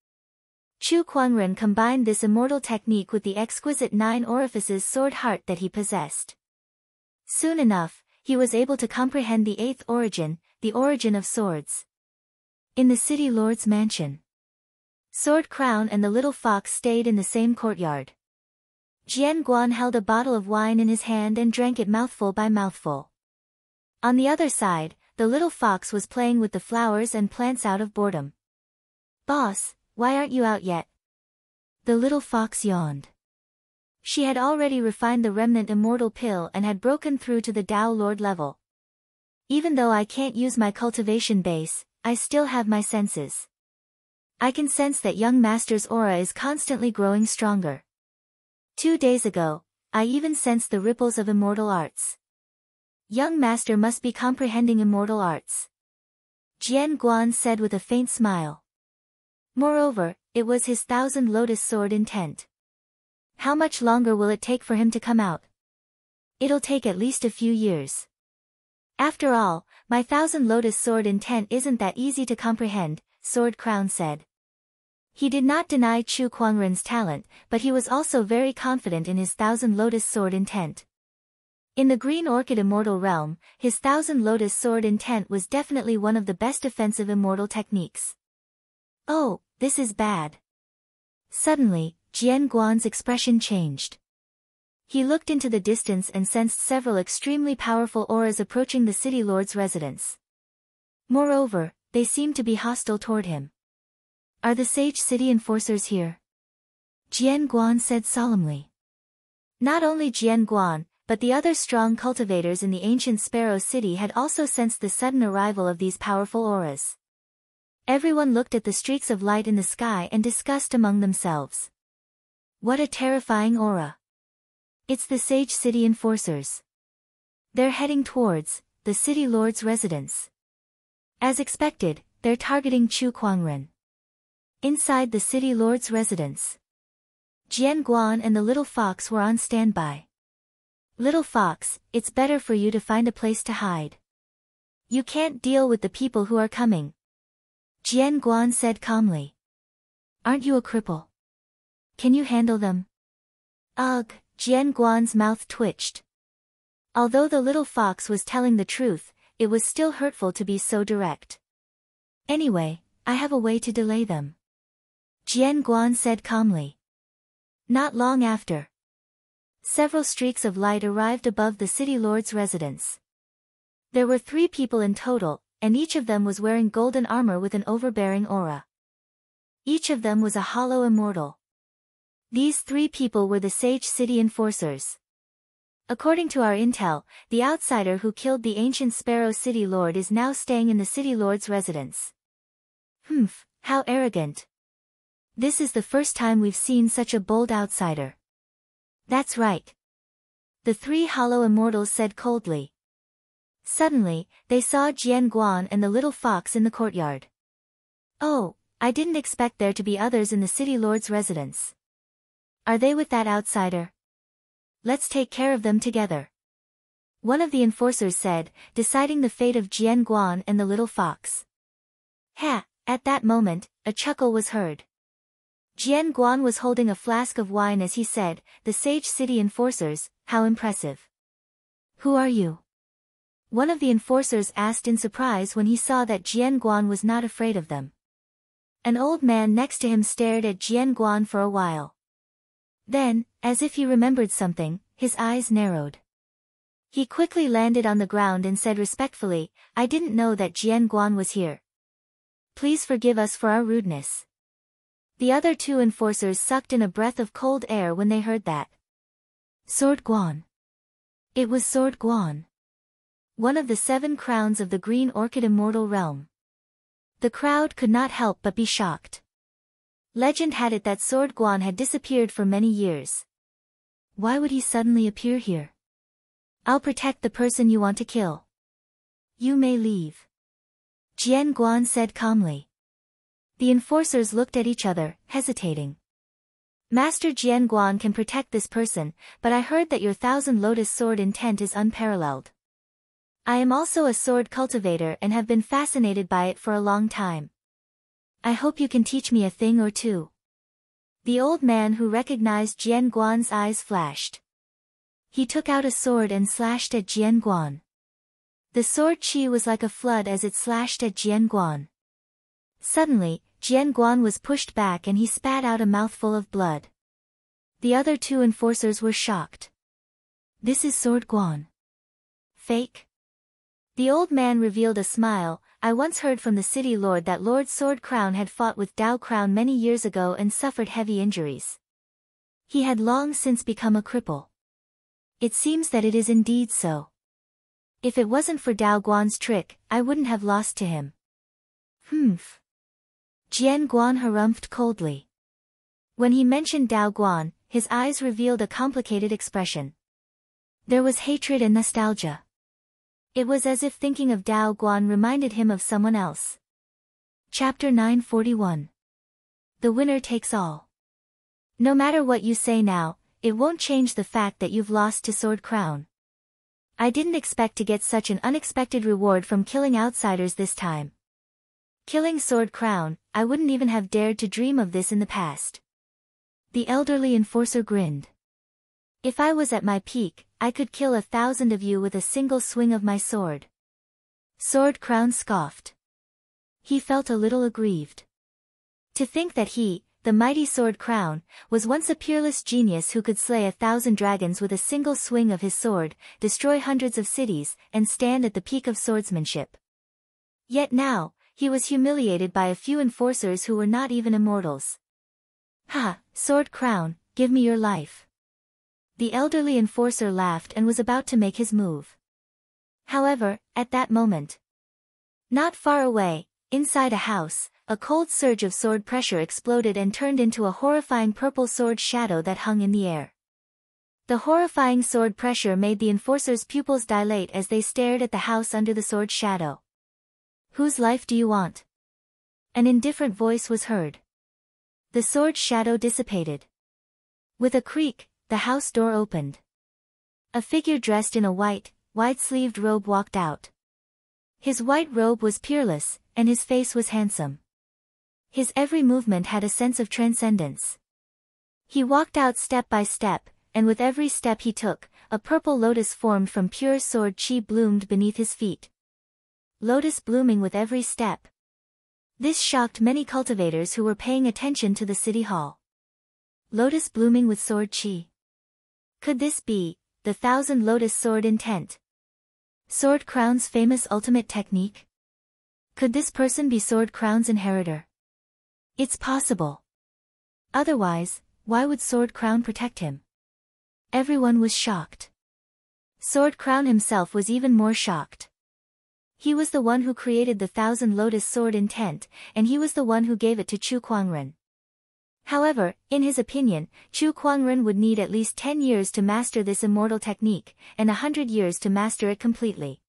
Chu Kuangren combined this immortal technique with the exquisite 9 orifices sword heart that he possessed. Soon enough, he was able to comprehend the 8th origin, the origin of swords. In the City Lord's mansion, Sword Crown and the little fox stayed in the same courtyard. Jian Guan held a bottle of wine in his hand and drank it mouthful by mouthful. On the other side, the little fox was playing with the flowers and plants out of boredom. "Boss, why aren't you out yet? The little fox yawned. She had already refined the remnant immortal pill and had broken through to the Tao Lord level. Even though I can't use my cultivation base, I still have my senses. I can sense that young master's aura is constantly growing stronger. 2 days ago, I even sensed the ripples of immortal arts. Young master must be comprehending immortal arts. Jian Guan said with a faint smile. Moreover, it was his 1,000 lotus sword intent. How much longer will it take for him to come out? It'll take at least a few years. After all, my 1,000 lotus sword intent isn't that easy to comprehend, Sword Crown said. He did not deny Chu Kuangren's talent, but he was also very confident in his 1,000 lotus sword intent. In the Green Orchid Immortal realm, his 1,000 lotus sword intent was definitely one of the best defensive immortal techniques. Oh, this is bad. Suddenly, Jian Guan's expression changed. He looked into the distance and sensed several extremely powerful auras approaching the city lord's residence. Moreover, they seemed to be hostile toward him. Are the Sage City enforcers here? Jian Guan said solemnly. Not only Jian Guan, but the other strong cultivators in the ancient Sparrow City had also sensed the sudden arrival of these powerful auras. Everyone looked at the streaks of light in the sky and discussed among themselves. What a terrifying aura. It's the Sage City enforcers. They're heading towards the city lord's residence. As expected, they're targeting Chu Kuangren. Inside the city lord's residence, Jian Guan and the little fox were on standby. Little fox, it's better for you to find a place to hide. You can't deal with the people who are coming. Jian Guan said calmly. Aren't you a cripple? Can you handle them? Ugh, Jian Guan's mouth twitched. Although the little fox was telling the truth, it was still hurtful to be so direct. Anyway, I have a way to delay them. Jian Guan said calmly. Not long after, several streaks of light arrived above the city lord's residence. There were 3 people in total, and each of them was wearing golden armor with an overbearing aura. Each of them was a hollow immortal. These 3 people were the Sage City enforcers. According to our intel, the outsider who killed the ancient Sparrow City Lord is now staying in the City Lord's residence. Humph, how arrogant. This is the first time we've seen such a bold outsider. That's right. The 3 hollow immortals said coldly. Suddenly, they saw Jian Guan and the little fox in the courtyard. Oh, I didn't expect there to be others in the City Lord's residence. Are they with that outsider? Let's take care of them together. One of the enforcers said, deciding the fate of Jian Guan and the little fox. Ha! At that moment, a chuckle was heard. Jian Guan was holding a flask of wine as he said, the Sage City enforcers, how impressive. Who are you? One of the enforcers asked in surprise when he saw that Jian Guan was not afraid of them. An old man next to him stared at Jian Guan for a while. Then, as if he remembered something, his eyes narrowed. He quickly landed on the ground and said respectfully, I didn't know that Jian Guan was here. Please forgive us for our rudeness. The other 2 enforcers sucked in a breath of cold air when they heard that. Sword Guan. It was Sword Guan. One of the 7 crowns of the Green Orchid Immortal Realm. The crowd could not help but be shocked. Legend had it that Sword Guan had disappeared for many years. Why would he suddenly appear here? I'll protect the person you want to kill. You may leave. Jian Guan said calmly. The enforcers looked at each other, hesitating. Master Jian Guan can protect this person, but I heard that your 1,000 lotus sword intent is unparalleled. I am also a sword cultivator and have been fascinated by it for a long time. I hope you can teach me a thing or two. The old man who recognized Jian Guan's eyes flashed. He took out a sword and slashed at Jian Guan. The sword chi was like a flood as it slashed at Jian Guan. Suddenly, Jian Guan was pushed back and he spat out a mouthful of blood. The other 2 enforcers were shocked. This is Sword Guan. Fake? The old man revealed a smile, I once heard from the city lord that Lord Sword Crown had fought with Dao Crown many years ago and suffered heavy injuries. He had long since become a cripple. It seems that it is indeed so. If it wasn't for Dao Guan's trick, I wouldn't have lost to him. Humph. Jian Guan harumphed coldly. When he mentioned Dao Guan, his eyes revealed a complicated expression. There was hatred and nostalgia. It was as if thinking of Dao Guan reminded him of someone else. Chapter 941. The winner takes all. No matter what you say now, it won't change the fact that you've lost to Sword Crown. I didn't expect to get such an unexpected reward from killing outsiders this time. Killing Sword Crown, I wouldn't even have dared to dream of this in the past. The elderly enforcer grinned. If I was at my peak, I could kill 1,000 of you with a single swing of my sword. Sword Crown scoffed. He felt a little aggrieved. To think that he, the mighty Sword Crown, was once a peerless genius who could slay 1,000 dragons with a single swing of his sword, destroy hundreds of cities, and stand at the peak of swordsmanship. Yet now, he was humiliated by a few enforcers who were not even immortals. Ha, Sword Crown, give me your life. The elderly enforcer laughed and was about to make his move. However, at that moment, not far away, inside a house, a cold surge of sword pressure exploded and turned into a horrifying purple sword shadow that hung in the air. The horrifying sword pressure made the enforcer's pupils dilate as they stared at the house under the sword shadow. Whose life do you want? An indifferent voice was heard. The sword shadow dissipated. With a creak, the house door opened. A figure dressed in a wide-sleeved robe walked out. His white robe was peerless, and his face was handsome. His every movement had a sense of transcendence. He walked out step by step, and with every step he took, a purple lotus formed from pure sword chi bloomed beneath his feet. Lotus blooming with every step. This shocked many cultivators who were paying attention to the city hall. Lotus blooming with sword chi. Could this be the 1,000 lotus sword intent? Sword Crown's famous ultimate technique? Could this person be Sword Crown's inheritor? It's possible. Otherwise, why would Sword Crown protect him? Everyone was shocked. Sword Crown himself was even more shocked. He was the one who created the 1,000 lotus sword intent, and he was the one who gave it to Chu Kuangren. However, in his opinion, Chu Kuangren would need at least 10 years to master this immortal technique, and 100 years to master it completely.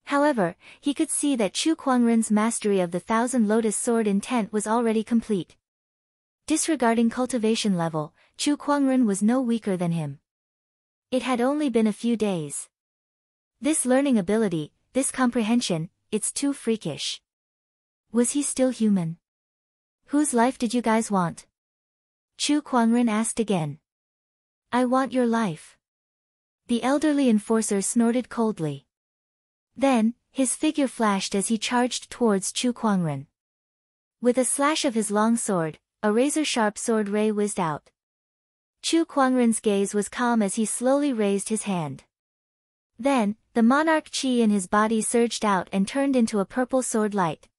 However, he could see that Chu Kuangren's mastery of the 1,000 lotus sword intent was already complete. Disregarding cultivation level, Chu Kuangren was no weaker than him. It had only been a few days. This learning ability, this comprehension, it's too freakish. Was he still human? Whose life did you guys want? Chu Kuangren asked again. I want your life. The elderly enforcer snorted coldly. Then, his figure flashed as he charged towards Chu Kuangren. With a slash of his long sword, a razor-sharp sword ray whizzed out. Chu Kuangren's gaze was calm as he slowly raised his hand. Then, the monarch chi in his body surged out and turned into a purple sword light.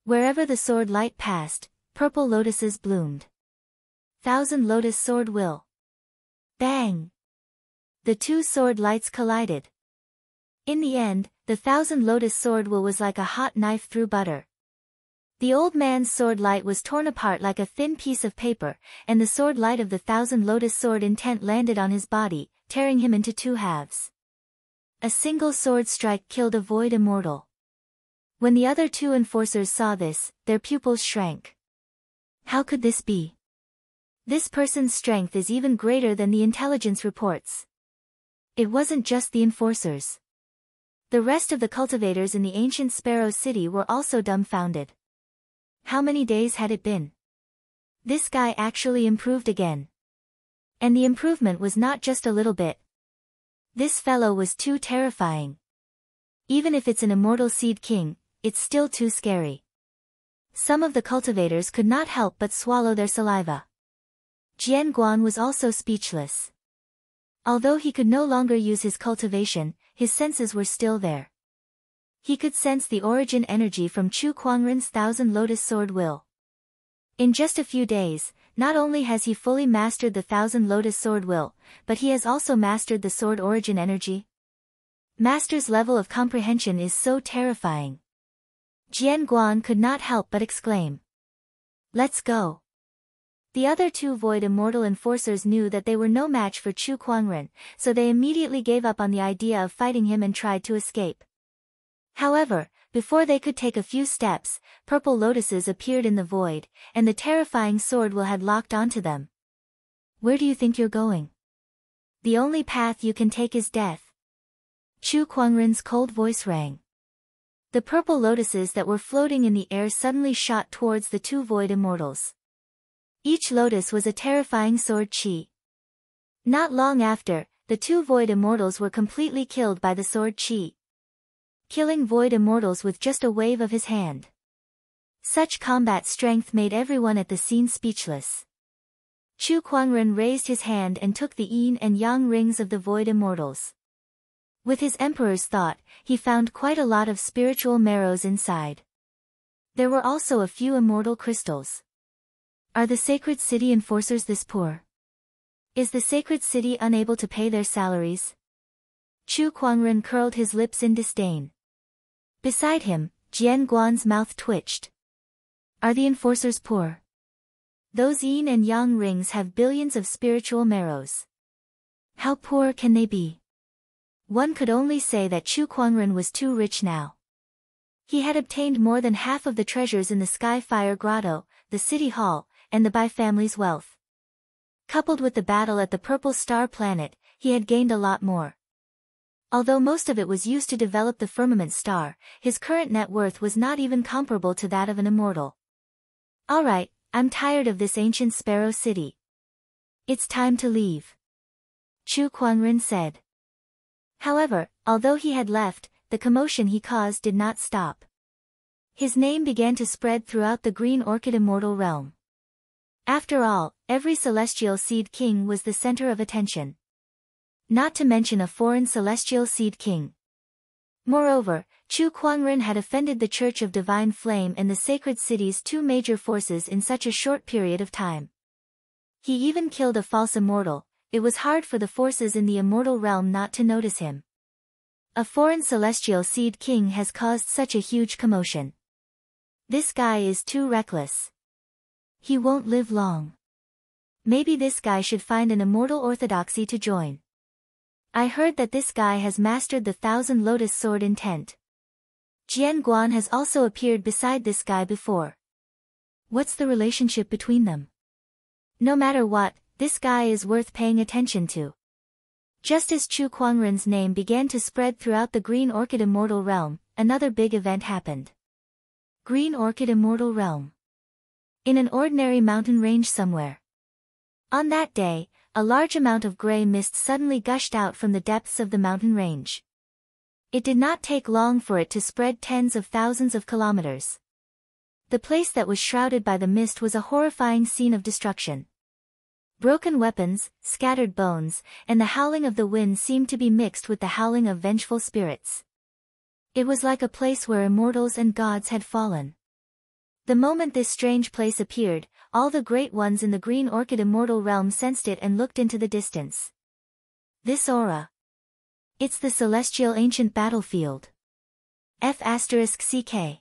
Wherever the sword light passed, purple lotuses bloomed. 1,000 lotus sword will. Bang! The two sword lights collided. In the end, the 1,000 lotus sword will was like a hot knife through butter. The old man's sword light was torn apart like a thin piece of paper, and the sword light of the 1,000 lotus sword intent landed on his body, tearing him into two halves. A single sword strike killed a void immortal. When the other two enforcers saw this, their pupils shrank. How could this be? This person's strength is even greater than the intelligence reports. It wasn't just the enforcers. The rest of the cultivators in the ancient Sparrow City were also dumbfounded. How many days had it been? This guy actually improved again. And the improvement was not just a little bit. This fellow was too terrifying. Even if it's an immortal seed king, it's still too scary. Some of the cultivators could not help but swallow their saliva. Jian Guan was also speechless. Although he could no longer use his cultivation, his senses were still there. He could sense the origin energy from Chu Kuangren's Thousand Lotus Sword will. In just a few days, not only has he fully mastered the Thousand Lotus Sword will, but he has also mastered the sword origin energy. Master's level of comprehension is so terrifying. Jian Guan could not help but exclaim. Let's go. The other two Void Immortal Enforcers knew that they were no match for Chu Kuangren, so they immediately gave up on the idea of fighting him and tried to escape. However, before they could take a few steps, purple lotuses appeared in the void, and the terrifying sword will had locked onto them. Where do you think you're going? The only path you can take is death. Chu Kuangren's cold voice rang. The purple lotuses that were floating in the air suddenly shot towards the two Void Immortals. Each lotus was a terrifying sword chi. Not long after, the two Void Immortals were completely killed by the sword chi. Killing Void Immortals with just a wave of his hand. Such combat strength made everyone at the scene speechless. Chu Kuangren raised his hand and took the yin and yang rings of the Void Immortals. With his emperor's thought, he found quite a lot of spiritual marrows inside. There were also a few immortal crystals. Are the sacred city enforcers this poor? Is the sacred city unable to pay their salaries? Chu Kuangren curled his lips in disdain. Beside him, Jian Guan's mouth twitched. Are the enforcers poor? Those yin and yang rings have billions of spiritual marrows. How poor can they be? One could only say that Chu Kuangren was too rich now. He had obtained more than half of the treasures in the Sky Fire Grotto, the City Hall, and the Bai family's wealth. Coupled with the battle at the Purple Star Planet, he had gained a lot more. Although most of it was used to develop the Firmament Star, his current net worth was not even comparable to that of an immortal. Alright, I'm tired of this ancient Sparrow City. It's time to leave. Chu Kuangren said. However, although he had left, the commotion he caused did not stop. His name began to spread throughout the Green Orchid Immortal realm. After all, every Celestial Seed King was the center of attention. Not to mention a foreign Celestial Seed King. Moreover, Chu Kuangren had offended the Church of Divine Flame and the Sacred City's two major forces in such a short period of time. He even killed a false immortal. It was hard for the forces in the immortal realm not to notice him. A foreign Celestial Seed King has caused such a huge commotion. This guy is too reckless. He won't live long. Maybe this guy should find an immortal orthodoxy to join. I heard that this guy has mastered the Thousand Lotus Sword intent. Jian Guan has also appeared beside this guy before. What's the relationship between them? No matter what, this guy is worth paying attention to. Just as Chu Kuangren's name began to spread throughout the Green Orchid Immortal Realm, another big event happened. Green Orchid Immortal Realm. In an ordinary mountain range somewhere. On that day, a large amount of gray mist suddenly gushed out from the depths of the mountain range. It did not take long for it to spread tens of thousands of kilometers. The place that was shrouded by the mist was a horrifying scene of destruction. Broken weapons, scattered bones, and the howling of the wind seemed to be mixed with the howling of vengeful spirits. It was like a place where immortals and gods had fallen. The moment this strange place appeared, all the great ones in the Green Orchid Immortal Realm sensed it and looked into the distance. This aura. It's the Celestial Ancient Battlefield. F***CK.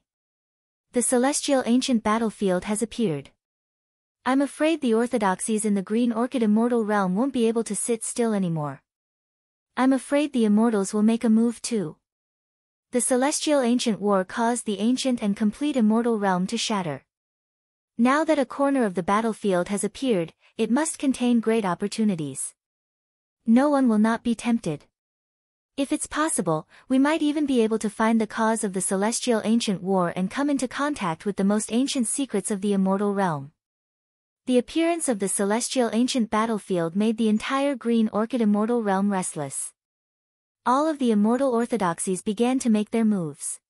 The Celestial Ancient Battlefield has appeared. I'm afraid the orthodoxies in the Green Orchid Immortal Realm won't be able to sit still anymore. I'm afraid the immortals will make a move too. The Celestial Ancient War caused the ancient and complete immortal realm to shatter. Now that a corner of the battlefield has appeared, it must contain great opportunities. No one will not be tempted. If it's possible, we might even be able to find the cause of the Celestial Ancient War and come into contact with the most ancient secrets of the immortal realm. The appearance of the Celestial Ancient Battlefield made the entire Green Orchid Immortal Realm restless. All of the immortal orthodoxies began to make their moves.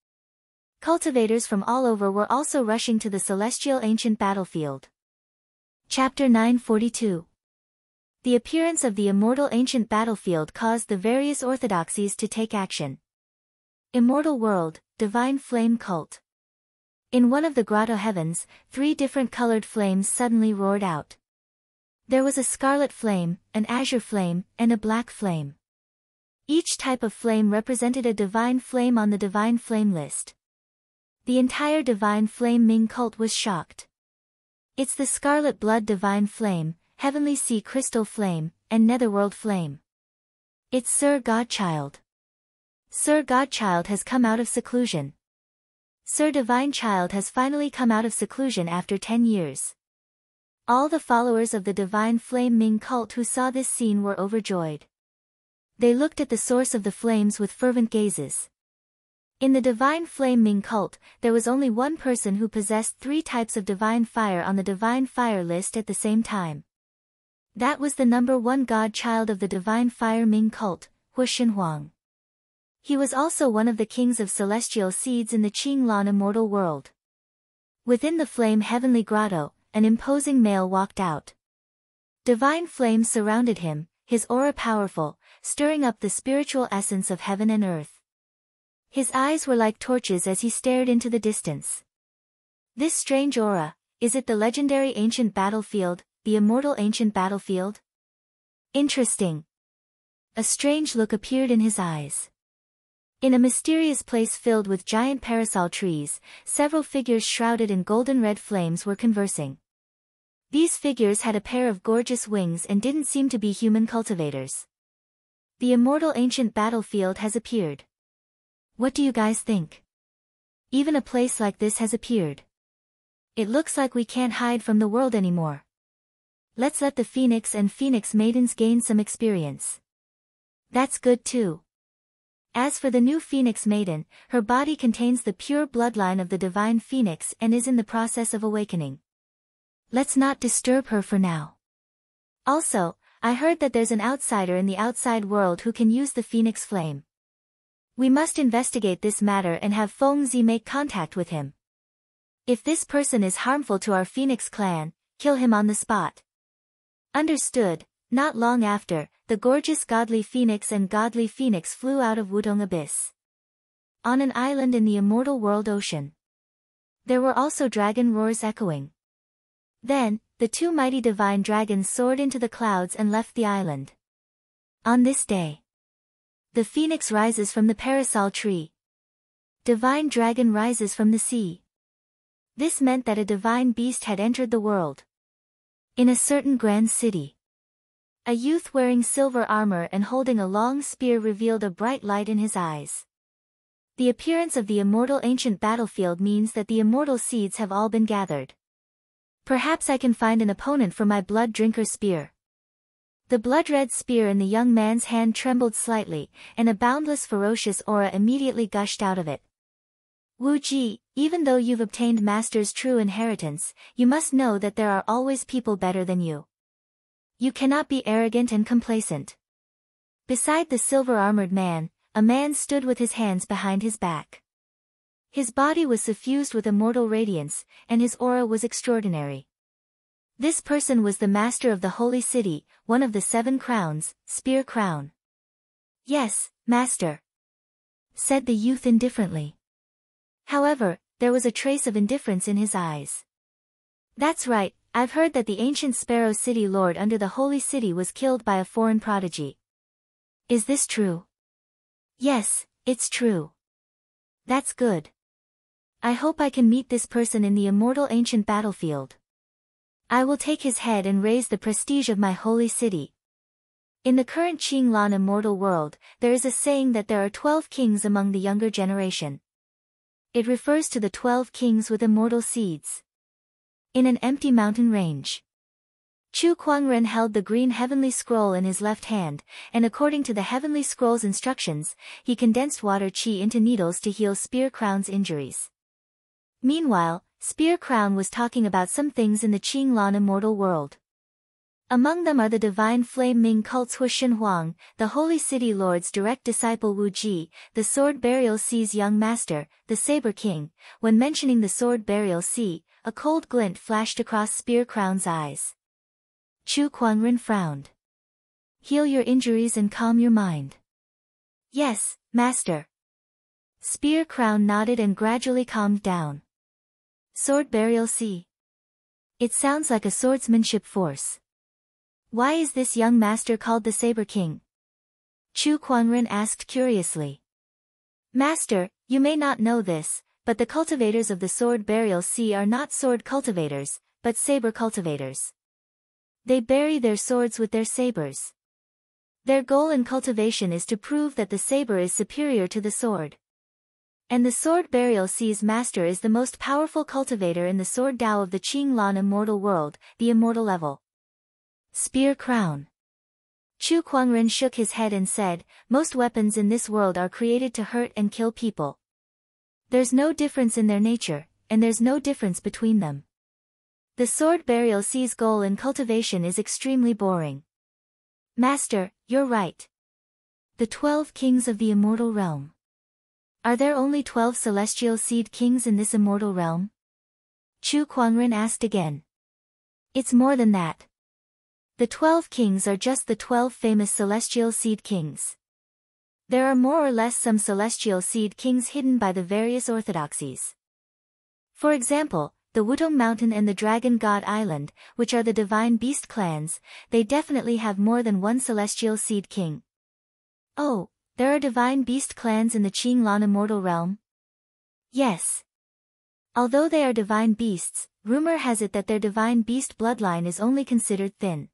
Cultivators from all over were also rushing to the Celestial Ancient Battlefield. Chapter 942. The appearance of the immortal ancient battlefield caused the various orthodoxies to take action. Immortal world, Divine Flame Cult. In one of the grotto heavens, 3 different colored flames suddenly roared out. There was a scarlet flame, an azure flame, and a black flame. Each type of flame represented a divine flame on the divine flame list. The entire divine flame Ming cult was shocked. It's the scarlet blood divine flame, heavenly sea crystal flame, and netherworld flame. It's Sir Godchild. Sir Godchild has come out of seclusion. Sir Divine Child has finally come out of seclusion after 10 years. All the followers of the divine flame Ming cult who saw this scene were overjoyed. They looked at the source of the flames with fervent gazes. In the divine flame Ming cult, there was only one person who possessed 3 types of divine fire on the divine fire list at the same time. That was the number 1 godchild of the divine fire Ming cult, Hu Shenhuang. He was also one of the kings of celestial seeds in the Qinglan immortal world. Within the flame heavenly grotto, an imposing male walked out. Divine flame surrounded him, his aura powerful, stirring up the spiritual essence of heaven and earth. His eyes were like torches as he stared into the distance. This strange aura, is it the legendary ancient battlefield, the immortal ancient battlefield? Interesting. A strange look appeared in his eyes. In a mysterious place filled with giant parasol trees, several figures shrouded in golden red flames were conversing. These figures had a pair of gorgeous wings and didn't seem to be human cultivators. The immortal ancient battlefield has appeared. What do you guys think? Even a place like this has appeared. It looks like we can't hide from the world anymore. Let's let the Phoenix and Phoenix Maidens gain some experience. That's good too. As for the new Phoenix Maiden, her body contains the pure bloodline of the divine Phoenix and is in the process of awakening. Let's not disturb her for now. Also, I heard that there's an outsider in the outside world who can use the Phoenix Flame. We must investigate this matter and have Feng Zi make contact with him. If this person is harmful to our Phoenix clan, kill him on the spot. Understood. Not long after, the gorgeous godly Phoenix and godly Phoenix flew out of Wudong Abyss. On an island in the immortal world ocean. There were also dragon roars echoing. Then, the 2 mighty divine dragons soared into the clouds and left the island. On this day, the phoenix rises from the parasol tree. Divine dragon rises from the sea. This meant that a divine beast had entered the world. In a certain grand city, a youth wearing silver armor and holding a long spear revealed a bright light in his eyes. The appearance of the immortal ancient battlefield means that the immortal seeds have all been gathered. Perhaps I can find an opponent for my blood drinker spear. The blood-red spear in the young man's hand trembled slightly, and a boundless ferocious aura immediately gushed out of it. Wu Ji, even though you've obtained Master's true inheritance, you must know that there are always people better than you. You cannot be arrogant and complacent. Beside the silver-armored man, a man stood with his hands behind his back. His body was suffused with immortal radiance, and his aura was extraordinary. This person was the master of the holy city, one of the 7 crowns, Spear Crown. Yes, master, said the youth indifferently. However, there was a trace of indifference in his eyes. That's right, I've heard that the ancient Sparrow City Lord under the holy city was killed by a foreign prodigy. Is this true? Yes, it's true. That's good. I hope I can meet this person in the immortal ancient battlefield. I will take his head and raise the prestige of my holy city. In the current Qinglan immortal world, there is a saying that there are 12 kings among the younger generation. It refers to the 12 kings with immortal seeds. In an empty mountain range, Chu Kuangren held the green heavenly scroll in his left hand, and according to the heavenly scroll's instructions, he condensed water qi into needles to heal Spear Crown's injuries. Meanwhile, Spear Crown was talking about some things in the Qinglan immortal world. Among them are the divine flame Ming cult's Hu Shenhuang, the holy city lord's direct disciple Wu Ji, the sword burial sea's young master, the Saber King. When mentioning the sword burial sea, a cold glint flashed across Spear Crown's eyes. Chu Kuangren frowned. Heal your injuries and calm your mind. Yes, master, Spear Crown nodded and gradually calmed down. Sword Burial Sea. It sounds like a swordsmanship force. Why is this young master called the Saber King? Chu Kuangren asked curiously. Master, you may not know this, but the cultivators of the Sword Burial Sea are not sword cultivators, but saber cultivators. They bury their swords with their sabers. Their goal in cultivation is to prove that the saber is superior to the sword. And the Sword Burial Sea's master is the most powerful cultivator in the Sword Dao of the Qinglan immortal world, the immortal level. Spear Crown. Chu Kuangren shook his head and said, most weapons in this world are created to hurt and kill people. There's no difference in their nature, and there's no difference between them. The Sword Burial Sea's goal in cultivation is extremely boring. Master, you're right. The 12 kings of the immortal realm. Are there only 12 celestial seed kings in this immortal realm? Chu Kuangren asked again. It's more than that. The 12 kings are just the 12 famous celestial seed kings. There are more or less some celestial seed kings hidden by the various orthodoxies. For example, the Wutong Mountain and the Dragon God Island, which are the divine beast clans, they definitely have more than one celestial seed king. Oh, there are divine beast clans in the Qinglan immortal realm? Yes. Although they are divine beasts, rumor has it that their divine beast bloodline is only considered thin.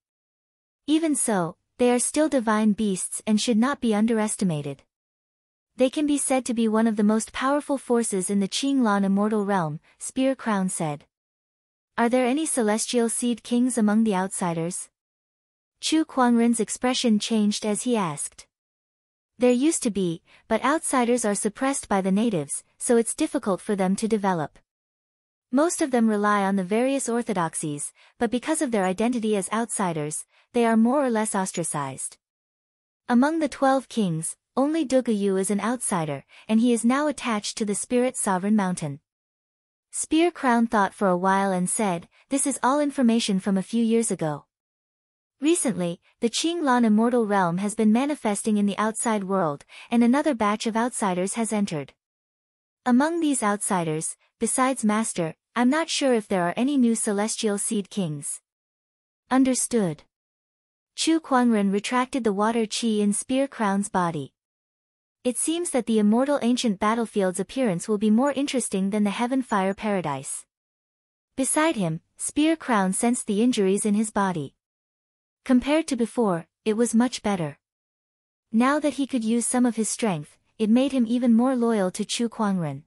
Even so, they are still divine beasts and should not be underestimated. They can be said to be one of the most powerful forces in the Qinglan immortal realm, Spear Crown said. Are there any celestial seed kings among the outsiders? Chu Kuangren's expression changed as he asked. There used to be, but outsiders are suppressed by the natives, so it's difficult for them to develop. Most of them rely on the various orthodoxies, but because of their identity as outsiders, they are more or less ostracized. Among the 12 kings, only Dugayu is an outsider, and he is now attached to the Spirit Sovereign Mountain. Spear Crown thought for a while and said, this is all information from a few years ago. Recently, the Qinglan immortal realm has been manifesting in the outside world, and another batch of outsiders has entered. Among these outsiders, besides Master, I'm not sure if there are any new celestial seed kings. Understood. Chu Kuangren retracted the water qi in Spear Crown's body. It seems that the immortal ancient battlefield's appearance will be more interesting than the Heaven Fire Paradise. Beside him, Spear Crown sensed the injuries in his body. Compared to before, it was much better. Now that he could use some of his strength, it made him even more loyal to Chu Kuangren.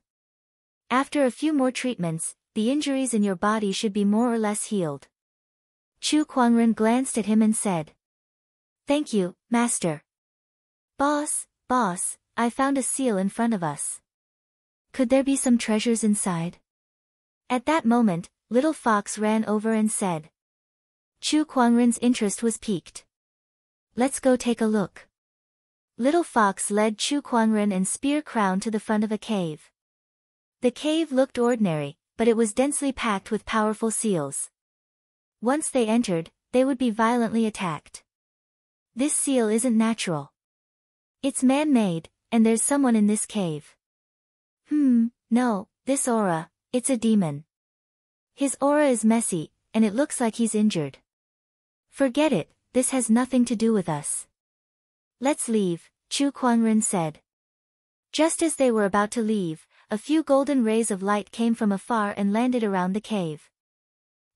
After a few more treatments, the injuries in your body should be more or less healed. Chu Kuangren glanced at him and said. Thank you, Master. Boss, I found a seal in front of us. Could there be some treasures inside? At that moment, Little Fox ran over and said. Chu Kuangren's interest was piqued. Let's go take a look. Little Fox led Chu Kuangren and Spear Crown to the front of a cave. The cave looked ordinary, but it was densely packed with powerful seals. Once they entered, they would be violently attacked. This seal isn't natural. It's man-made, and there's someone in this cave. No, this aura, it's a demon. His aura is messy, and it looks like he's injured. Forget it, this has nothing to do with us. Let's leave, Chu Kuangren said. Just as they were about to leave, a few golden rays of light came from afar and landed around the cave.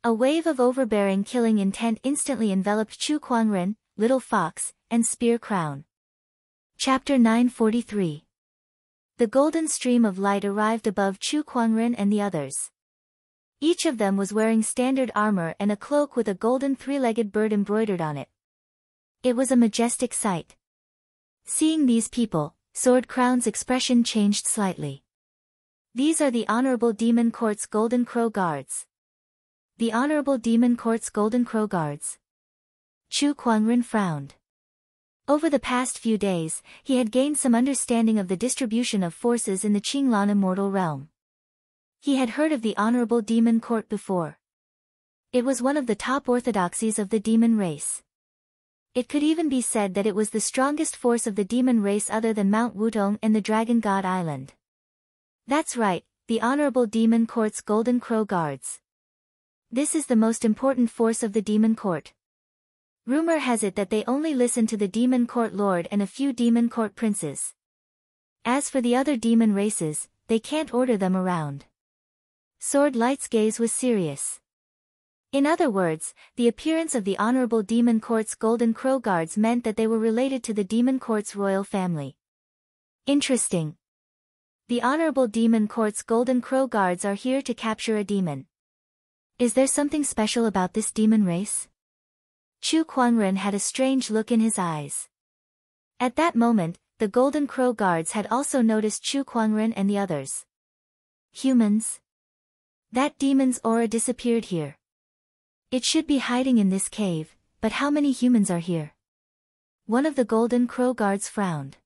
A wave of overbearing killing intent instantly enveloped Chu Kuangren, Little Fox, and Spear Crown. Chapter 943. The golden stream of light arrived above Chu Kuangren and the others. Each of them was wearing standard armor and a cloak with a golden three-legged bird embroidered on it. It was a majestic sight. Seeing these people, Sword Crown's expression changed slightly. These are the Honorable Demon Court's Golden Crow Guards. The Honorable Demon Court's Golden Crow Guards. Chu Kuangren frowned. Over the past few days, he had gained some understanding of the distribution of forces in the Qinglan immortal realm. He had heard of the Honorable Demon Court before. It was one of the top orthodoxies of the demon race. It could even be said that it was the strongest force of the demon race other than Mount Wutong and the Dragon God Island. That's right, the Honorable Demon Court's Golden Crow Guards. This is the most important force of the Demon Court. Rumor has it that they only listen to the Demon Court Lord and a few Demon Court princes. As for the other demon races, they can't order them around. Sword Light's gaze was serious. In other words, the appearance of the Honorable Demon Court's Golden Crow Guards meant that they were related to the Demon Court's royal family. Interesting. The Honorable Demon Court's Golden Crow Guards are here to capture a demon. Is there something special about this demon race? Chu Kuangren had a strange look in his eyes. At that moment, the Golden Crow Guards had also noticed Chu Kuangren and the others. Humans? That demon's aura disappeared here. It should be hiding in this cave, but how many humans are here? One of the Golden Crow Guards frowned.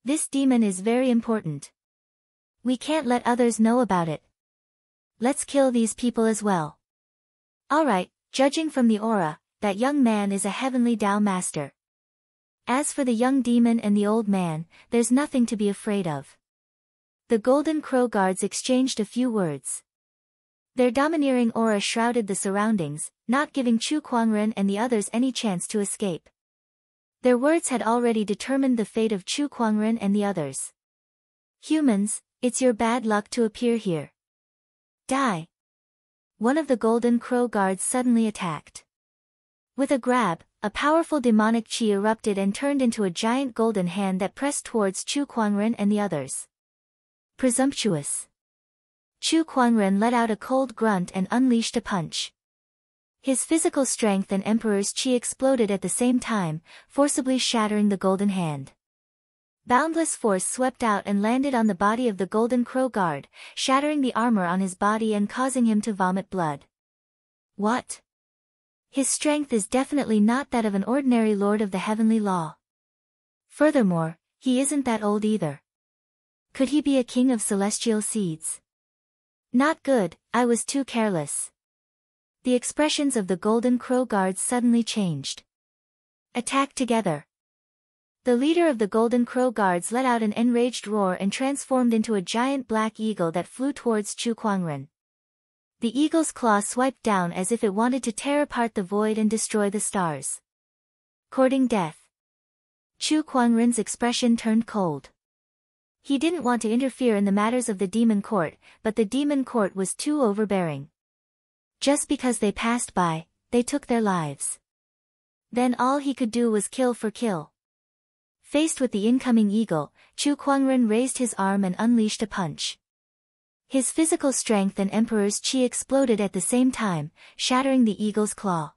This demon is very important. We can't let others know about it. Let's kill these people as well. Alright, judging from the aura, that young man is a heavenly Dao master. As for the young demon and the old man, there's nothing to be afraid of. The Golden Crow Guards exchanged a few words. Their domineering aura shrouded the surroundings, not giving Chu Kuangren and the others any chance to escape. Their words had already determined the fate of Chu Kuangren and the others. Humans, it's your bad luck to appear here. Die! One of the Golden Crow Guards suddenly attacked. With a grab, a powerful demonic chi erupted and turned into a giant golden hand that pressed towards Chu Kuangren and the others. Presumptuous. Chu Kuangren let out a cold grunt and unleashed a punch. His physical strength and Emperor's chi exploded at the same time, forcibly shattering the golden hand. Boundless force swept out and landed on the body of the Golden Crow Guard, shattering the armor on his body and causing him to vomit blood. What? His strength is definitely not that of an ordinary lord of the heavenly law. Furthermore, he isn't that old either. Could he be a king of celestial seeds? Not good, I was too careless. The expressions of the Golden Crow Guards suddenly changed. Attack together. The leader of the Golden Crow Guards let out an enraged roar and transformed into a giant black eagle that flew towards Chu Kuangren. The eagle's claw swiped down as if it wanted to tear apart the void and destroy the stars. Courting death. Chu Kuangren's expression turned cold. He didn't want to interfere in the matters of the Demon Court, but the Demon Court was too overbearing. Just because they passed by, they took their lives. Then all he could do was kill for kill. Faced with the incoming eagle, Chu Kuangren raised his arm and unleashed a punch. His physical strength and Emperor's chi exploded at the same time, shattering the eagle's claw.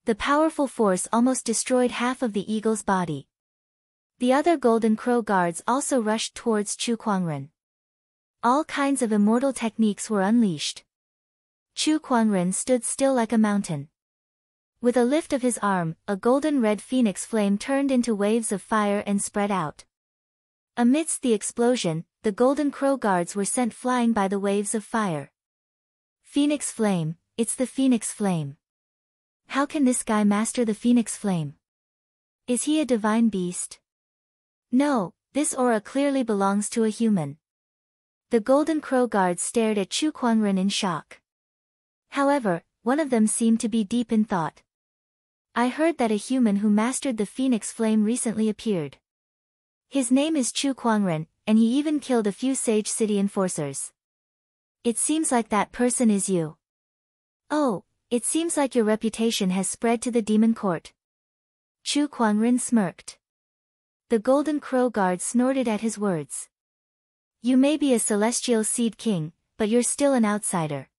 The powerful force almost destroyed half of the eagle's body. The other Golden Crow Guards also rushed towards Chu Kuangren. All kinds of immortal techniques were unleashed. Chu Kuangren stood still like a mountain. With a lift of his arm, a golden red phoenix flame turned into waves of fire and spread out. Amidst the explosion, the Golden Crow Guards were sent flying by the waves of fire. Phoenix Flame, it's the Phoenix Flame. How can this guy master the Phoenix Flame? Is he a divine beast? No, this aura clearly belongs to a human. The Golden Crow Guards stared at Chu Kuangren in shock. However, one of them seemed to be deep in thought. I heard that a human who mastered the Phoenix Flame recently appeared. His name is Chu Kuangren, and he even killed a few Sage City enforcers. It seems like that person is you. Oh, it seems like your reputation has spread to the Demon Court. Chu Kuangren smirked. The Golden Crow Guard snorted at his words. You may be a celestial seed king, but you're still an outsider.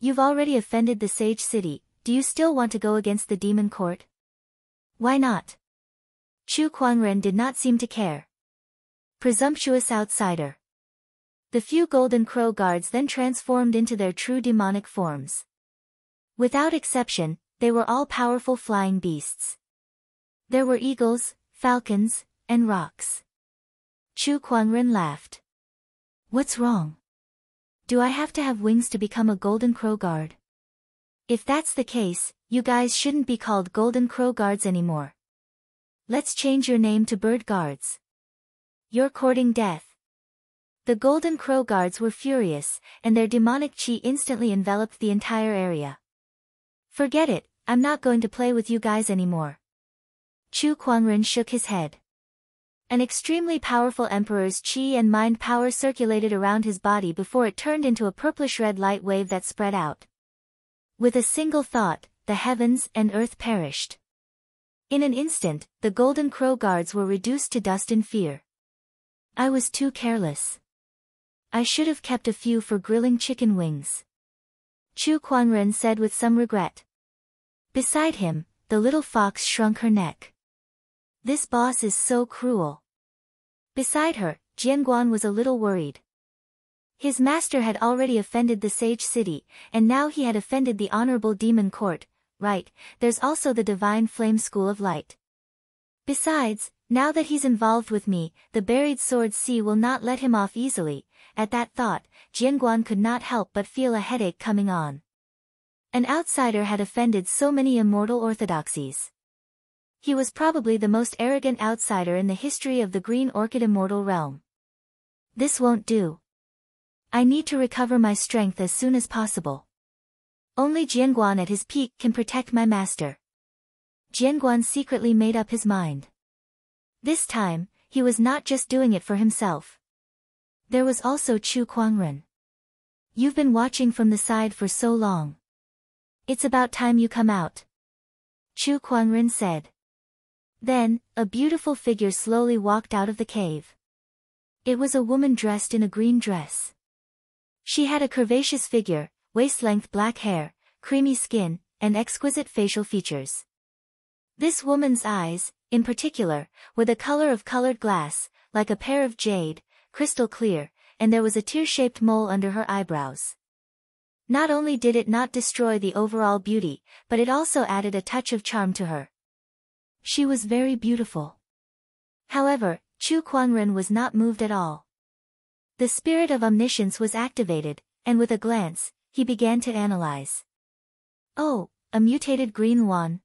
You've already offended the Sage City, do you still want to go against the Demon Court? Why not? Chu Kuangren did not seem to care. Presumptuous outsider. The few Golden Crow Guards then transformed into their true demonic forms. Without exception, they were all powerful flying beasts. There were eagles, falcons, and rocks. Chu Kuangren laughed. What's wrong? Do I have to have wings to become a Golden Crow Guard? If that's the case, you guys shouldn't be called Golden Crow Guards anymore. Let's change your name to Bird Guards. You're courting death. The Golden Crow guards were furious, and their demonic chi instantly enveloped the entire area. Forget it, I'm not going to play with you guys anymore. Chu Kuangren shook his head. An extremely powerful emperor's chi and mind power circulated around his body before it turned into a purplish-red light wave that spread out. With a single thought, the heavens and earth perished. In an instant, the Golden Crow guards were reduced to dust in fear. I was too careless. I should have kept a few for grilling chicken wings. Chu Kuangren said with some regret. Beside him, the little fox shrunk her neck. This boss is so cruel. Beside her, Jianguan was a little worried. His master had already offended the Sage City, and now he had offended the Honorable Demon Court. Right, there's also the Divine Flame School of Light. Besides, now that he's involved with me, the Buried Sword Sea will not let him off easily. At that thought, Jianguan could not help but feel a headache coming on. An outsider had offended so many immortal orthodoxies. He was probably the most arrogant outsider in the history of the Green Orchid Immortal Realm. This won't do. I need to recover my strength as soon as possible. Only Jianguan at his peak can protect my master. Jianguan secretly made up his mind. This time, he was not just doing it for himself. There was also Chu Kuangren. You've been watching from the side for so long. It's about time you come out. Chu Kuangren said. Then, a beautiful figure slowly walked out of the cave. It was a woman dressed in a green dress. She had a curvaceous figure, waist-length black hair, creamy skin, and exquisite facial features. This woman's eyes, in particular, were the color of colored glass, like a pair of jade, crystal clear, and there was a tear-shaped mole under her eyebrows. Not only did it not destroy the overall beauty, but it also added a touch of charm to her. She was very beautiful. However, Chu Kuangren was not moved at all. The spirit of omniscience was activated, and with a glance, he began to analyze. Oh, a mutated green one.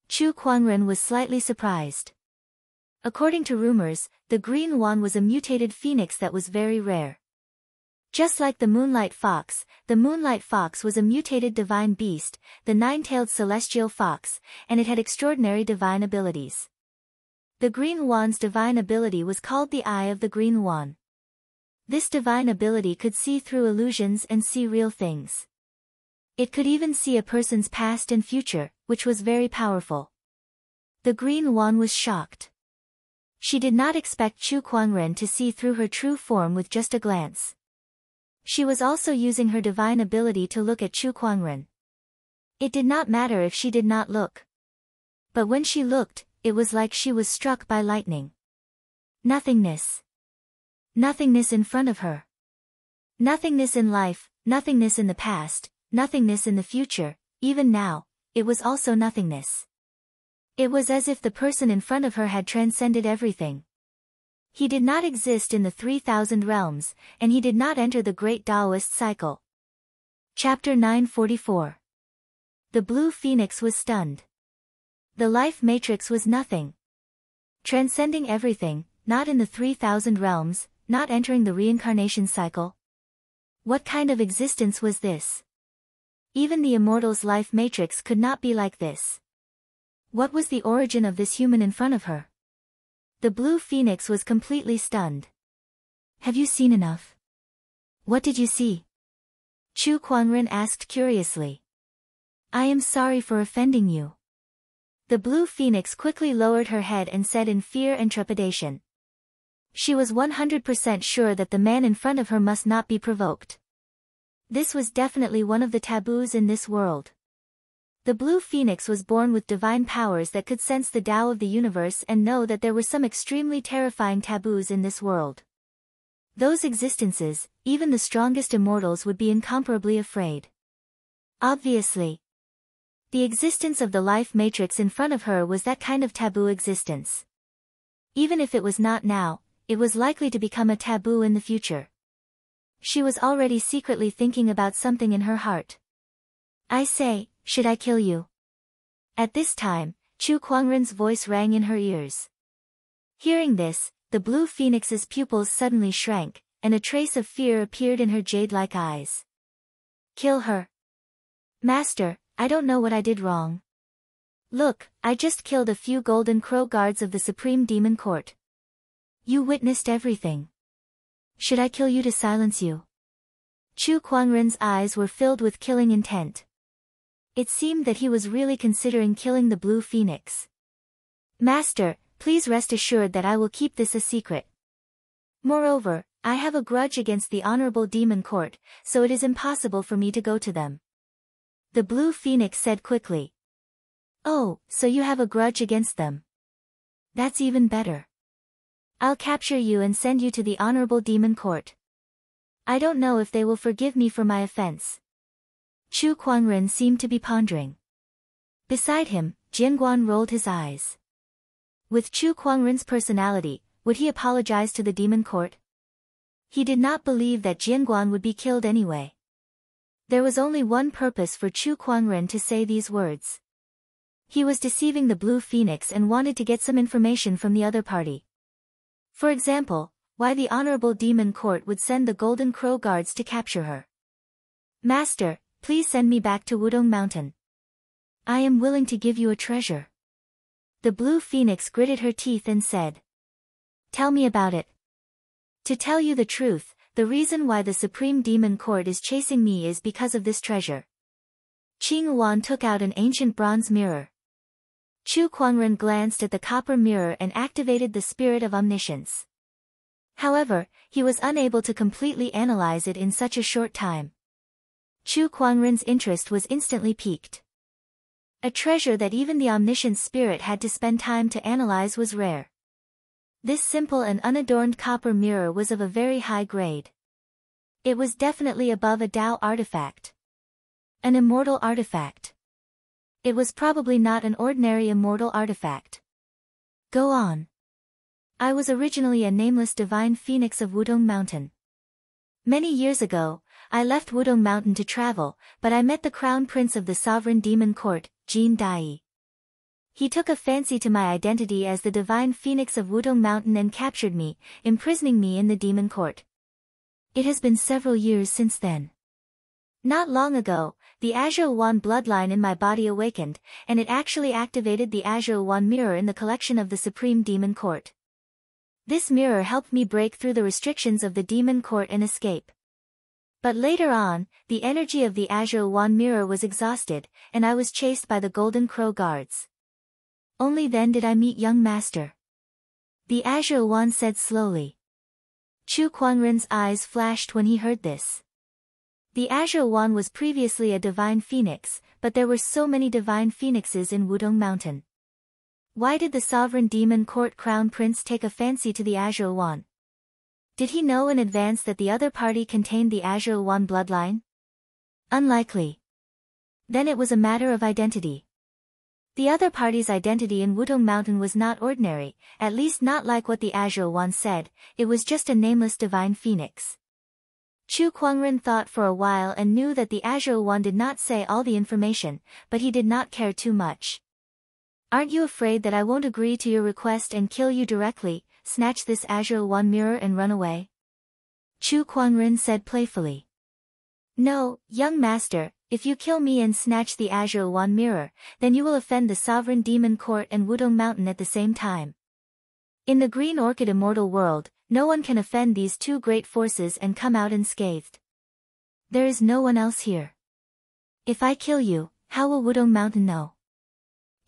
Chu Kuangren was slightly surprised. According to rumors, the green one was a mutated phoenix that was very rare. Just like the Moonlight Fox was a mutated divine beast, the nine-tailed celestial fox, and it had extraordinary divine abilities. The green wan's divine ability was called the Eye of the Green Wan. This divine ability could see through illusions and see real things. It could even see a person's past and future, which was very powerful. The Green Wan was shocked. She did not expect Chu Kuangren to see through her true form with just a glance. She was also using her divine ability to look at Chu Kuangren. It did not matter if she did not look. But when she looked, it was like she was struck by lightning. Nothingness. Nothingness in front of her. Nothingness in life, nothingness in the past, nothingness in the future, even now, it was also nothingness. It was as if the person in front of her had transcended everything. He did not exist in the 3,000 realms, and he did not enter the great Taoist cycle. Chapter 944. The blue phoenix was stunned. The life matrix was nothing. Transcending everything, not in the 3,000 realms, not entering the reincarnation cycle. What kind of existence was this? Even the immortal's life matrix could not be like this. What was the origin of this human in front of her? The blue phoenix was completely stunned. Have you seen enough? What did you see? Chu Kuangren asked curiously. I am sorry for offending you. The blue phoenix quickly lowered her head and said in fear and trepidation. She was 100% sure that the man in front of her must not be provoked. This was definitely one of the taboos in this world. The blue phoenix was born with divine powers that could sense the Tao of the universe and know that there were some extremely terrifying taboos in this world. Those existences, even the strongest immortals would be incomparably afraid. Obviously. The existence of the life matrix in front of her was that kind of taboo existence. Even if it was not now, it was likely to become a taboo in the future. She was already secretly thinking about something in her heart. I say, should I kill you? At this time, Chu Kuangren's voice rang in her ears. Hearing this, the blue phoenix's pupils suddenly shrank, and a trace of fear appeared in her jade-like eyes. Kill her. Master, I don't know what I did wrong. Look, I just killed a few golden crow guards of the Supreme Demon Court. You witnessed everything. Should I kill you to silence you? Chu Kuangren's eyes were filled with killing intent. It seemed that he was really considering killing the Blue Phoenix. Master, please rest assured that I will keep this a secret. Moreover, I have a grudge against the Honorable Demon Court, so it is impossible for me to go to them. The Blue Phoenix said quickly. Oh, so you have a grudge against them. That's even better. I'll capture you and send you to the Honorable Demon Court. I don't know if they will forgive me for my offense. Chu Kuangren seemed to be pondering. Beside him, Jianguan rolled his eyes. With Chu Kuangren's personality, would he apologize to the demon court? He did not believe that Jianguan would be killed anyway. There was only one purpose for Chu Kuangren to say these words. He was deceiving the Blue Phoenix and wanted to get some information from the other party. For example, why the Honorable Demon Court would send the Golden Crow Guards to capture her. Master, please send me back to Wudong Mountain. I am willing to give you a treasure. The Blue Phoenix gritted her teeth and said. Tell me about it. To tell you the truth, the reason why the Supreme Demon Court is chasing me is because of this treasure. Qing Wan took out an ancient bronze mirror. Chu Kuangren glanced at the copper mirror and activated the spirit of omniscience. However, he was unable to completely analyze it in such a short time. Chu Kuangren's interest was instantly piqued. A treasure that even the omniscient spirit had to spend time to analyze was rare. This simple and unadorned copper mirror was of a very high grade. It was definitely above a Dao artifact. An immortal artifact. It was probably not an ordinary immortal artifact. Go on. I was originally a nameless divine phoenix of Wudong Mountain. Many years ago, I left Wudong Mountain to travel, but I met the crown prince of the sovereign demon court, Jin Dai. He took a fancy to my identity as the divine phoenix of Wudong Mountain and captured me, imprisoning me in the demon court. It has been several years since then. Not long ago, the Azure Wan bloodline in my body awakened, and it actually activated the Azure Wan mirror in the collection of the Supreme Demon Court. This mirror helped me break through the restrictions of the demon court and escape. But later on, the energy of the Azure Wan mirror was exhausted, and I was chased by the Golden Crow Guards. Only then did I meet young master. The Azure Wan said slowly. Chu Kuangren's eyes flashed when he heard this. The Azure Wan was previously a divine phoenix, but there were so many divine phoenixes in Wudong Mountain. Why did the sovereign demon court crown prince take a fancy to the Azure Wan? Did he know in advance that the other party contained the Azure Wan bloodline? Unlikely. Then it was a matter of identity. The other party's identity in Wudong Mountain was not ordinary, at least not like what the Azure Wan said, it was just a nameless divine phoenix. Chu Kuangren thought for a while and knew that the Azure Wan did not say all the information, but he did not care too much. Aren't you afraid that I won't agree to your request and kill you directly, snatch this Azure Wan mirror and run away? Chu Kuangren said playfully. No, young master, if you kill me and snatch the Azure Wan mirror, then you will offend the sovereign demon court and Wudong Mountain at the same time. In the Green Orchid immortal world, no one can offend these two great forces and come out unscathed. There is no one else here. If I kill you, how will Wudong Mountain know?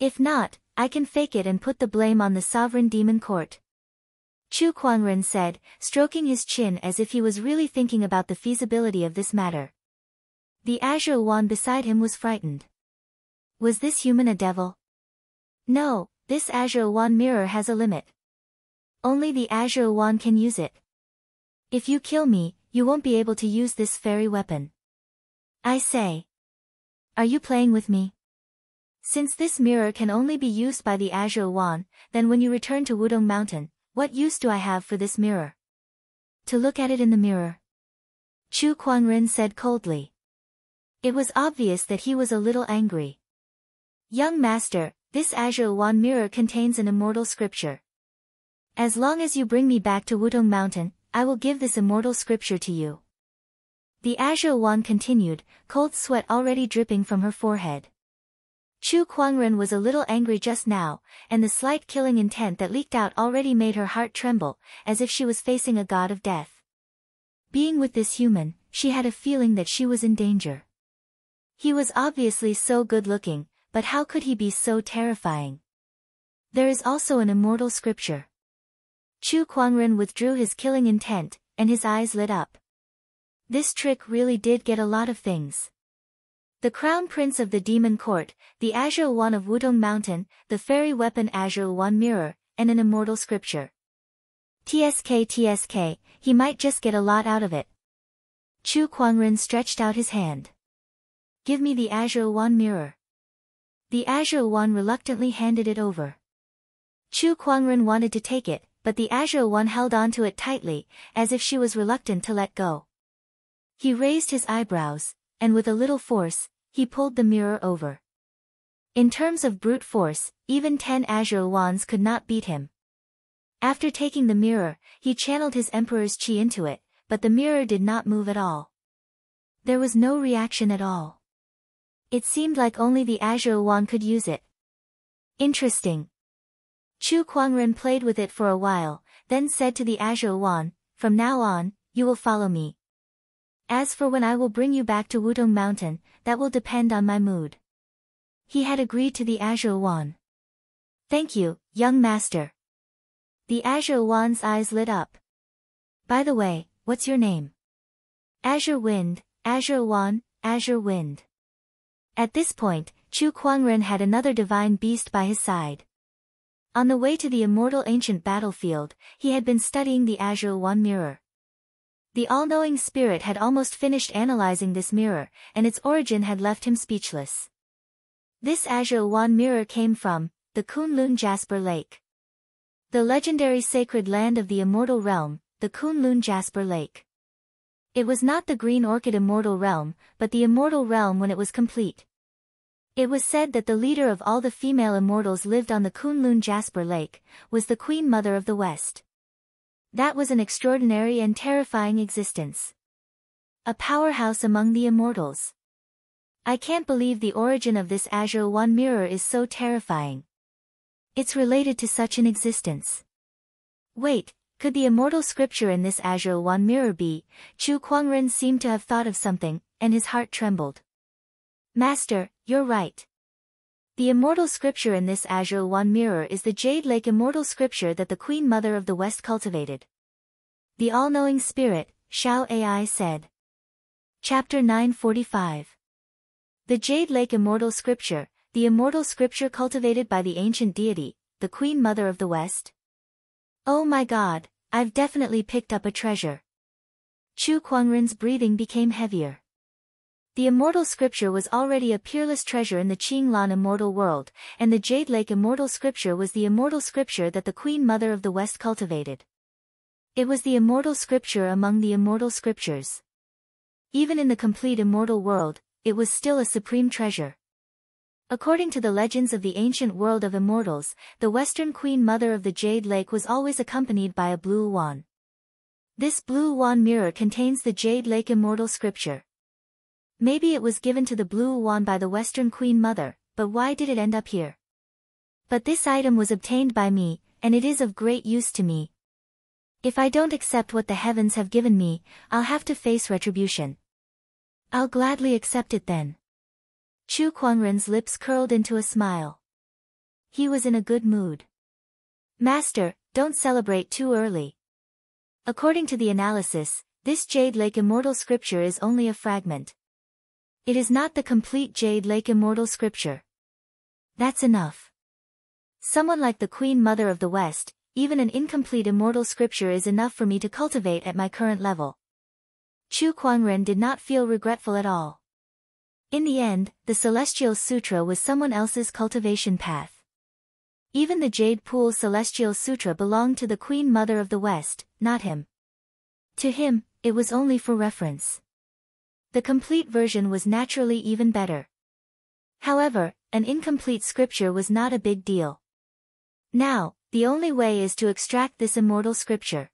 If not, I can fake it and put the blame on the sovereign demon court. Chu Kuangren said, stroking his chin as if he was really thinking about the feasibility of this matter. The Azure Wan beside him was frightened. Was this human a devil? No, this Azure Wan mirror has a limit. Only the Azure Wan can use it. If you kill me, you won't be able to use this fairy weapon. I say. Are you playing with me? Since this mirror can only be used by the Azure Wan, then when you return to Wudong Mountain, what use do I have for this mirror? To look at it in the mirror. Chu Kuangren said coldly. It was obvious that he was a little angry. Young master, this Azure Wan mirror contains an immortal scripture. As long as you bring me back to Wudong Mountain, I will give this immortal scripture to you. The azure wand continued, cold sweat already dripping from her forehead. Chu Kuangren was a little angry just now, and the slight killing intent that leaked out already made her heart tremble, as if she was facing a god of death. Being with this human, she had a feeling that she was in danger. He was obviously so good-looking, but how could he be so terrifying? There is also an immortal scripture. Chu Kuangren withdrew his killing intent, and his eyes lit up. This trick really did get a lot of things. The crown prince of the demon court, the azure wand of Wudong Mountain, the fairy weapon azure wand mirror, and an immortal scripture. TSK, he might just get a lot out of it. Chu Kuangren stretched out his hand. Give me the azure wand mirror. The azure wand reluctantly handed it over. Chu Kuangren wanted to take it, but the azure wand held onto it tightly, as if she was reluctant to let go. He raised his eyebrows, and with a little force, he pulled the mirror over. In terms of brute force, even 10 azure wands could not beat him. After taking the mirror, he channeled his emperor's chi into it, but the mirror did not move at all. There was no reaction at all. It seemed like only the azure wand could use it. Interesting. Chu Kuangren played with it for a while, then said to the azure wand, "From now on, you will follow me. As for when I will bring you back to Wudong Mountain, that will depend on my mood." He had agreed to the azure wand. "Thank you, young master." The azure wand's eyes lit up. "By the way, what's your name?" "Azure Wind, Azure Wand, Azure Wind." At this point, Chu Kuangren had another divine beast by his side. On the way to the immortal ancient battlefield, he had been studying the azure wand mirror. The all-knowing spirit had almost finished analyzing this mirror, and its origin had left him speechless. This azure wand mirror came from the Kunlun Jasper Lake. The legendary sacred land of the immortal realm, the Kunlun Jasper Lake. It was not the Green Orchid immortal realm, but the immortal realm when it was complete. It was said that the leader of all the female immortals lived on the Kunlun Jasper Lake, was the Queen Mother of the West. That was an extraordinary and terrifying existence. A powerhouse among the immortals. I can't believe the origin of this azure wand mirror is so terrifying. It's related to such an existence. Wait, could the immortal scripture in this azure wand mirror be? Chu Kuangren seemed to have thought of something, and his heart trembled. "Master, you're right. The immortal scripture in this azure wand mirror is the Jade Lake immortal scripture that the Queen Mother of the West cultivated." The all-knowing spirit, Xiao Ai said. Chapter 945. The Jade Lake immortal scripture, the immortal scripture cultivated by the ancient deity, the Queen Mother of the West. Oh my god, I've definitely picked up a treasure. Chu Kuangren's breathing became heavier. The immortal scripture was already a peerless treasure in the Qinglan immortal world, and the Jade Lake immortal scripture was the immortal scripture that the Queen Mother of the West cultivated. It was the immortal scripture among the immortal scriptures. Even in the complete immortal world, it was still a supreme treasure. According to the legends of the ancient world of immortals, the Western Queen Mother of the Jade Lake was always accompanied by a blue wand. This blue wand mirror contains the Jade Lake immortal scripture. Maybe it was given to the blue wand by the Western Queen Mother, but why did it end up here? But this item was obtained by me, and it is of great use to me. If I don't accept what the heavens have given me, I'll have to face retribution. I'll gladly accept it then. Chu Kuangren's lips curled into a smile. He was in a good mood. "Master, don't celebrate too early. According to the analysis, this Jade Lake immortal scripture is only a fragment. It is not the complete Jade Lake immortal scripture. That's enough. Someone like the Queen Mother of the West, even an incomplete immortal scripture is enough for me to cultivate at my current level." Chu Kuangren did not feel regretful at all. In the end, the Celestial Sutra was someone else's cultivation path. Even the Jade Pool Celestial Sutra belonged to the Queen Mother of the West, not him. To him, it was only for reference. The complete version was naturally even better. However, an incomplete scripture was not a big deal. Now, the only way is to extract this immortal scripture.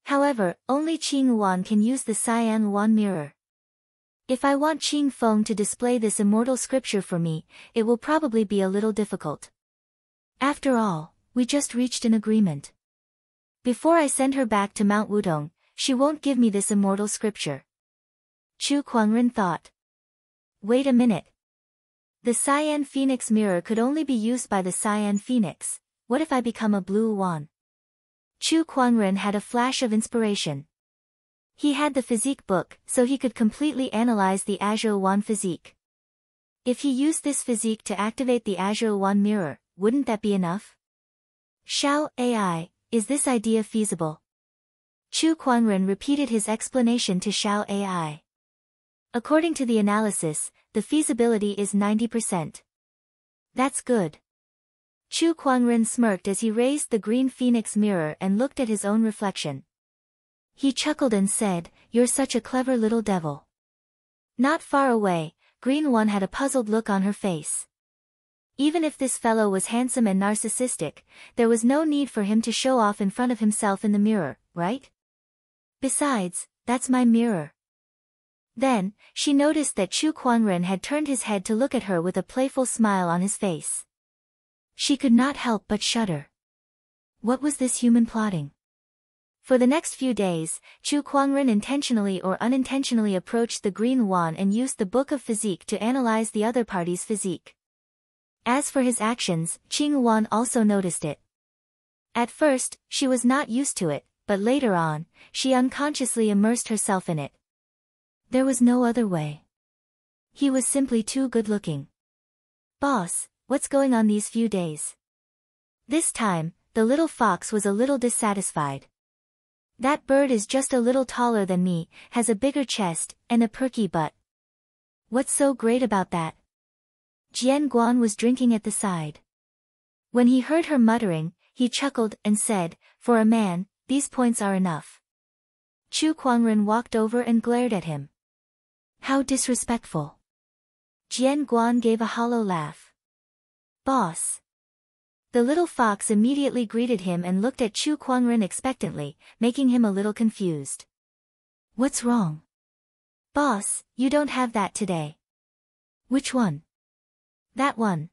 However, only Qing Wan can use the Cyan Wan mirror. If I want Qing Feng to display this immortal scripture for me, it will probably be a little difficult. After all, we just reached an agreement. Before I send her back to Mount Wudong, she won't give me this immortal scripture. Chu Kuangren thought. Wait a minute. The Cyan Phoenix mirror could only be used by the Cyan Phoenix. What if I become a blue Wan? Chu Kuangren had a flash of inspiration. He had the physique book, so he could completely analyze the Azure Wan physique. If he used this physique to activate the Azure Wan mirror, wouldn't that be enough? Xiao AI, is this idea feasible? Chu Kuangren repeated his explanation to Xiao AI. According to the analysis, the feasibility is 90%. That's good. Chu Kuangren smirked as he raised the green phoenix mirror and looked at his own reflection. He chuckled and said, "You're such a clever little devil." Not far away, Green One had a puzzled look on her face. Even if this fellow was handsome and narcissistic, there was no need for him to show off in front of himself in the mirror, right? Besides, that's my mirror. Then, she noticed that Chu Kuangren had turned his head to look at her with a playful smile on his face. She could not help but shudder. What was this human plotting? For the next few days, Chu Kuangren intentionally or unintentionally approached the Green Wan and used the Book of Physique to analyze the other party's physique. As for his actions, Qing Wan also noticed it. At first, she was not used to it, but later on, she unconsciously immersed herself in it. There was no other way. He was simply too good-looking. "Boss, what's going on these few days?" This time, the little fox was a little dissatisfied. "That bird is just a little taller than me, has a bigger chest, and a perky butt. What's so great about that?" Jian Guan was drinking at the side. When he heard her muttering, he chuckled and said, "For a man, these points are enough." Chu Kuangren walked over and glared at him. "How disrespectful." Jian Guan gave a hollow laugh. "Boss." The little fox immediately greeted him and looked at Chu Kuangren expectantly, making him a little confused. "What's wrong?" "Boss, you don't have that today." "Which one?" "That one."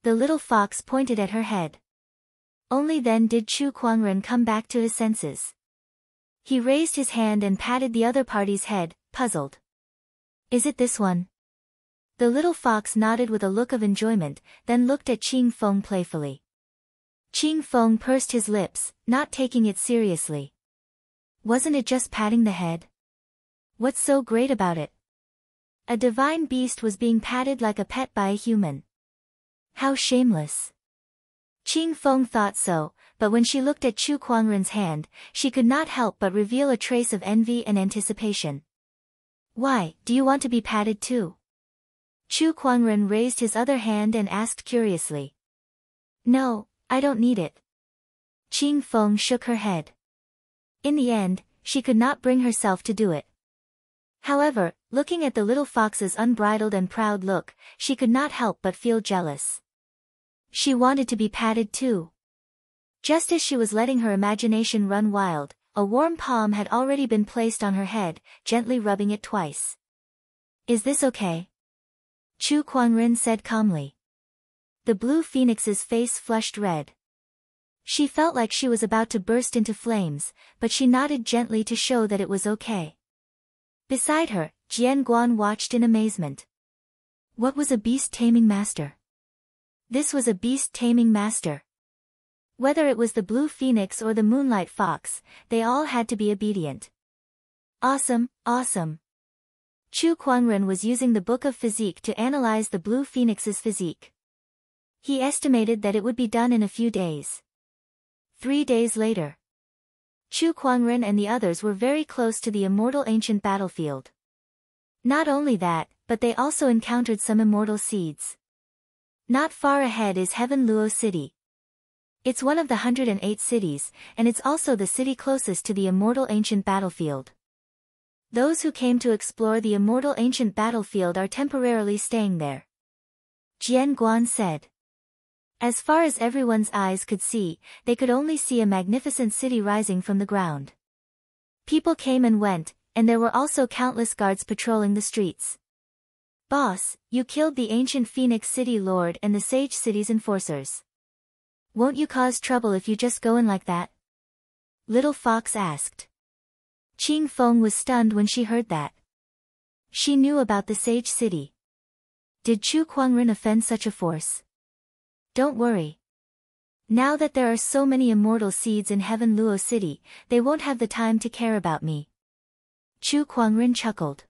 The little fox pointed at her head. Only then did Chu Kuangren come back to his senses. He raised his hand and patted the other party's head, puzzled. "Is it this one?" The little fox nodded with a look of enjoyment, then looked at Qing Feng playfully. Qing Feng pursed his lips, not taking it seriously. "Wasn't it just patting the head? What's so great about it?" A divine beast was being patted like a pet by a human. How shameless. Qing Feng thought so, but when she looked at Chu Kuangren's hand, she could not help but reveal a trace of envy and anticipation. "Why, do you want to be patted too?" Chu Kuangren raised his other hand and asked curiously. "No, I don't need it." Qing Feng shook her head. In the end, she could not bring herself to do it. However, looking at the little fox's unbridled and proud look, she could not help but feel jealous. She wanted to be patted too. Just as she was letting her imagination run wild, a warm palm had already been placed on her head, gently rubbing it twice. "Is this okay?" Chu Kuangren said calmly. The blue phoenix's face flushed red. She felt like she was about to burst into flames, but she nodded gently to show that it was okay. Beside her, Jian Guan watched in amazement. What was a beast-taming master? This was a beast-taming master. Whether it was the blue phoenix or the moonlight fox, they all had to be obedient. Awesome, awesome. Chu Kuangren was using the Book of Physique to analyze the blue phoenix's physique. He estimated that it would be done in a few days. 3 days later. Chu Kuangren and the others were very close to the immortal ancient battlefield. Not only that, but they also encountered some immortal seeds. Not far ahead is Heaven Luo City. It's one of the 108 cities, and it's also the city closest to the immortal ancient battlefield. Those who came to explore the immortal ancient battlefield are temporarily staying there. Jian Guan said. As far as everyone's eyes could see, they could only see a magnificent city rising from the ground. People came and went, and there were also countless guards patrolling the streets. Boss, you killed the ancient Phoenix City Lord and the Sage City's enforcers. Won't you cause trouble if you just go in like that? Little Fox asked. Qing Feng was stunned when she heard that. She knew about the Sage City. Did Chu Kuangren offend such a force? Don't worry. Now that there are so many immortal seeds in Heaven Luo City, they won't have the time to care about me. Chu Kuangren chuckled.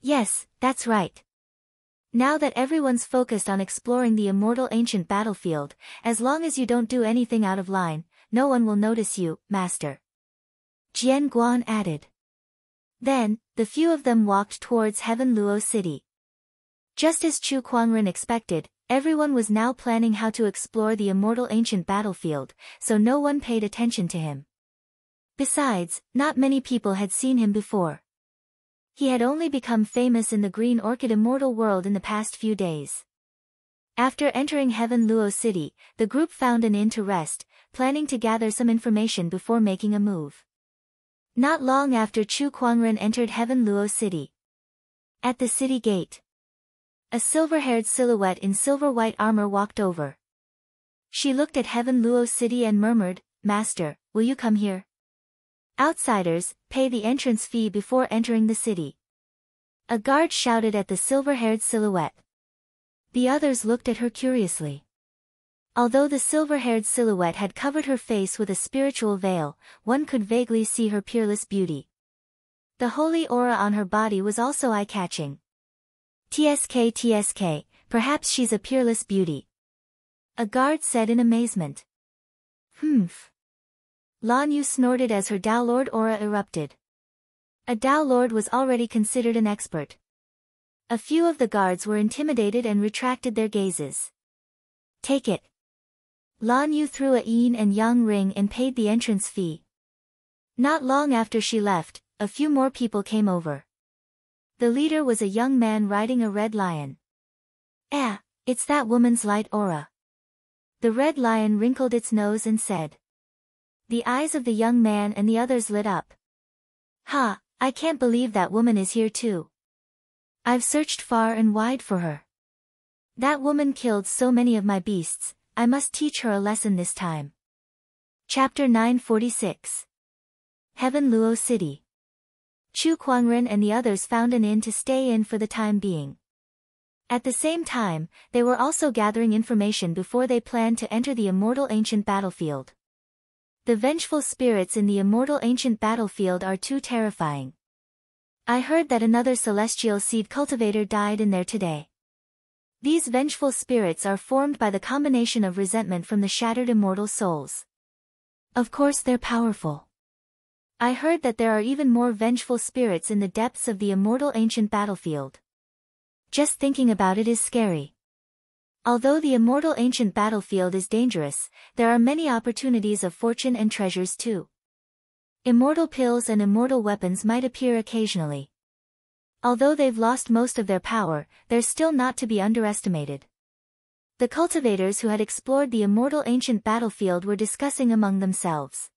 Yes, that's right. Now that everyone's focused on exploring the immortal ancient battlefield, as long as you don't do anything out of line, no one will notice you, Master. Jian Guan added. Then, the few of them walked towards Heaven Luo City. Just as Chu Kuangren expected, everyone was now planning how to explore the immortal ancient battlefield, so no one paid attention to him. Besides, not many people had seen him before. He had only become famous in the Green Orchid immortal world in the past few days. After entering Heaven Luo City, the group found an inn to rest, planning to gather some information before making a move. Not long after Chu Kuangren entered Heaven Luo City. At the city gate, a silver-haired silhouette in silver-white armor walked over. She looked at Heaven Luo City and murmured, "Master, will you come here? Outsiders, pay the entrance fee before entering the city." A guard shouted at the silver-haired silhouette. The others looked at her curiously. Although the silver-haired silhouette had covered her face with a spiritual veil, one could vaguely see her peerless beauty. The holy aura on her body was also eye-catching. TSK, perhaps she's a peerless beauty. A guard said in amazement. Humph. Lan Yu snorted as her Tao Lord aura erupted. A Tao Lord was already considered an expert. A few of the guards were intimidated and retracted their gazes. Take it. Lan Yu threw a yin and yang ring and paid the entrance fee. Not long after she left, a few more people came over. The leader was a young man riding a red lion. It's that woman's light aura. The red lion wrinkled its nose and said. The eyes of the young man and the others lit up. Ha, I can't believe that woman is here too. I've searched far and wide for her. That woman killed so many of my beasts, I must teach her a lesson this time. Chapter 946. Heaven Luo City. Chu Kuangren and the others found an inn to stay in for the time being. At the same time, they were also gathering information before they planned to enter the immortal ancient battlefield. The vengeful spirits in the immortal ancient battlefield are too terrifying. I heard that another celestial seed cultivator died in there today. These vengeful spirits are formed by the combination of resentment from the shattered immortal souls. Of course they're powerful. I heard that there are even more vengeful spirits in the depths of the immortal ancient battlefield. Just thinking about it is scary. Although the immortal ancient battlefield is dangerous, there are many opportunities of fortune and treasures too. Immortal pills and immortal weapons might appear occasionally. Although they've lost most of their power, they're still not to be underestimated. The cultivators who had explored the immortal ancient battlefield were discussing among themselves.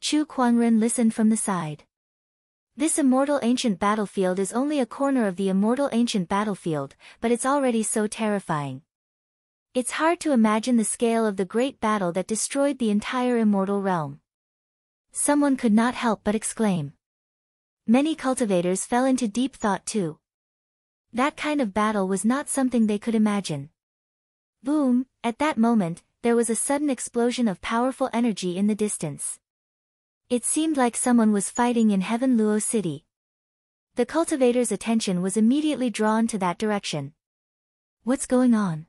Chu Kuangren listened from the side. This immortal ancient battlefield is only a corner of the immortal ancient battlefield, but it's already so terrifying. It's hard to imagine the scale of the great battle that destroyed the entire immortal realm. Someone could not help but exclaim. Many cultivators fell into deep thought too. That kind of battle was not something they could imagine. Boom, at that moment, there was a sudden explosion of powerful energy in the distance. It seemed like someone was fighting in Heaven Luo City. The cultivator's attention was immediately drawn to that direction. What's going on?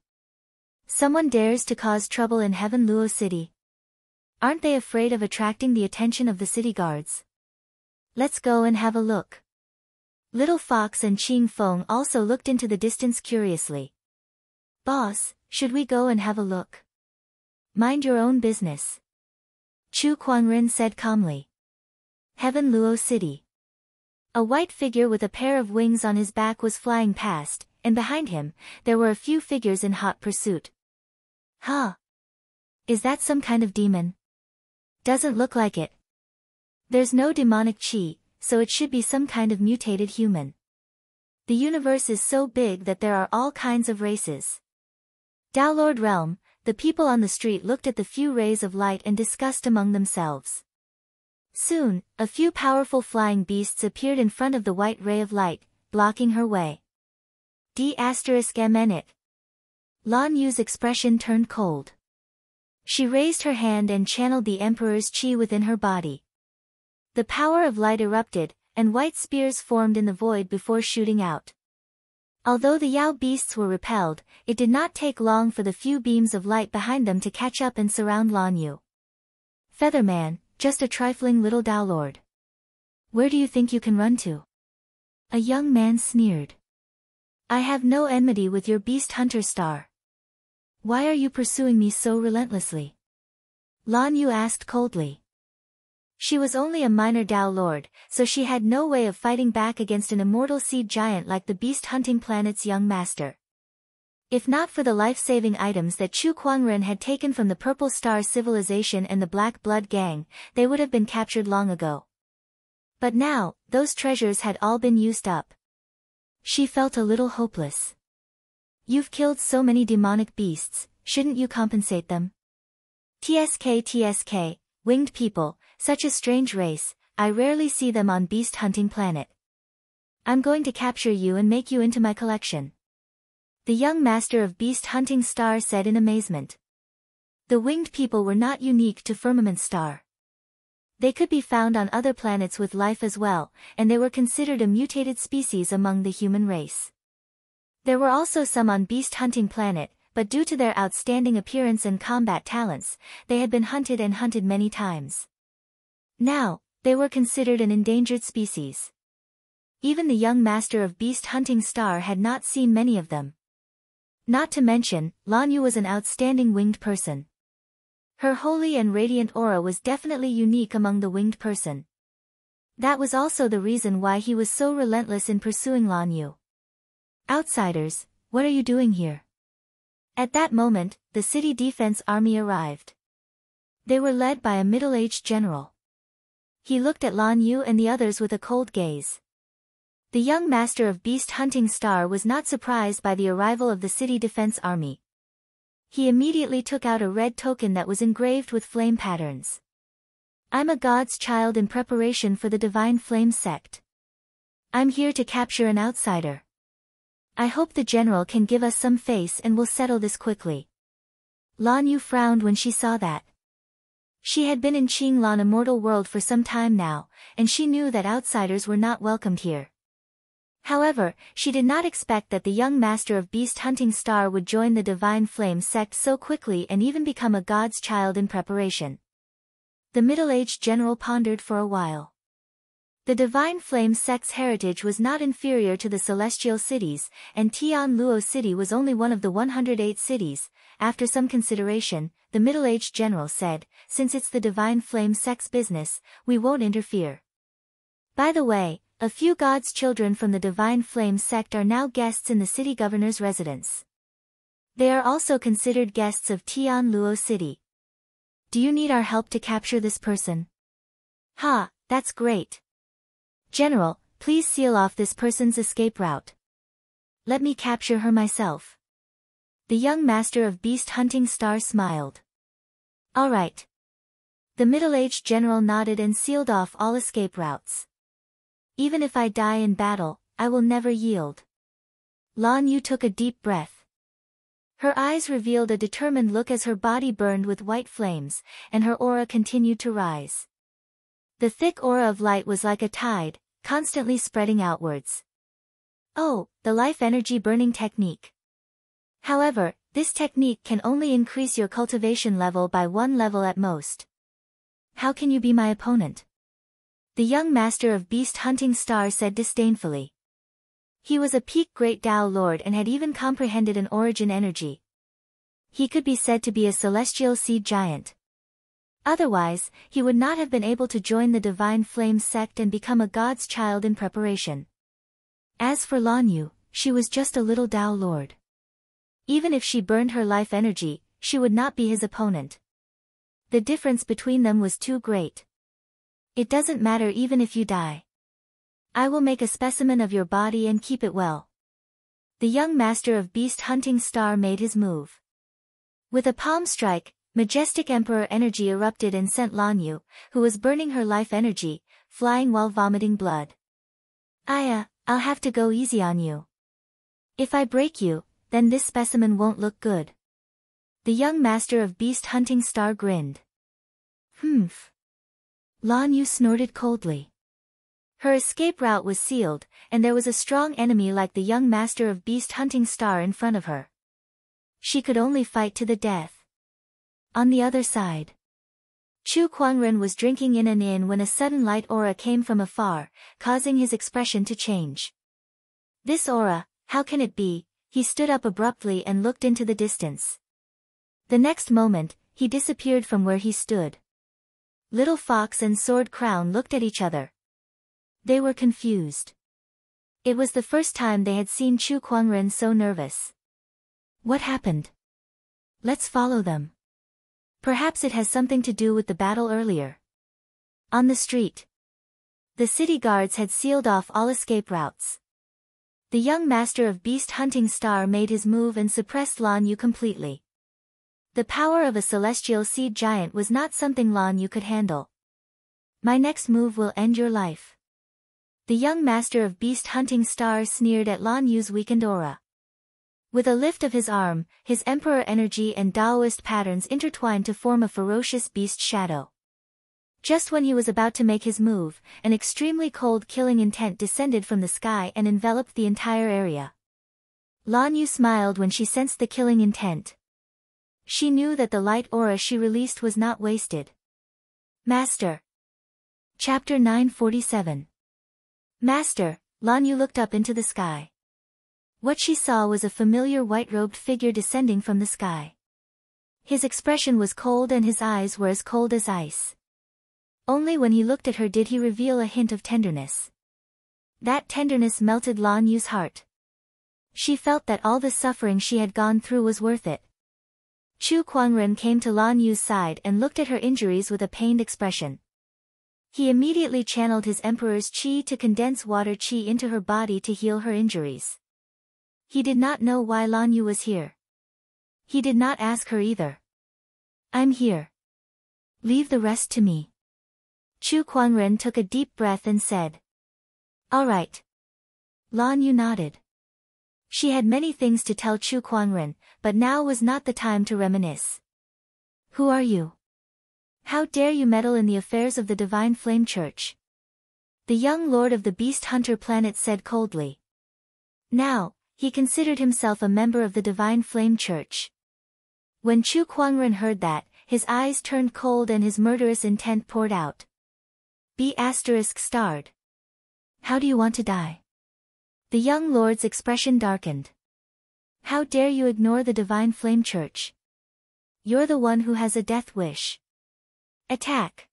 Someone dares to cause trouble in Heaven Luo City. Aren't they afraid of attracting the attention of the city guards? Let's go and have a look. Little Fox and Qing Feng also looked into the distance curiously. Boss, should we go and have a look? Mind your own business. Chu Kuangren said calmly. Heaven Luo City. A white figure with a pair of wings on his back was flying past, and behind him, there were a few figures in hot pursuit. Huh? Is that some kind of demon? Doesn't look like it. There's no demonic chi, so it should be some kind of mutated human. The universe is so big that there are all kinds of races. Downlord realm, the people on the street looked at the few rays of light and discussed among themselves. Soon, a few powerful flying beasts appeared in front of the white ray of light, blocking her way. D***mn. Lan Yu's expression turned cold. She raised her hand and channeled the Emperor's chi within her body. The power of light erupted, and white spears formed in the void before shooting out. Although the Yao beasts were repelled, it did not take long for the few beams of light behind them to catch up and surround Lan Yu. Featherman, just a trifling little Downlord. Where do you think you can run to? A young man sneered. I have no enmity with your beast hunter star. Why are you pursuing me so relentlessly? Lan Yu asked coldly. She was only a minor Downlord, so she had no way of fighting back against an immortal seed giant like the beast-hunting planet's young master. If not for the life-saving items that Chu Kuangren had taken from the Purple Star civilization and the Black Blood gang, they would have been captured long ago. But now, those treasures had all been used up. She felt a little hopeless. You've killed so many demonic beasts, shouldn't you compensate them? TSK, winged people, such a strange race, I rarely see them on beast-hunting planet. I'm going to capture you and make you into my collection. The young master of beast-hunting star said in amazement. The winged people were not unique to Firmament Star. They could be found on other planets with life as well, and they were considered a mutated species among the human race. There were also some on beast-hunting planet, but due to their outstanding appearance and combat talents, they had been hunted and hunted many times. Now, they were considered an endangered species. Even the young master of beast-hunting star had not seen many of them. Not to mention, Lan Yu was an outstanding winged person. Her holy and radiant aura was definitely unique among the winged person. That was also the reason why he was so relentless in pursuing Lan Yu. Outsiders, what are you doing here? At that moment, the city defense army arrived. They were led by a middle-aged general. He looked at Lan Yu and the others with a cold gaze. The young master of beast-hunting star was not surprised by the arrival of the city defense army. He immediately took out a red token that was engraved with flame patterns. I'm a god's child in preparation for the Divine Flame sect. I'm here to capture an outsider. I hope the general can give us some face and will settle this quickly. Lan Yu frowned when she saw that. She had been in Qinglan Immortal World for some time now, and she knew that outsiders were not welcomed here. However, she did not expect that the young master of beast-hunting star would join the Divine Flame sect so quickly and even become a god's child in preparation. The middle-aged general pondered for a while. The Divine Flame sect's heritage was not inferior to the celestial cities, and Tian Luo City was only one of the 108 cities. After some consideration, the middle-aged general said, since it's the Divine Flame sect's business, we won't interfere. By the way, a few gods' children from the Divine Flame sect are now guests in the city governor's residence. They are also considered guests of Tian Luo City. Do you need our help to capture this person? Ha, that's great. General, please seal off this person's escape route. Let me capture her myself. The young master of beast-hunting star smiled. All right. The middle-aged general nodded and sealed off all escape routes. Even if I die in battle, I will never yield. Lan Yu took a deep breath. Her eyes revealed a determined look as her body burned with white flames, and her aura continued to rise. The thick aura of light was like a tide, constantly spreading outwards. Oh, the life energy burning technique. However, this technique can only increase your cultivation level by 1 level at most. How can you be my opponent? The young master of beast-hunting star said disdainfully. He was a peak great Tao lord and had even comprehended an origin energy. He could be said to be a celestial seed giant. Otherwise, he would not have been able to join the Divine Flame sect and become a god's child in preparation. As for Lan Yu, she was just a little Tao lord. Even if she burned her life energy, she would not be his opponent. The difference between them was too great. It doesn't matter even if you die. I will make a specimen of your body and keep it well. The young master of beast hunting star made his move. With a palm strike, majestic emperor energy erupted and sent Lan Yu, who was burning her life energy, flying while vomiting blood. I'll have to go easy on you. If I break you, then this specimen won't look good. The young master of beast hunting star grinned. Humph. Lan Yu snorted coldly. Her escape route was sealed, and there was a strong enemy like the young master of beast hunting star in front of her. She could only fight to the death. On the other side, Chu Kuangren was drinking in an inn when a sudden light aura came from afar, causing his expression to change. This aura, how can it be? He stood up abruptly and looked into the distance. The next moment, he disappeared from where he stood. Little Fox and Sword Crown looked at each other. They were confused. It was the first time they had seen Chu Kuangren so nervous. What happened? Let's follow them. Perhaps it has something to do with the battle earlier. On the street, the city guards had sealed off all escape routes. The young master of beast hunting star made his move and suppressed Lan Yu completely. The power of a celestial seed giant was not something Lan Yu could handle. My next move will end your life. The young master of beast hunting star sneered at Lan Yu's weakened aura. With a lift of his arm, his emperor energy and Taoist patterns intertwined to form a ferocious beast shadow. Just when he was about to make his move, an extremely cold killing intent descended from the sky and enveloped the entire area. Lan Yu smiled when she sensed the killing intent. She knew that the light aura she released was not wasted. Master. Chapter 947. Master, Lan Yu looked up into the sky. What she saw was a familiar white-robed figure descending from the sky. His expression was cold and his eyes were as cold as ice. Only when he looked at her did he reveal a hint of tenderness. That tenderness melted Lan Yu's heart. She felt that all the suffering she had gone through was worth it. Chu Kuangren came to Lan Yu's side and looked at her injuries with a pained expression. He immediately channeled his emperor's qi to condense water qi into her body to heal her injuries. He did not know why Lan Yu was here. He did not ask her either. I'm here. Leave the rest to me. Chu Kuangren took a deep breath and said. All right. Lan Yu nodded. She had many things to tell Chu Kuangren, but now was not the time to reminisce. Who are you? How dare you meddle in the affairs of the Divine Flame Church? The young lord of the Beast Hunter planet said coldly. Now, he considered himself a member of the Divine Flame Church. When Chu Kuangren heard that, his eyes turned cold and his murderous intent poured out. B*****. How do you want to die? The young lord's expression darkened. How dare you ignore the Divine Flame Church? You're the one who has a death wish. Attack!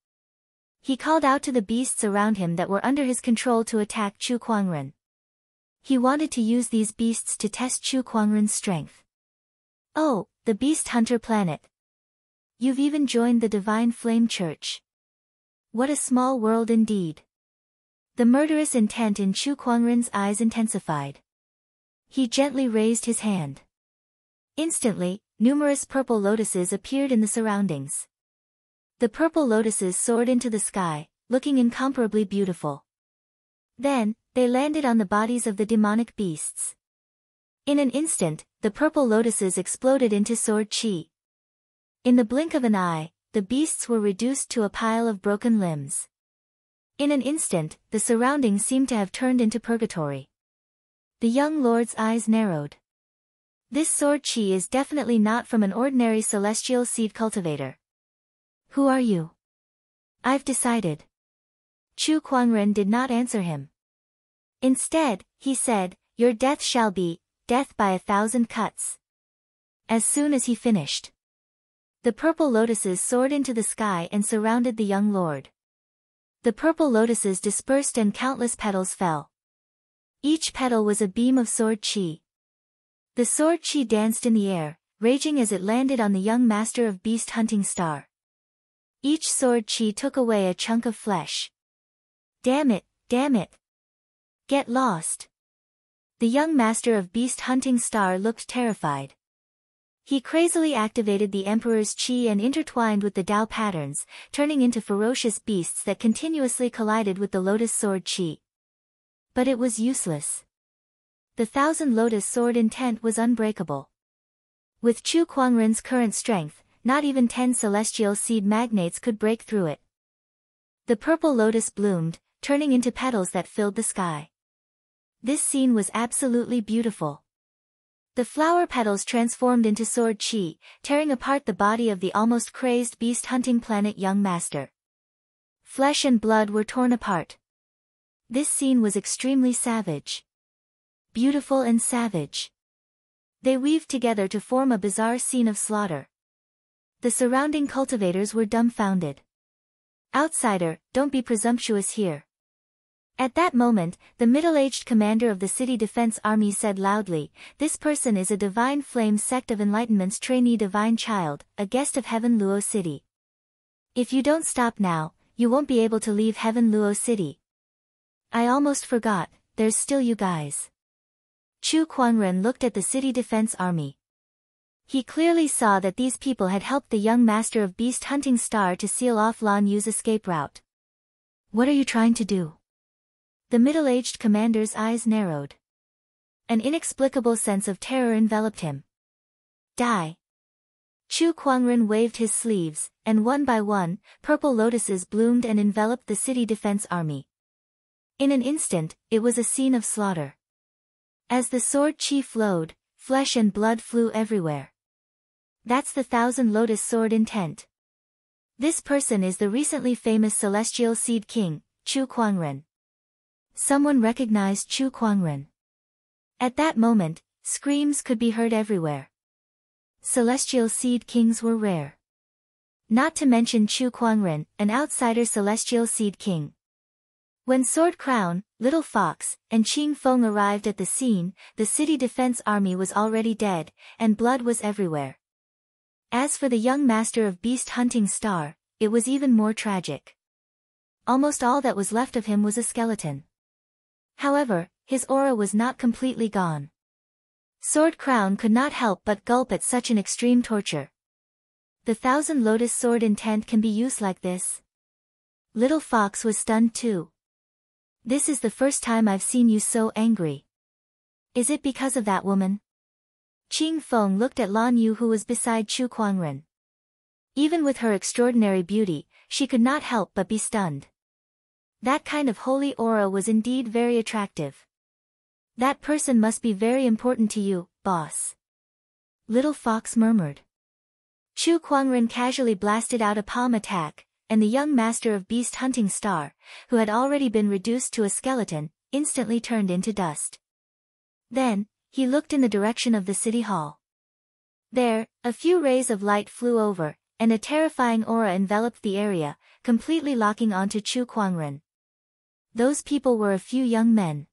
He called out to the beasts around him that were under his control to attack Chu Kuangren. He wanted to use these beasts to test Chu Kuangren's strength. Oh, the Beast Hunter planet. You've even joined the Divine Flame Church. What a small world indeed. The murderous intent in Chu Kuangren's eyes intensified. He gently raised his hand. Instantly, numerous purple lotuses appeared in the surroundings. The purple lotuses soared into the sky, looking incomparably beautiful. Then, they landed on the bodies of the demonic beasts. In an instant, the purple lotuses exploded into sword chi. In the blink of an eye, the beasts were reduced to a pile of broken limbs. In an instant, the surroundings seemed to have turned into purgatory. The young lord's eyes narrowed. This sword chi is definitely not from an ordinary celestial seed cultivator. Who are you? I've decided. Chu Kuangren did not answer him. Instead, he said, your death shall be, death by 1,000 cuts. As soon as he finished, the purple lotuses soared into the sky and surrounded the young lord. The purple lotuses dispersed and countless petals fell. Each petal was a beam of sword chi. The sword chi danced in the air, raging as it landed on the young master of beast hunting star. Each sword chi took away a chunk of flesh. Damn it, damn it. Get lost. The young master of beast hunting star looked terrified. He crazily activated the emperor's chi and intertwined with the Dao patterns, turning into ferocious beasts that continuously collided with the lotus sword chi. But it was useless. The thousand lotus sword intent was unbreakable. With Chu Kuangren's current strength, not even 10 celestial seed magnates could break through it. The purple lotus bloomed, turning into petals that filled the sky. This scene was absolutely beautiful. The flower petals transformed into sword chi, tearing apart the body of the almost crazed beast-hunting planet young master. Flesh and blood were torn apart. This scene was extremely savage. Beautiful and savage. They weaved together to form a bizarre scene of slaughter. The surrounding cultivators were dumbfounded. Outsider, don't be presumptuous here. At that moment, the middle-aged commander of the city defense army said loudly, "This person is a divine flame sect of enlightenment's trainee divine child, a guest of Heaven Luo City. If you don't stop now, you won't be able to leave Heaven Luo City." I almost forgot, there's still you guys. Chu Kuangren looked at the city defense army. He clearly saw that these people had helped the young master of beast hunting star to seal off Lan Yu's escape route. What are you trying to do? The middle-aged commander's eyes narrowed. An inexplicable sense of terror enveloped him. Die. Chu Kuangren waved his sleeves, and one by one, purple lotuses bloomed and enveloped the city defense army. In an instant, it was a scene of slaughter. As the sword chi flowed, flesh and blood flew everywhere. That's the thousand lotus sword intent. This person is the recently famous Celestial Seed King, Chu Kuangren. Someone recognized Chu Kuangren. At that moment, screams could be heard everywhere. Celestial Seed Kings were rare. Not to mention Chu Kuangren, an outsider Celestial Seed King. When Sword Crown, Little Fox, and Qing Feng arrived at the scene, the city defense army was already dead, and blood was everywhere. As for the young master of beast hunting star, it was even more tragic. Almost all that was left of him was a skeleton. However, his aura was not completely gone. Sword Crown could not help but gulp at such an extreme torture. The thousand lotus sword intent can be used like this. Little Fox was stunned too. This is the first time I've seen you so angry. Is it because of that woman? Qing Feng looked at Lan Yu, who was beside Chu Kuangren. Even with her extraordinary beauty, she could not help but be stunned. That kind of holy aura was indeed very attractive. That person must be very important to you, boss. Little Fox murmured. Chu Kuangren casually blasted out a palm attack, and the young master of beast hunting star, who had already been reduced to a skeleton, instantly turned into dust. Then, he looked in the direction of the city hall. There, a few rays of light flew over, and a terrifying aura enveloped the area, completely locking onto Chu Kuangren. Those people were a few young men.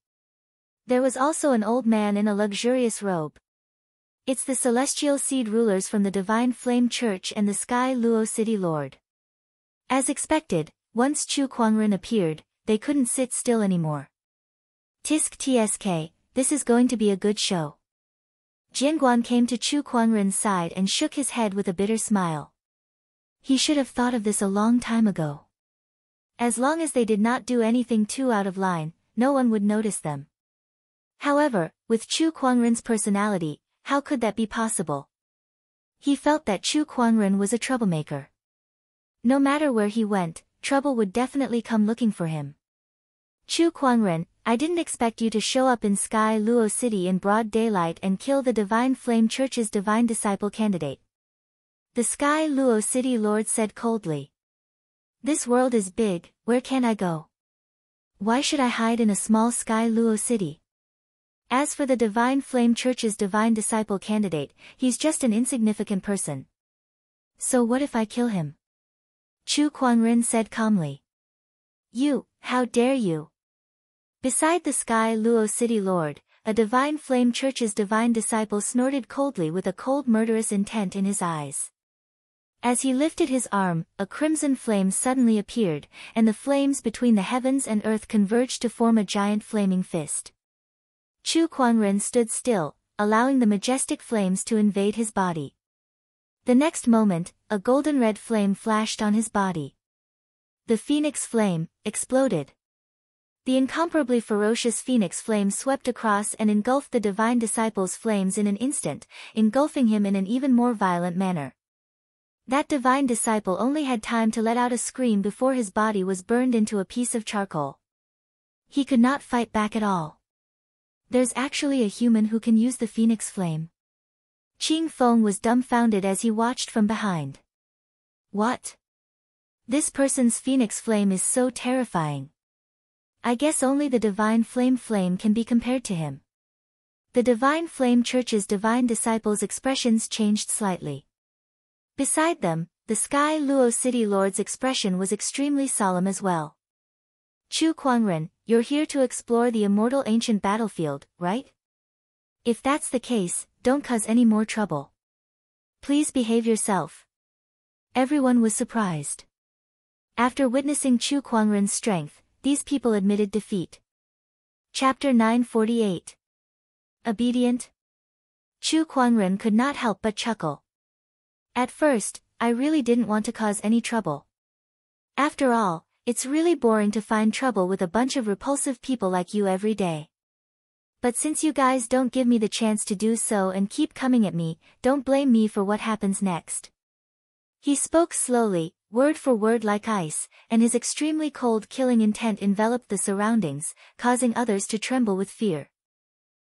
There was also an old man in a luxurious robe. It's the celestial seed rulers from the Divine Flame Church and the Sky Luo City Lord. As expected, once Chu Kuangren appeared, they couldn't sit still anymore. Tisk tsk, this is going to be a good show. Jianguan came to Chu Kuangren's side and shook his head with a bitter smile. He should have thought of this a long time ago. As long as they did not do anything too out of line, no one would notice them. However, with Chu Kuangren's personality, how could that be possible? He felt that Chu Kuangren was a troublemaker. No matter where he went, trouble would definitely come looking for him. Chu Kuangren, I didn't expect you to show up in Sky Luo City in broad daylight and kill the Divine Flame Church's divine disciple candidate. The Sky Luo City Lord said coldly. This world is big, where can I go? Why should I hide in a small Sky Luo City? As for the Divine Flame Church's divine disciple candidate, he's just an insignificant person. So what if I kill him? Chu Kuangren said calmly. You, how dare you? Beside the Sky Luo City Lord, a Divine Flame Church's divine disciple snorted coldly with a cold murderous intent in his eyes. As he lifted his arm, a crimson flame suddenly appeared, and the flames between the heavens and earth converged to form a giant flaming fist. Chu Kuangren stood still, allowing the majestic flames to invade his body. The next moment, a golden red flame flashed on his body. The phoenix flame exploded. The incomparably ferocious phoenix flame swept across and engulfed the divine disciple's flames in an instant, engulfing him in an even more violent manner. That divine disciple only had time to let out a scream before his body was burned into a piece of charcoal. He could not fight back at all. There's actually a human who can use the phoenix flame. Qing Feng was dumbfounded as he watched from behind. What? This person's phoenix flame is so terrifying. I guess only the divine flame can be compared to him. The divine flame church's divine disciples' expressions changed slightly. Beside them, the Sky Luo City Lord's expression was extremely solemn as well. Chu Kuangren, you're here to explore the immortal ancient battlefield, right? If that's the case, don't cause any more trouble. Please behave yourself. Everyone was surprised. After witnessing Chu Kuangren's strength, these people admitted defeat. Chapter 948. Obedient? Chu Kuangren could not help but chuckle. At first, I really didn't want to cause any trouble. After all, it's really boring to find trouble with a bunch of repulsive people like you every day. But since you guys don't give me the chance to do so and keep coming at me, don't blame me for what happens next. He spoke slowly, word for word like ice, and his extremely cold killing intent enveloped the surroundings, causing others to tremble with fear.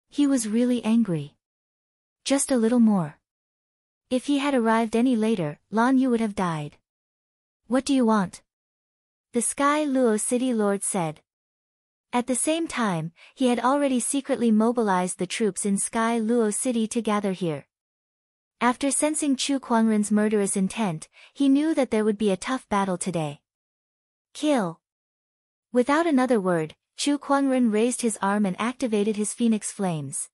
He was really angry. Just a little more. If he had arrived any later, Lan Yu would have died. What do you want? The Sky Luo City Lord said. At the same time, he had already secretly mobilized the troops in Sky Luo City to gather here. After sensing Chu Kuangren's murderous intent, he knew that there would be a tough battle today. Kill! Without another word, Chu Kuangren raised his arm and activated his phoenix flames.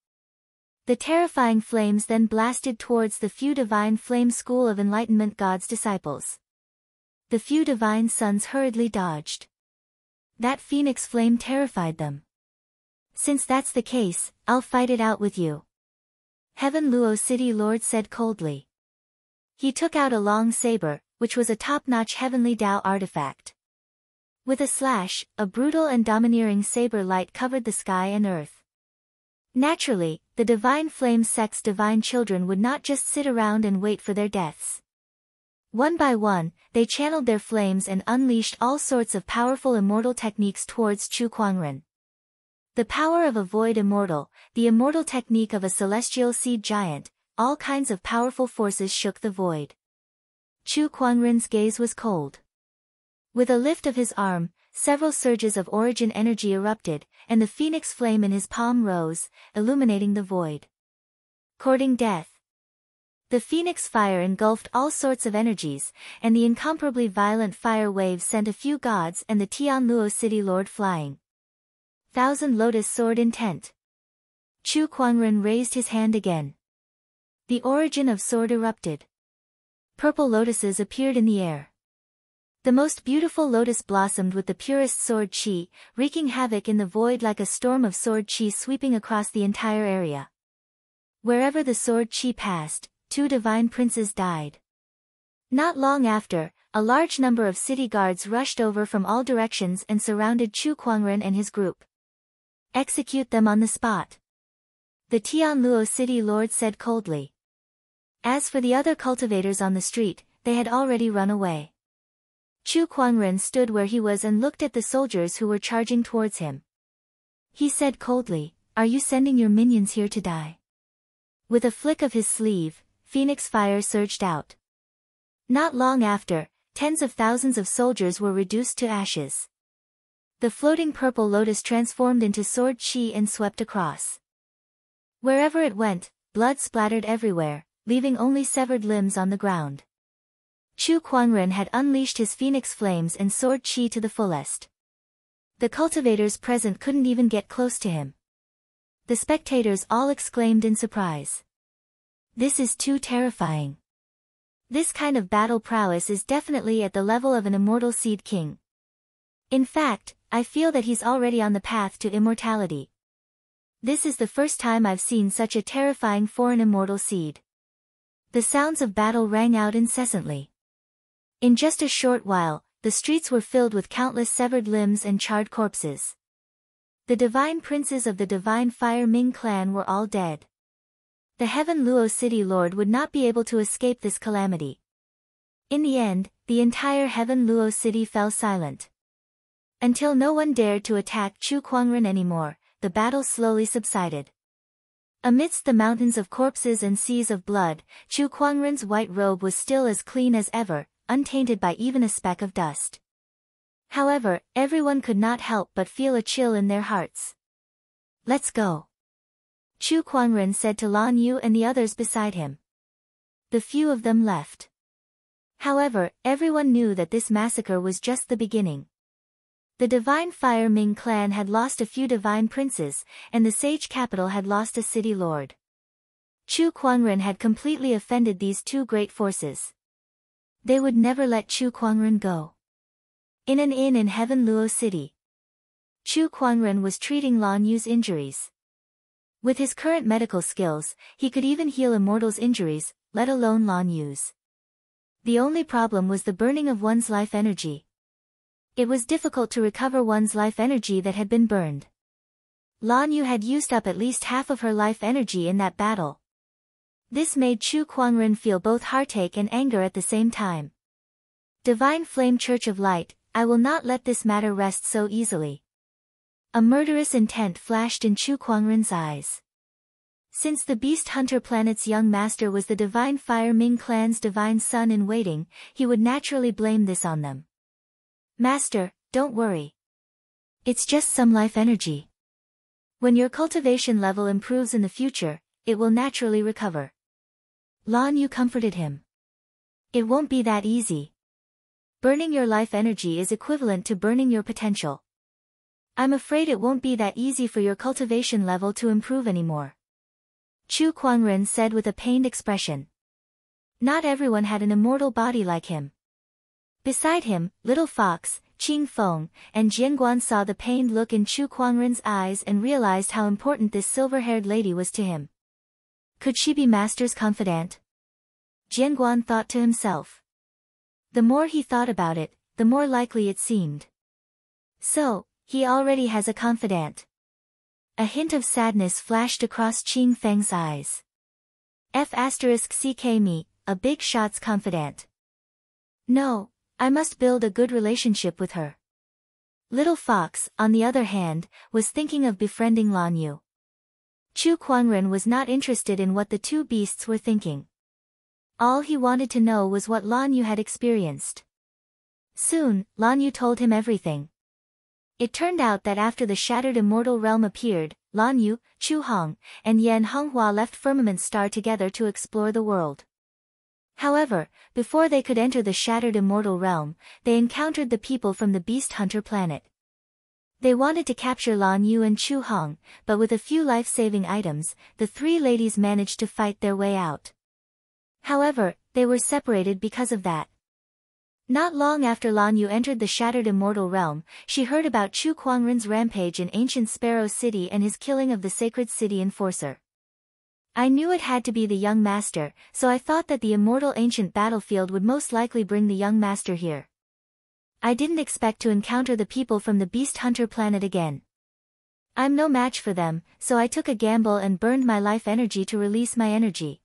The terrifying flames then blasted towards the few divine flame school of enlightenment God's disciples. The few divine sons hurriedly dodged. That phoenix flame terrified them. Since that's the case, I'll fight it out with you. Heaven Luo City Lord said coldly. He took out a long saber, which was a top-notch heavenly Tao artifact. With a slash, a brutal and domineering saber light covered the sky and earth. Naturally, the divine flame sect's divine children would not just sit around and wait for their deaths. One by one, they channeled their flames and unleashed all sorts of powerful immortal techniques towards Chu Kuangren. The power of a void immortal, the immortal technique of a celestial seed giant, all kinds of powerful forces shook the void. Chu Kuangren's gaze was cold. With a lift of his arm, several surges of origin energy erupted, and the phoenix flame in his palm rose, illuminating the void. Courting death. The phoenix fire engulfed all sorts of energies, and the incomparably violent fire wave sent a few gods and the Tian Luo City Lord flying. Thousand Lotus Sword intent. Chu Kuangren raised his hand again. The origin of sword erupted. Purple lotuses appeared in the air. The most beautiful lotus blossomed with the purest sword chi, wreaking havoc in the void like a storm of sword chi sweeping across the entire area. Wherever the sword chi passed, 2 divine princes died. Not long after, a large number of city guards rushed over from all directions and surrounded Chu Kuangren and his group. Execute them on the spot. The Tian Luo City Lord said coldly. As for the other cultivators on the street, they had already run away. Chu Kuangren stood where he was and looked at the soldiers who were charging towards him. He said coldly, "Are you sending your minions here to die?" With a flick of his sleeve, phoenix fire surged out. Not long after, tens of thousands of soldiers were reduced to ashes. The floating purple lotus transformed into sword chi and swept across. Wherever it went, blood splattered everywhere, leaving only severed limbs on the ground. Chu Kuangren had unleashed his phoenix flames and sword chi to the fullest. The cultivators present couldn't even get close to him. The spectators all exclaimed in surprise. This is too terrifying. This kind of battle prowess is definitely at the level of an immortal seed king. In fact, I feel that he's already on the path to immortality. This is the first time I've seen such a terrifying foreign immortal seed. The sounds of battle rang out incessantly. In just a short while, the streets were filled with countless severed limbs and charred corpses. The divine princes of the divine Fire Ming clan were all dead. The Heaven Luo City Lord would not be able to escape this calamity. In the end, the entire Heaven Luo City fell silent. Until no one dared to attack Chu Kuangren anymore, the battle slowly subsided. Amidst the mountains of corpses and seas of blood, Chu Kuangren's white robe was still as clean as ever, untainted by even a speck of dust. However, everyone could not help but feel a chill in their hearts. "Let's go," Chu Kuangren said to Lan Yu and the others beside him. The few of them left. However, everyone knew that this massacre was just the beginning. The divine Fire Ming clan had lost a few divine princes, and the sage capital had lost a city lord. Chu Kuangren had completely offended these two great forces. They would never let Chu Kuangren go. In an inn in Heaven Luo City, Chu Kuangren was treating Lan Yu's injuries. With his current medical skills, he could even heal immortals' injuries, let alone Lan Yu's. The only problem was the burning of one's life energy. It was difficult to recover one's life energy that had been burned. Lan Yu had used up at least half of her life energy in that battle. This made Chu Kuangren feel both heartache and anger at the same time. Divine Flame Church of Light, I will not let this matter rest so easily. A murderous intent flashed in Chu Kuangren's eyes. Since the Beast Hunter planet's young master was the divine Fire Ming clan's divine son-in-waiting, he would naturally blame this on them. "Master, don't worry. It's just some life energy. When your cultivation level improves in the future, it will naturally recover." Lan Yu comforted him. "It won't be that easy. Burning your life energy is equivalent to burning your potential. I'm afraid it won't be that easy for your cultivation level to improve anymore," Chu Kuangren said with a pained expression. Not everyone had an immortal body like him. Beside him, Little Fox, Qing Feng, and Jianguan saw the pained look in Chu Kuangren's eyes and realized how important this silver-haired lady was to him. Could she be Master's confidant? Jianguan thought to himself. The more he thought about it, the more likely it seemed. So, he already has a confidant. A hint of sadness flashed across Qing Feng's eyes. F*CK me, a big shot's confidant. No, I must build a good relationship with her. Little Fox, on the other hand, was thinking of befriending Lan Yu. Chu Kuangren was not interested in what the two beasts were thinking. All he wanted to know was what Lan Yu had experienced. Soon, Lan Yu told him everything. It turned out that after the Shattered Immortal Realm appeared, Lan Yu, Chu Hong, and Yan Honghua left Firmament Star together to explore the world. However, before they could enter the Shattered Immortal Realm, they encountered the people from the Beast Hunter planet. They wanted to capture Lan Yu and Chu Hong, but with a few life-saving items, the three ladies managed to fight their way out. However, they were separated because of that. Not long after Lan Yu entered the Shattered Immortal Realm, she heard about Chu Kuangren's rampage in ancient Sparrow City and his killing of the Sacred City Enforcer. I knew it had to be the young master, so I thought that the immortal ancient battlefield would most likely bring the young master here. I didn't expect to encounter the people from the Beast Hunter planet again. I'm no match for them, so I took a gamble and burned my life energy to release my energy.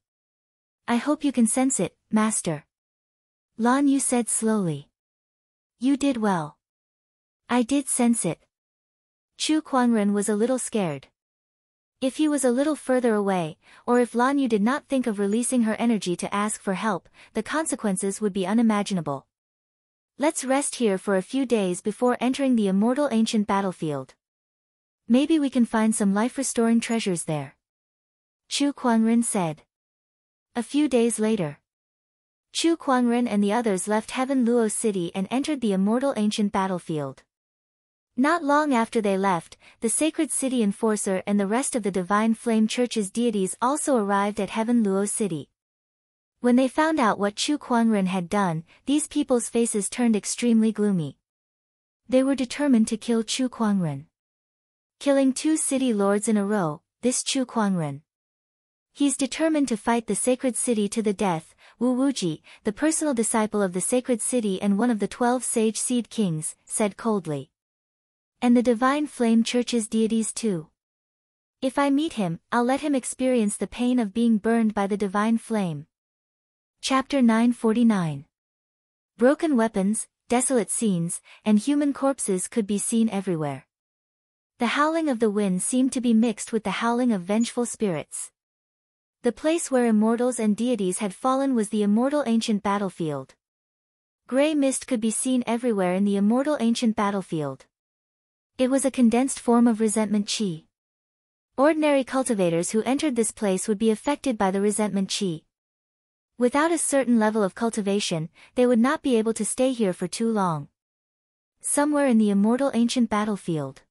I hope you can sense it, Master. Lan Yu said slowly. You did well. I did sense it. Chu Kuangren was a little scared. If he was a little further away, or if Lan Yu did not think of releasing her energy to ask for help, the consequences would be unimaginable. Let's rest here for a few days before entering the immortal ancient battlefield. Maybe we can find some life-restoring treasures there. Chu Kuangren said. A few days later, Chu Kuangren and the others left Heaven Luo City and entered the immortal ancient battlefield. Not long after they left, the Sacred City Enforcer and the rest of the Divine Flame Church's deities also arrived at Heaven Luo City. When they found out what Chu Kuangren had done, these people's faces turned extremely gloomy. They were determined to kill Chu Kuangren. Killing 2 city lords in a row, this Chu Kuangren. He's determined to fight the sacred city to the death. Wu Wuji, the personal disciple of the sacred city and one of the 12 sage seed kings, said coldly. And the divine flame church's deities too. If I meet him, I'll let him experience the pain of being burned by the divine flame. Chapter 949. Broken weapons, desolate scenes, and human corpses could be seen everywhere. The howling of the wind seemed to be mixed with the howling of vengeful spirits. The place where immortals and deities had fallen was the immortal ancient battlefield. Gray mist could be seen everywhere in the immortal ancient battlefield. It was a condensed form of resentment chi. Ordinary cultivators who entered this place would be affected by the resentment chi. Without a certain level of cultivation, they would not be able to stay here for too long. Somewhere in the immortal ancient battlefield,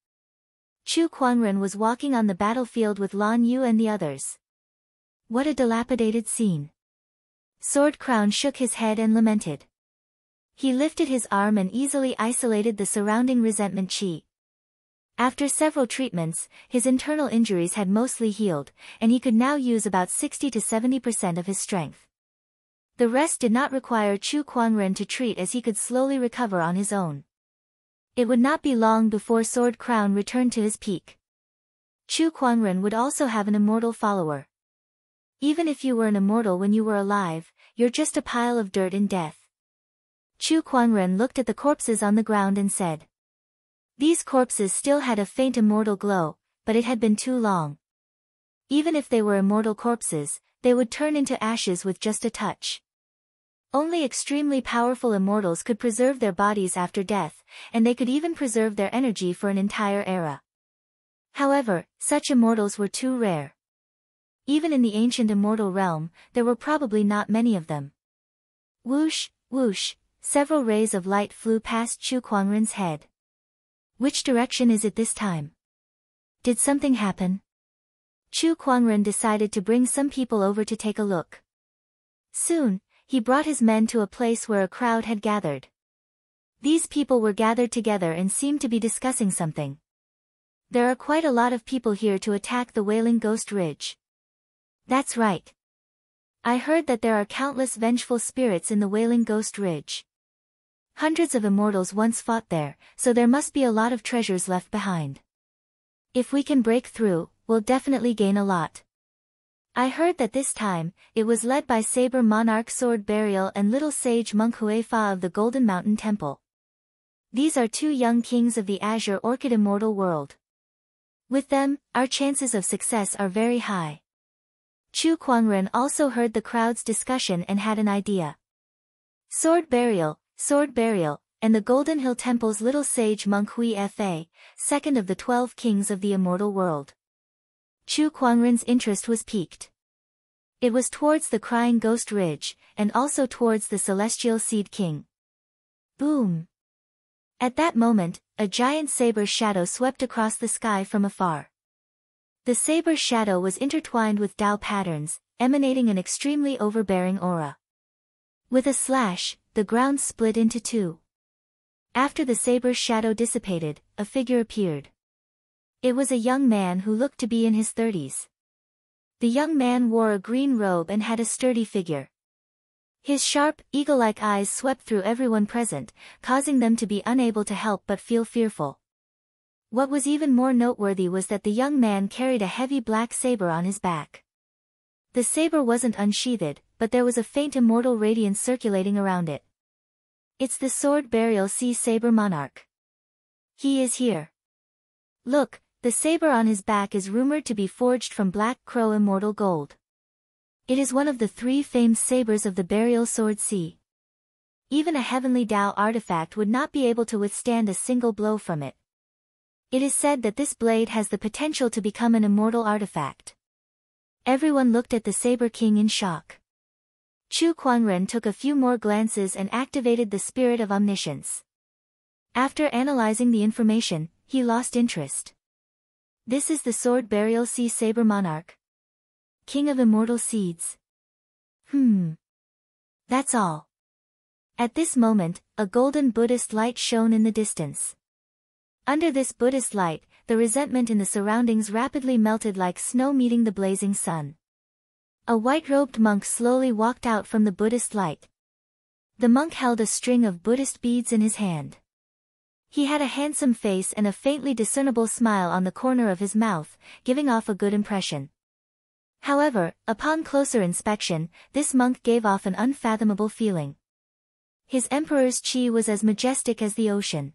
Chu Kuangren was walking on the battlefield with Lan Yu and the others. What a dilapidated scene. Sword Crown shook his head and lamented. He lifted his arm and easily isolated the surrounding resentment chi. After several treatments, his internal injuries had mostly healed, and he could now use about 60 to 70% of his strength. The rest did not require Chu Kuangren to treat as he could slowly recover on his own. It would not be long before Sword Crown returned to his peak. Chu Kuangren would also have an immortal follower. Even if you were an immortal when you were alive, you're just a pile of dirt in death. Chu Kuangren looked at the corpses on the ground and said. These corpses still had a faint immortal glow, but it had been too long. Even if they were immortal corpses, they would turn into ashes with just a touch. Only extremely powerful immortals could preserve their bodies after death, and they could even preserve their energy for an entire era. However, such immortals were too rare. Even in the ancient immortal realm, there were probably not many of them. Whoosh, whoosh, several rays of light flew past Chu Kuangren's head. Which direction is it this time? Did something happen? Chu Kuangren decided to bring some people over to take a look. Soon, he brought his men to a place where a crowd had gathered. These people were gathered together and seemed to be discussing something. There are quite a lot of people here to attack the Wailing Ghost Ridge. That's right. I heard that there are countless vengeful spirits in the Wailing Ghost Ridge. Hundreds of immortals once fought there, so there must be a lot of treasures left behind. If we can break through, we'll definitely gain a lot. I heard that this time, it was led by Saber Monarch Sword Burial and Little Sage Monk Huefa of the Golden Mountain Temple. These are 2 young kings of the Azure Orchid Immortal World. With them, our chances of success are very high. Chu Kuangren also heard the crowd's discussion and had an idea. Sword Burial, and the Golden Hill Temple's Little Sage Monk Huefa, second of the 12 kings of the Immortal World. Chu Kuangren's interest was piqued. It was towards the Crying Ghost Ridge, and also towards the Celestial Seed King. Boom! At that moment, a giant saber shadow swept across the sky from afar. The saber shadow was intertwined with Dao patterns, emanating an extremely overbearing aura. With a slash, the ground split into 2. After the saber shadow dissipated, a figure appeared. It was a young man who looked to be in his 30s. The young man wore a green robe and had a sturdy figure. His sharp, eagle-like eyes swept through everyone present, causing them to be unable to help but feel fearful. What was even more noteworthy was that the young man carried a heavy black saber on his back. The saber wasn't unsheathed, but there was a faint immortal radiance circulating around it. It's the Sword Burial Sea Saber Monarch. He is here. Look, the saber on his back is rumored to be forged from Black Crow Immortal Gold. It is one of the 3 famed sabers of the Burial Sword Sea. Even a heavenly Dao artifact would not be able to withstand a single blow from it. It is said that this blade has the potential to become an immortal artifact. Everyone looked at the Saber King in shock. Chu Kuangren took a few more glances and activated the spirit of omniscience. After analyzing the information, he lost interest. This is the Sword Burial Sea Saber Monarch. King of Immortal Seeds. That's all. At this moment, a golden Buddhist light shone in the distance. Under this Buddhist light, the resentment in the surroundings rapidly melted like snow meeting the blazing sun. A white-robed monk slowly walked out from the Buddhist light. The monk held a string of Buddhist beads in his hand. He had a handsome face and a faintly discernible smile on the corner of his mouth, giving off a good impression. However, upon closer inspection, this monk gave off an unfathomable feeling. His emperor's chi was as majestic as the ocean.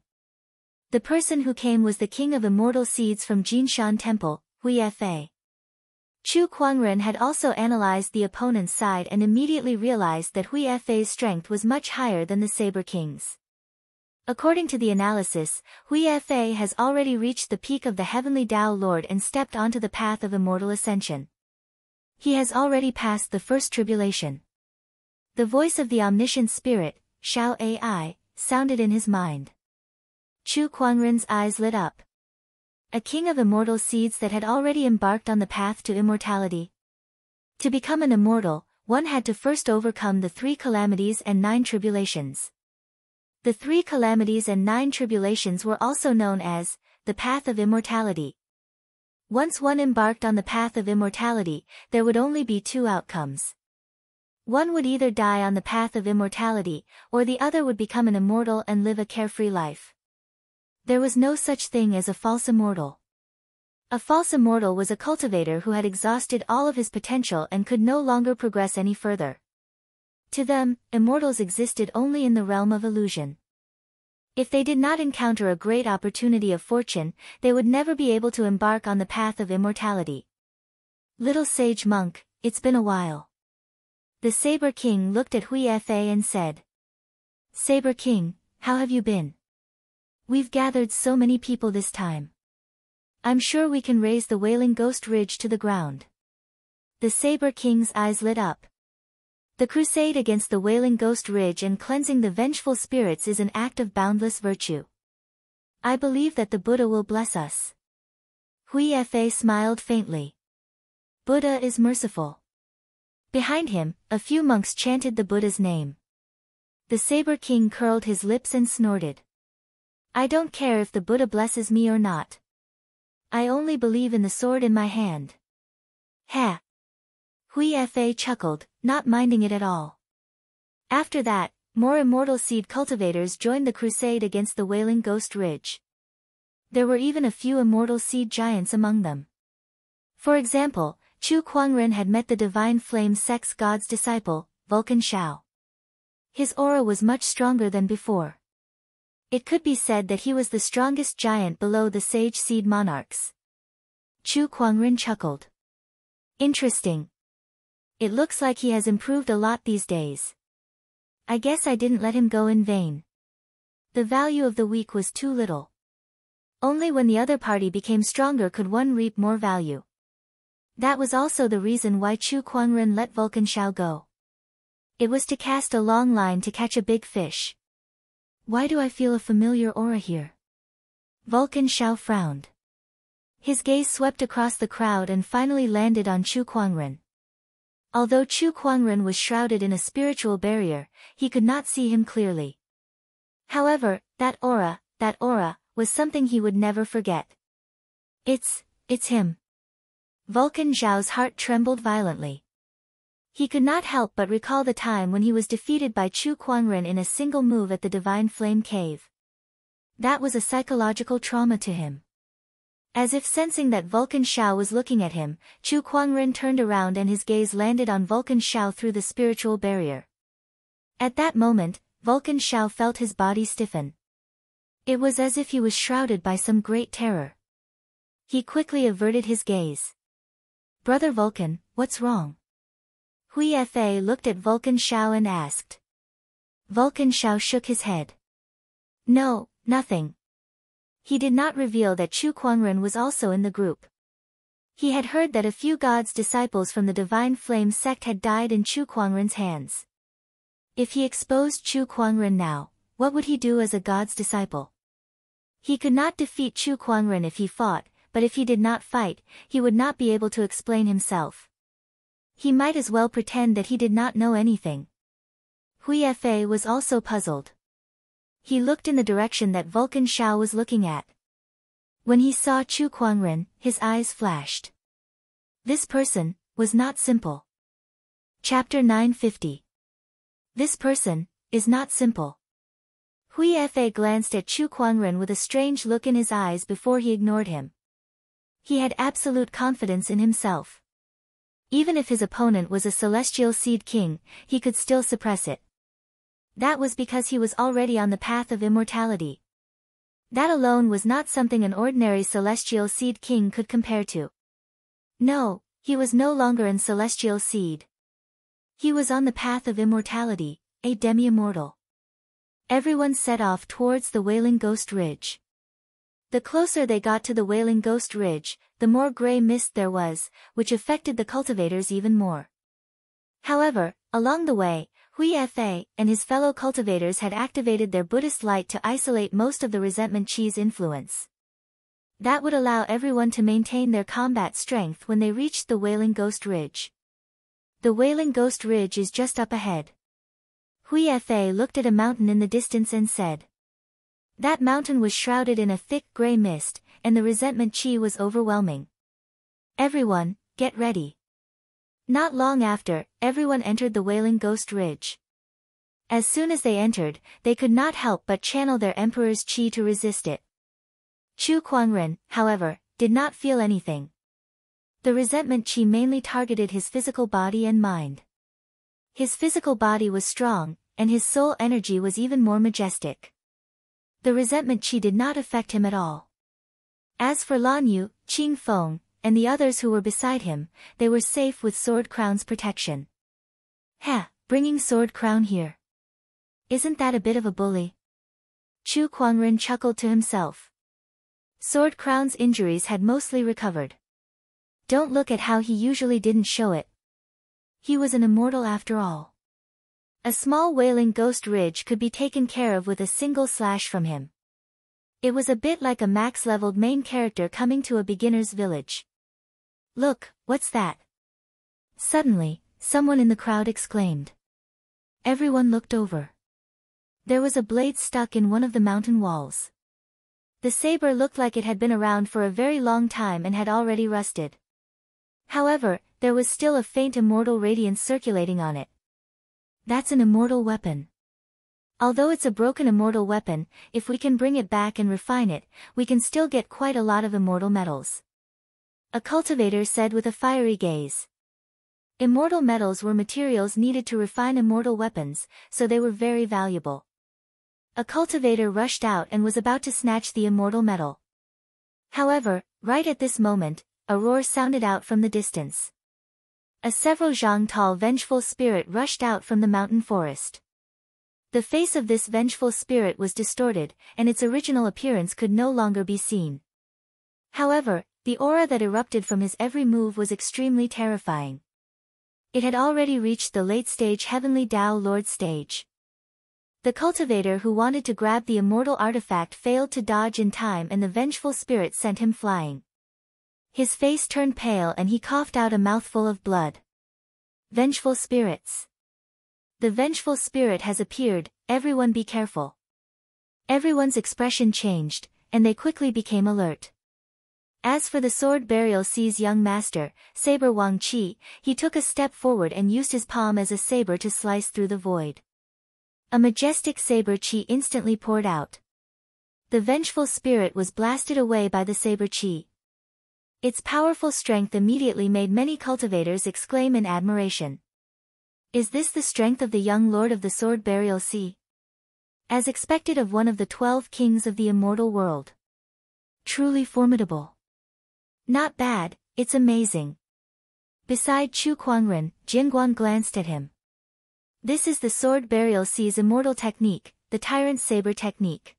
The person who came was the king of immortal seeds from Jinshan Temple, Hui Fa. Chu Kuangren had also analyzed the opponent's side and immediately realized that Hui Fa's strength was much higher than the Saber King's. According to the analysis, Hui Fa has already reached the peak of the heavenly Tao Lord and stepped onto the path of immortal ascension. He has already passed the first tribulation. The voice of the omniscient spirit, Shao Ai, sounded in his mind. Chu Kuangren's eyes lit up. A king of immortal seeds that had already embarked on the path to immortality. To become an immortal, one had to first overcome the 3 calamities and 9 tribulations. The 3 calamities and 9 tribulations were also known as the path of immortality. Once one embarked on the path of immortality, there would only be 2 outcomes. One would either die on the path of immortality, or the other would become an immortal and live a carefree life. There was no such thing as a false immortal. A false immortal was a cultivator who had exhausted all of his potential and could no longer progress any further. To them, immortals existed only in the realm of illusion. If they did not encounter a great opportunity of fortune, they would never be able to embark on the path of immortality. Little sage monk, it's been a while. The Saber King looked at Hui Fa and said. Saber King, how have you been? We've gathered so many people this time. I'm sure we can raise the Wailing Ghost Ridge to the ground. The Saber King's eyes lit up. The crusade against the Wailing Ghost Ridge and cleansing the vengeful spirits is an act of boundless virtue. I believe that the Buddha will bless us. Hui Fa smiled faintly. Buddha is merciful. Behind him, a few monks chanted the Buddha's name. The Saber King curled his lips and snorted. I don't care if the Buddha blesses me or not. I only believe in the sword in my hand. Ha! Hui Fa chuckled, not minding it at all. After that, more immortal seed cultivators joined the crusade against the Wailing Ghost Ridge. There were even a few immortal seed giants among them. For example, Chu Kuangren had met the Divine Flame Sex God's disciple, Vulcan Shao. His aura was much stronger than before. It could be said that he was the strongest giant below the Sage Seed Monarchs. Chu Kuangren chuckled. Interesting. It looks like he has improved a lot these days. I guess I didn't let him go in vain. The value of the weak was too little. Only when the other party became stronger could one reap more value. That was also the reason why Chu Kuangren let Vulcan Shao go. It was to cast a long line to catch a big fish. Why do I feel a familiar aura here? Vulcan Shao frowned. His gaze swept across the crowd and finally landed on Chu Kuangren. Although Chu Kuangren was shrouded in a spiritual barrier, he could not see him clearly. However, that aura, was something he would never forget. It's him. Vulcan Zhao's heart trembled violently. He could not help but recall the time when he was defeated by Chu Kuangren in a single move at the Divine Flame Cave. That was a psychological trauma to him. As if sensing that Vulcan Shao was looking at him, Chu Kuangren turned around and his gaze landed on Vulcan Shao through the spiritual barrier. At that moment, Vulcan Shao felt his body stiffen. It was as if he was shrouded by some great terror. He quickly averted his gaze. Brother Vulcan, what's wrong? Hui Fa looked at Vulcan Shao and asked. Vulcan Shao shook his head. No, nothing. He did not reveal that Chu Kuangren was also in the group. He had heard that a few God's disciples from the Divine Flame sect had died in Chu Kuangren's hands. If he exposed Chu Kuangren now, what would he do as a God's disciple? He could not defeat Chu Kuangren if he fought, but if he did not fight, he would not be able to explain himself. He might as well pretend that he did not know anything. Hui Fa was also puzzled. He looked in the direction that Vulcan Xiao was looking at. When he saw Chu Kuangren, his eyes flashed. This person was not simple. Chapter 950. This person is not simple. Hui Fa glanced at Chu Kuangren with a strange look in his eyes before he ignored him. He had absolute confidence in himself. Even if his opponent was a celestial seed king, he could still suppress it. That was because he was already on the path of immortality. That alone was not something an ordinary celestial seed king could compare to. No, he was no longer an celestial seed. He was on the path of immortality, a demi-immortal. Everyone set off towards the Wailing Ghost Ridge. The closer they got to the Wailing Ghost Ridge, the more gray mist there was, which affected the cultivators even more. However, along the way, Hui Fa and his fellow cultivators had activated their Buddhist light to isolate most of the resentment chi's influence. That would allow everyone to maintain their combat strength when they reached the Wailing Ghost Ridge. The Wailing Ghost Ridge is just up ahead. Hui Fa looked at a mountain in the distance and said. That mountain was shrouded in a thick gray mist, and the resentment chi was overwhelming. Everyone, get ready. Not long after, everyone entered the Wailing Ghost Ridge. As soon as they entered, they could not help but channel their emperor's chi to resist it. Chu Kuangren, however, did not feel anything. The resentment chi mainly targeted his physical body and mind. His physical body was strong, and his soul energy was even more majestic. The resentment chi did not affect him at all. As for Lan Yu, Qing Feng, and the others who were beside him, they were safe with Sword Crown's protection. Bringing Sword Crown here. Isn't that a bit of a bully? Chu Kuangren chuckled to himself. Sword Crown's injuries had mostly recovered. Don't look at how he usually didn't show it. He was an immortal after all. A small Wailing Ghost Ridge could be taken care of with a single slash from him. It was a bit like a max-leveled main character coming to a beginner's village. Look, what's that? Suddenly, someone in the crowd exclaimed. Everyone looked over. There was a blade stuck in one of the mountain walls. The saber looked like it had been around for a very long time and had already rusted. However, there was still a faint immortal radiance circulating on it. That's an immortal weapon. Although it's a broken immortal weapon, if we can bring it back and refine it, we can still get quite a lot of immortal metals. A cultivator said with a fiery gaze. Immortal metals were materials needed to refine immortal weapons, so they were very valuable. A cultivator rushed out and was about to snatch the immortal metal. However, right at this moment, a roar sounded out from the distance. A several zhang tall vengeful spirit rushed out from the mountain forest. The face of this vengeful spirit was distorted, and its original appearance could no longer be seen. However, the aura that erupted from his every move was extremely terrifying. It had already reached the late-stage Heavenly Tao Lord stage. The cultivator who wanted to grab the immortal artifact failed to dodge in time and the vengeful spirit sent him flying. His face turned pale and he coughed out a mouthful of blood. Vengeful spirits. The vengeful spirit has appeared, everyone be careful. Everyone's expression changed, and they quickly became alert. As for the Sword Burial Sea's young master, Saber Wang Qi, he took a step forward and used his palm as a saber to slice through the void. A majestic saber chi instantly poured out. The vengeful spirit was blasted away by the saber chi. Its powerful strength immediately made many cultivators exclaim in admiration. Is this the strength of the young lord of the Sword Burial Sea? As expected of one of the 12 kings of the immortal world. Truly formidable. Not bad, it's amazing. Beside Chu Kuangren, Jinguan glanced at him. This is the Sword Burial Sea's immortal technique, the Tyrant Saber technique.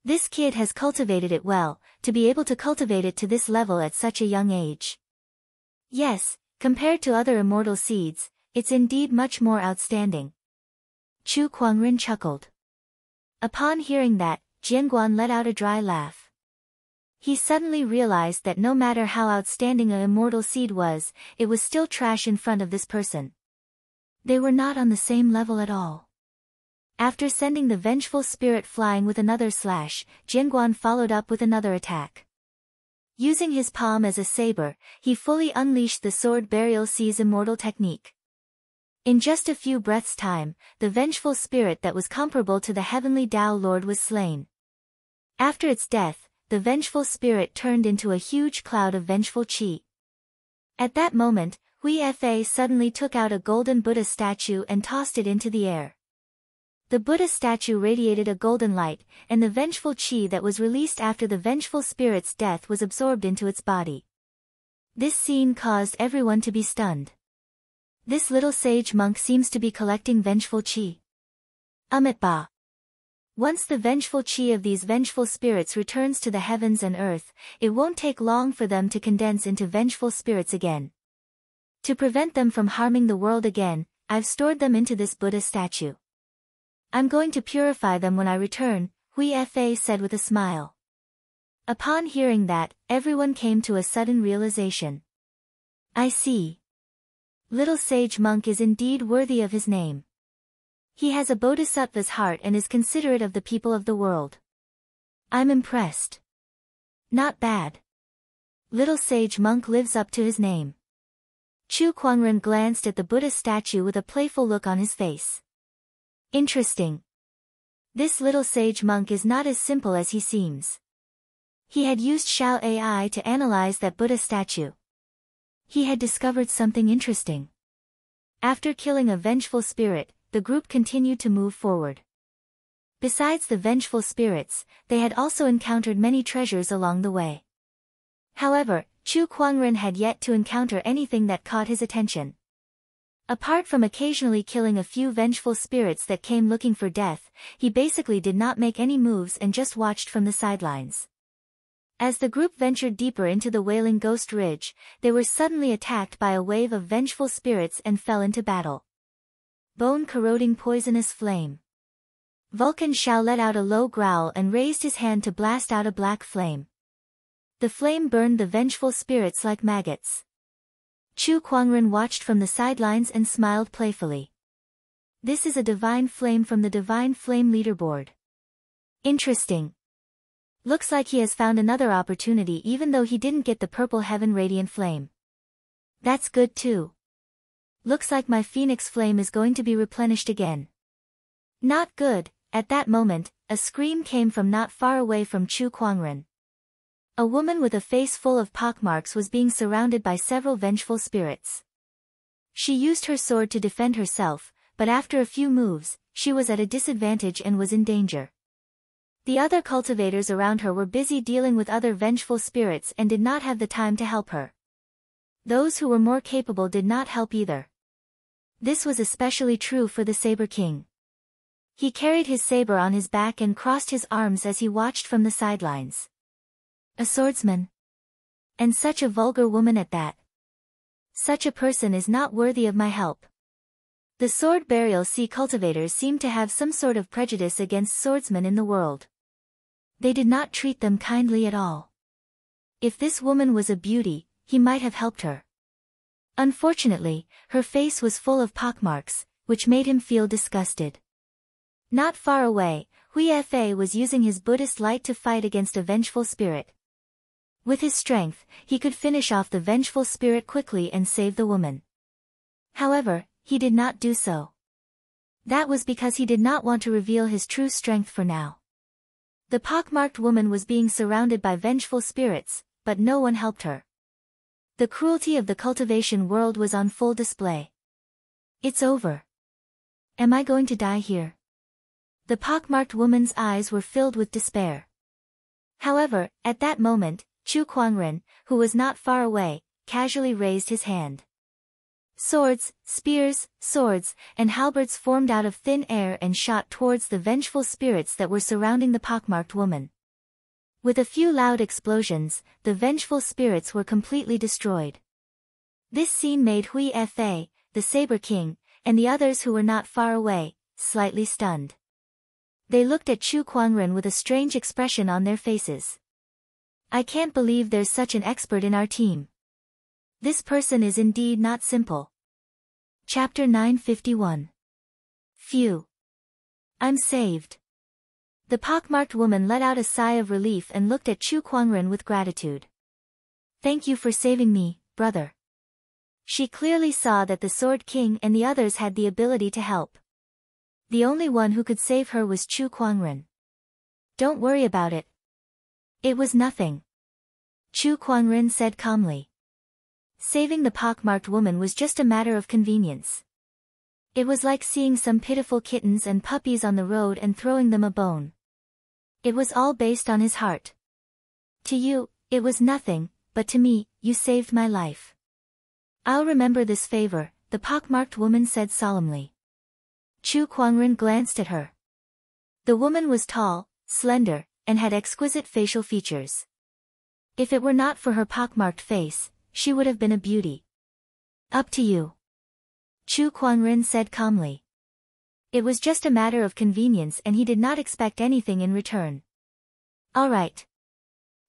This kid has cultivated it well, to be able to cultivate it to this level at such a young age. Yes, compared to other immortal seeds, it's indeed much more outstanding. Chu Kuangren chuckled. Upon hearing that, Jinguan let out a dry laugh. He suddenly realized that no matter how outstanding an immortal seed was, it was still trash in front of this person. They were not on the same level at all. After sending the vengeful spirit flying with another slash, Jianguan followed up with another attack. Using his palm as a saber, he fully unleashed the sword burial sea's immortal technique. In just a few breaths' time, the vengeful spirit that was comparable to the heavenly Tao Lord was slain. After its death, the vengeful spirit turned into a huge cloud of vengeful qi. At that moment, Hui Fa suddenly took out a golden Buddha statue and tossed it into the air. The Buddha statue radiated a golden light, and the vengeful qi that was released after the vengeful spirit's death was absorbed into its body. This scene caused everyone to be stunned. This little sage monk seems to be collecting vengeful qi. Ba. Once the vengeful qi of these vengeful spirits returns to the heavens and earth, it won't take long for them to condense into vengeful spirits again. To prevent them from harming the world again, I've stored them into this Buddha statue. I'm going to purify them when I return, Hui Fa said with a smile. Upon hearing that, everyone came to a sudden realization. I see. Little sage monk is indeed worthy of his name. He has a bodhisattva's heart and is considerate of the people of the world. I'm impressed. Not bad. Little sage monk lives up to his name. Chu Kuangren glanced at the Buddha statue with a playful look on his face. Interesting. This little sage monk is not as simple as he seems. He had used Xiao AI to analyze that Buddha statue. He had discovered something interesting. After killing a vengeful spirit, the group continued to move forward. Besides the vengeful spirits, they had also encountered many treasures along the way. However, Chu Kuangren had yet to encounter anything that caught his attention. Apart from occasionally killing a few vengeful spirits that came looking for death, he basically did not make any moves and just watched from the sidelines. As the group ventured deeper into the Wailing Ghost Ridge, they were suddenly attacked by a wave of vengeful spirits and fell into battle. Bone-corroding poisonous flame. Vulcan Shao let out a low growl and raised his hand to blast out a black flame. The flame burned the vengeful spirits like maggots. Chu Kuangren watched from the sidelines and smiled playfully. This is a divine flame from the Divine Flame Leaderboard. Interesting. Looks like he has found another opportunity even though he didn't get the Purple Heaven Radiant Flame. That's good too. Looks like my Phoenix Flame is going to be replenished again. Not good. At that moment, a scream came from not far away from Chu Kuangren. A woman with a face full of pockmarks was being surrounded by several vengeful spirits. She used her sword to defend herself, but after a few moves, she was at a disadvantage and was in danger. The other cultivators around her were busy dealing with other vengeful spirits and did not have the time to help her. Those who were more capable did not help either. This was especially true for the Saber King. He carried his saber on his back and crossed his arms as he watched from the sidelines. A swordsman. And such a vulgar woman at that. Such a person is not worthy of my help. The sword burial sea cultivators seemed to have some sort of prejudice against swordsmen in the world. They did not treat them kindly at all. If this woman was a beauty, he might have helped her. Unfortunately, her face was full of pockmarks, which made him feel disgusted. Not far away, Hui Fa was using his Buddhist light to fight against a vengeful spirit. With his strength, he could finish off the vengeful spirit quickly and save the woman. However, he did not do so. That was because he did not want to reveal his true strength for now. The pockmarked woman was being surrounded by vengeful spirits, but no one helped her. The cruelty of the cultivation world was on full display. It's over. Am I going to die here? The pockmarked woman's eyes were filled with despair. However, at that moment, Chu Kuangren, who was not far away, casually raised his hand. Swords, spears, swords, and halberds formed out of thin air and shot towards the vengeful spirits that were surrounding the pockmarked woman. With a few loud explosions, the vengeful spirits were completely destroyed. This scene made Hui Fa, the Saber King, and the others who were not far away, slightly stunned. They looked at Chu Kuangren with a strange expression on their faces. I can't believe there's such an expert in our team. This person is indeed not simple. Chapter 951. Phew. I'm saved. The pockmarked woman let out a sigh of relief and looked at Chu Kuangren with gratitude. Thank you for saving me, brother. She clearly saw that the Sword King and the others had the ability to help. The only one who could save her was Chu Kuangren. Don't worry about it. It was nothing. Chu Kuangren said calmly. Saving the pockmarked woman was just a matter of convenience. It was like seeing some pitiful kittens and puppies on the road and throwing them a bone. It was all based on his heart. To you, it was nothing, but to me, you saved my life. I'll remember this favor, the pockmarked woman said solemnly. Chu Kuangren glanced at her. The woman was tall, slender, and had exquisite facial features. If it were not for her pockmarked face, she would have been a beauty. Up to you. Chu Kuangren said calmly. It was just a matter of convenience and he did not expect anything in return. All right.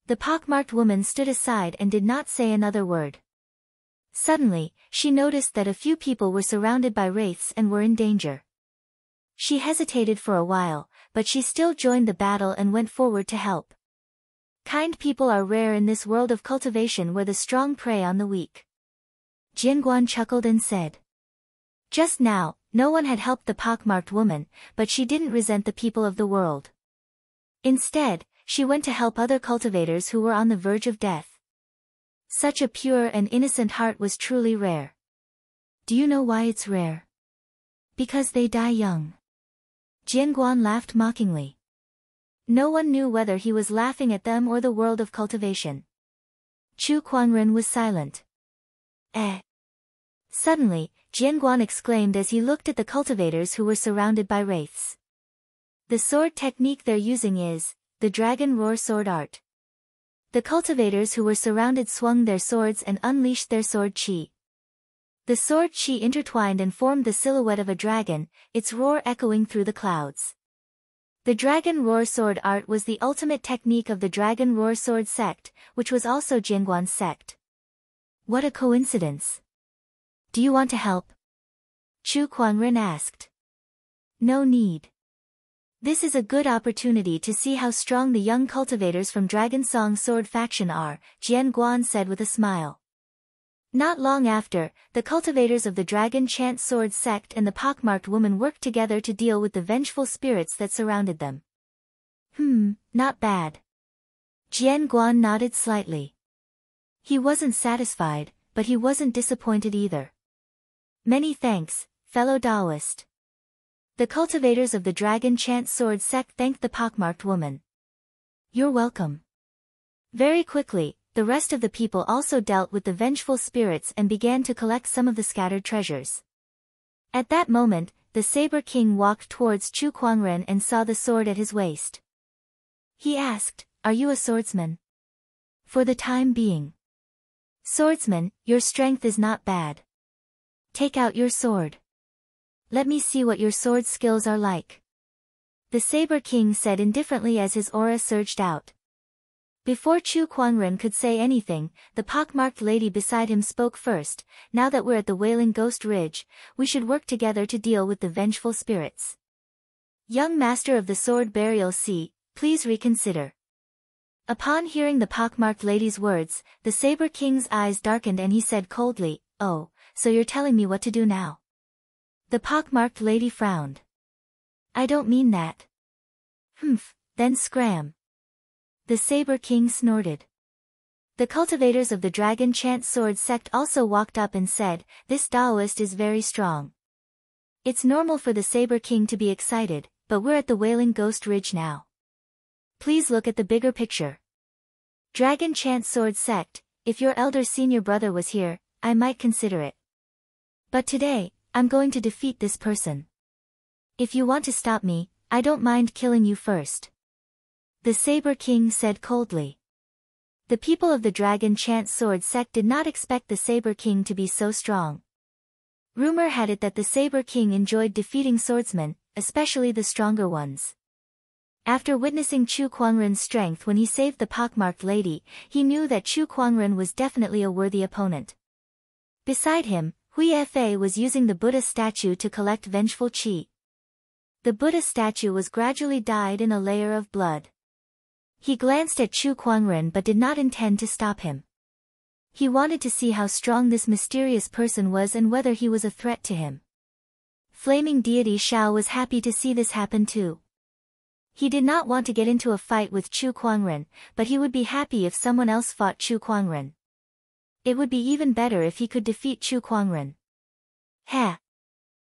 The pockmarked woman stood aside and did not say another word. Suddenly, she noticed that a few people were surrounded by wraiths and were in danger. She hesitated for a while, but she still joined the battle and went forward to help. Kind people are rare in this world of cultivation where the strong prey on the weak. Jianguan chuckled and said. Just now, no one had helped the pockmarked woman, but she didn't resent the people of the world. Instead, she went to help other cultivators who were on the verge of death. Such a pure and innocent heart was truly rare. Do you know why it's rare? Because they die young. Jianguan laughed mockingly. No one knew whether he was laughing at them or the world of cultivation. Chu Kuangren was silent. Suddenly, Jianguan exclaimed as he looked at the cultivators who were surrounded by wraiths. The sword technique they're using is the Dragon Roar sword art. The cultivators who were surrounded swung their swords and unleashed their sword chi. The sword chi intertwined and formed the silhouette of a dragon, its roar echoing through the clouds. The Dragon Roar sword art was the ultimate technique of the Dragon Roar sword sect, which was also Jianguan's sect. What a coincidence. Do you want to help? Chu Kuangren asked. No need. This is a good opportunity to see how strong the young cultivators from Dragon Song Sword faction are, Jianguan said with a smile. Not long after, the cultivators of the Dragon Chant Sword sect and the pockmarked woman worked together to deal with the vengeful spirits that surrounded them. Not bad. Jianguan nodded slightly. He wasn't satisfied, but he wasn't disappointed either. Many thanks, fellow Taoist. The cultivators of the Dragon Chant Sword sect thanked the pockmarked woman. You're welcome. Very quickly, the rest of the people also dealt with the vengeful spirits and began to collect some of the scattered treasures. At that moment, the Saber King walked towards Chu Kuangren and saw the sword at his waist. He asked, Are you a swordsman? For the time being. Swordsman, your strength is not bad. Take out your sword. Let me see what your sword skills are like. The Saber King said indifferently as his aura surged out. Before Chu Kuangren could say anything, the pockmarked lady beside him spoke first. Now that we're at the Wailing Ghost Ridge, we should work together to deal with the vengeful spirits. Young master of the sword burial sea, please reconsider. Upon hearing the pockmarked lady's words, the Saber King's eyes darkened and he said coldly, Oh, so you're telling me what to do now? The pockmarked lady frowned. I don't mean that. Then scram. The Saber King snorted. The cultivators of the Dragon Chant Sword sect also walked up and said, This Taoist is very strong. It's normal for the Saber King to be excited, but we're at the Wailing Ghost Ridge now. Please look at the bigger picture. Dragon Chant Sword sect, if your elder senior brother was here, I might consider it. But today, I'm going to defeat this person. If you want to stop me, I don't mind killing you first. The Saber King said coldly. The people of the Dragon Chant Sword sect did not expect the Saber King to be so strong. Rumor had it that the Saber King enjoyed defeating swordsmen, especially the stronger ones. After witnessing Chu Kuangren's strength when he saved the pockmarked lady, he knew that Chu Kuangren was definitely a worthy opponent. Beside him, Hui Fa was using the Buddha statue to collect vengeful qi. The Buddha statue was gradually dyed in a layer of blood. He glanced at Chu Kuangren but did not intend to stop him. He wanted to see how strong this mysterious person was and whether he was a threat to him. Flaming deity Shao was happy to see this happen too. He did not want to get into a fight with Chu Kuangren, but he would be happy if someone else fought Chu Kuangren. It would be even better if he could defeat Chu Kuangren. Ha!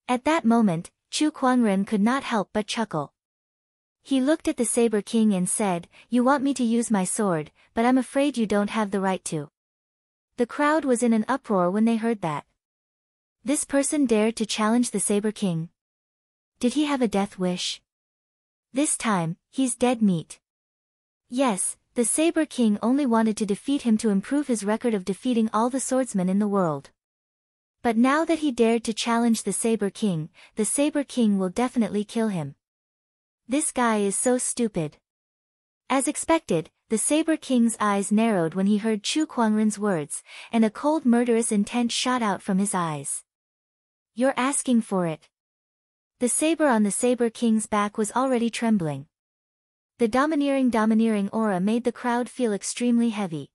At that moment, Chu Kuangren could not help but chuckle. He looked at the Saber King and said, "You want me to use my sword, but I'm afraid you don't have the right to." The crowd was in an uproar when they heard that. This person dared to challenge the Saber King. Did he have a death wish? This time, he's dead meat. Yes, the Saber King only wanted to defeat him to improve his record of defeating all the swordsmen in the world. But now that he dared to challenge the Saber King will definitely kill him. This guy is so stupid. As expected, the Saber King's eyes narrowed when he heard Chu Kuangren's words, and a cold murderous intent shot out from his eyes. You're asking for it. The saber on the Saber King's back was already trembling. The domineering aura made the crowd feel extremely heavy.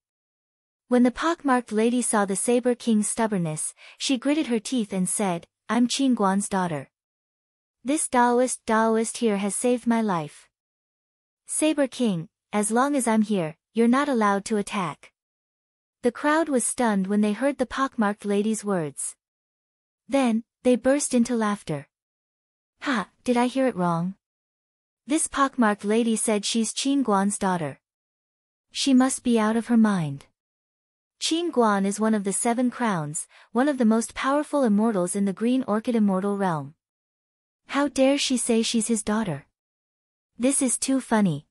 When the pockmarked lady saw the Saber King's stubbornness, she gritted her teeth and said, "I'm Qin Guan's daughter. This Taoist here has saved my life. Saber King, as long as I'm here, you're not allowed to attack." The crowd was stunned when they heard the pockmarked lady's words. Then, they burst into laughter. "Ha, did I hear it wrong? This pockmarked lady said she's Qin Guan's daughter. She must be out of her mind. Qin Guan is one of the 7 crowns, one of the most powerful immortals in the Green Orchid immortal realm. How dare she say she's his daughter? This is too funny.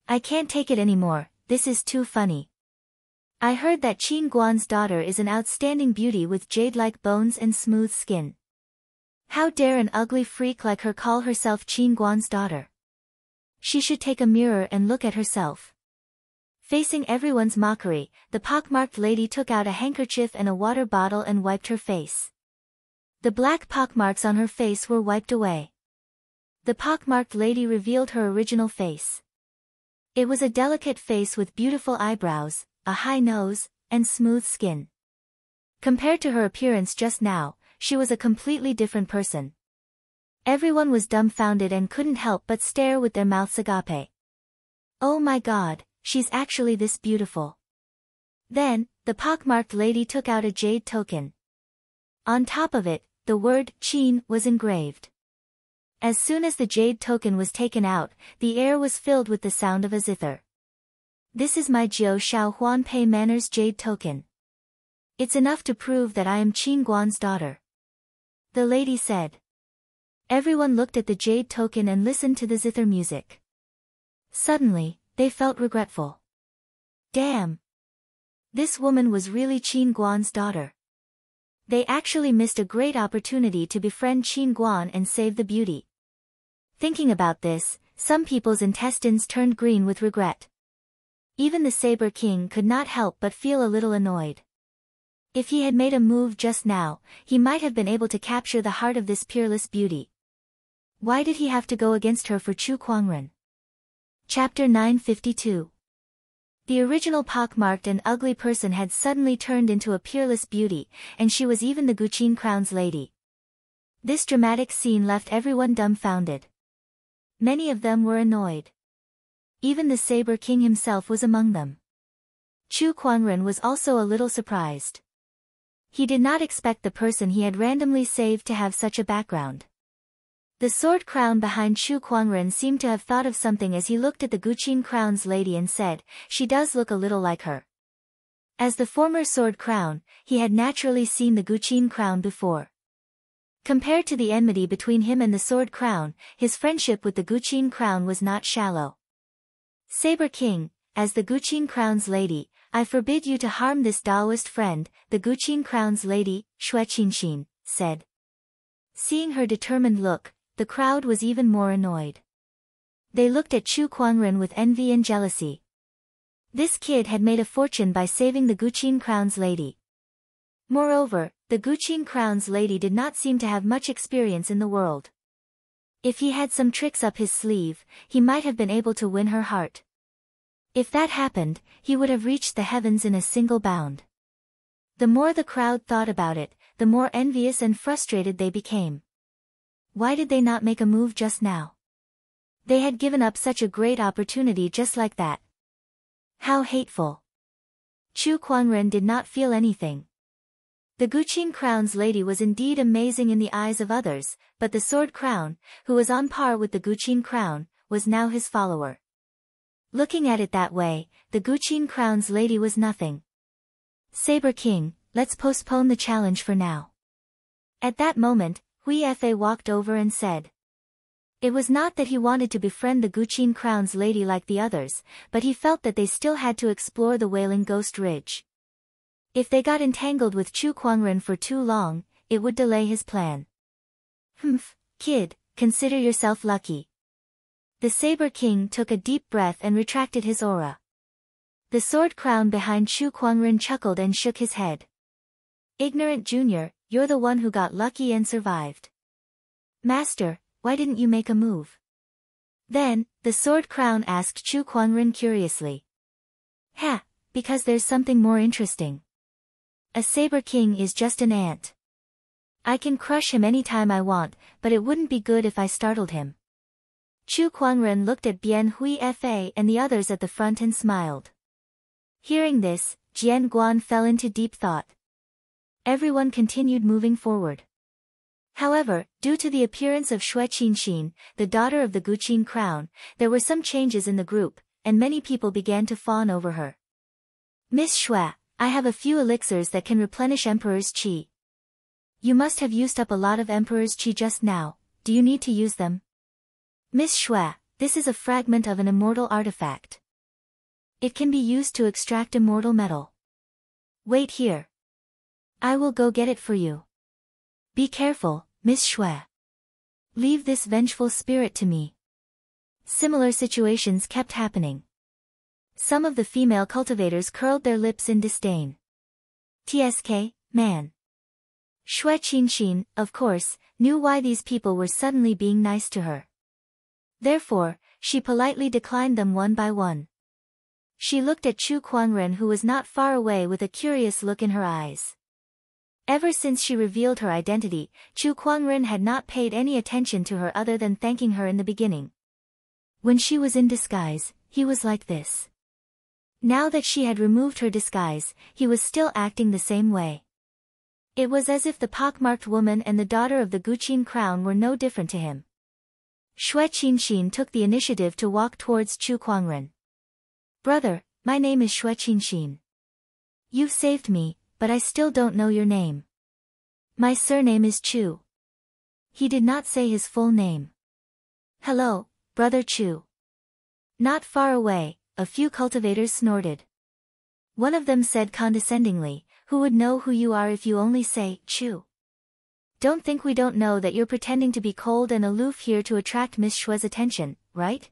I can't take it anymore, this is too funny. I heard that Qin Guan's daughter is an outstanding beauty with jade-like bones and smooth skin. How dare an ugly freak like her call herself Qin Guan's daughter? She should take a mirror and look at herself." Facing everyone's mockery, the pockmarked lady took out a handkerchief and a water bottle and wiped her face. The black pockmarks on her face were wiped away. The pockmarked lady revealed her original face. It was a delicate face with beautiful eyebrows, a high nose, and smooth skin. Compared to her appearance just now, she was a completely different person. Everyone was dumbfounded and couldn't help but stare with their mouths agape. Oh my god, she's actually this beautiful. Then, the pockmarked lady took out a jade token. On top of it, the word Qin was engraved. As soon as the jade token was taken out, the air was filled with the sound of a zither. This is my Jiu Shao Huan Pei Manor's jade token. It's enough to prove that I am Qin Guan's daughter. The lady said. Everyone looked at the jade token and listened to the zither music. Suddenly, they felt regretful. Damn! This woman was really Qin Guan's daughter. They actually missed a great opportunity to befriend Qin Guan and save the beauty. Thinking about this, some people's intestines turned green with regret. Even the Saber King could not help but feel a little annoyed. If he had made a move just now, he might have been able to capture the heart of this peerless beauty. Why did he have to go against her for Chu Kuangren? Chapter 952. The original pockmarked and ugly person had suddenly turned into a peerless beauty, and she was even the Guqin Crown's lady. This dramatic scene left everyone dumbfounded. Many of them were annoyed. Even the Saber King himself was among them. Chu Kuangren was also a little surprised. He did not expect the person he had randomly saved to have such a background. The sword crown behind Chu Kuangren seemed to have thought of something as he looked at the Guqin Crown's lady and said, "She does look a little like her." As the former sword crown, he had naturally seen the Guqin Crown before. Compared to the enmity between him and the sword crown, his friendship with the Guqin Crown was not shallow. Saber King, as the Guqin Crown's lady, I forbid you to harm this Taoist friend, the Guqin Crown's lady, Xue Qinxin, said. Seeing her determined look, the crowd was even more annoyed. They looked at Chu Kuangren with envy and jealousy. This kid had made a fortune by saving the Guqin Crown's lady. Moreover, the Guqin Crown's lady did not seem to have much experience in the world. If he had some tricks up his sleeve, he might have been able to win her heart. If that happened, he would have reached the heavens in a single bound. The more the crowd thought about it, the more envious and frustrated they became. Why did they not make a move just now? They had given up such a great opportunity just like that. How hateful. Chu Kuangren did not feel anything. The Guqin Crown's lady was indeed amazing in the eyes of others, but the Sword Crown, who was on par with the Guqin Crown, was now his follower. Looking at it that way, the Guqin Crown's lady was nothing. Saber King, let's postpone the challenge for now. At that moment, Hui Fa walked over and said. It was not that he wanted to befriend the Guqin Crown's lady like the others, but he felt that they still had to explore the Wailing Ghost Ridge. If they got entangled with Chu Kuangren for too long, it would delay his plan. Humph, kid, consider yourself lucky. The Saber King took a deep breath and retracted his aura. The Sword Crown behind Chu Kuangren chuckled and shook his head. Ignorant Junior, you're the one who got lucky and survived. Master, why didn't you make a move? Then, the Sword Crown asked Chu Kuangren curiously. Ha, because there's something more interesting. A Saber King is just an ant. I can crush him anytime I want, but it wouldn't be good if I startled him. Chu Kuangren looked at Bian Hui Fa and the others at the front and smiled. Hearing this, Jian Guan fell into deep thought. Everyone continued moving forward. However, due to the appearance of Xue Qinxin, the daughter of the Guqin Crown, there were some changes in the group, and many people began to fawn over her. Miss Xue, I have a few elixirs that can replenish Emperor's Qi. You must have used up a lot of Emperor's Qi just now, do you need to use them? Miss Xue, this is a fragment of an immortal artifact. It can be used to extract immortal metal. Wait here. I will go get it for you. Be careful, Miss Xue. Leave this vengeful spirit to me. Similar situations kept happening. Some of the female cultivators curled their lips in disdain. TSK, man. Xue Qinxin, of course, knew why these people were suddenly being nice to her. Therefore, she politely declined them one by one. She looked at Chu Kuangren, who was not far away, with a curious look in her eyes. Ever since she revealed her identity, Chu Kuangren had not paid any attention to her other than thanking her in the beginning. When she was in disguise, he was like this. Now that she had removed her disguise, he was still acting the same way. It was as if the pockmarked woman and the daughter of the Guqin Crown were no different to him. Xue Qinxin took the initiative to walk towards Chu Kuangren. Brother, my name is Xue Qinxin. You've saved me, but I still don't know your name. My surname is Chu. He did not say his full name. Hello, Brother Chu. Not far away, a few cultivators snorted. One of them said condescendingly, who would know who you are if you only say, Chu? Don't think we don't know that you're pretending to be cold and aloof here to attract Miss Xue's attention, right?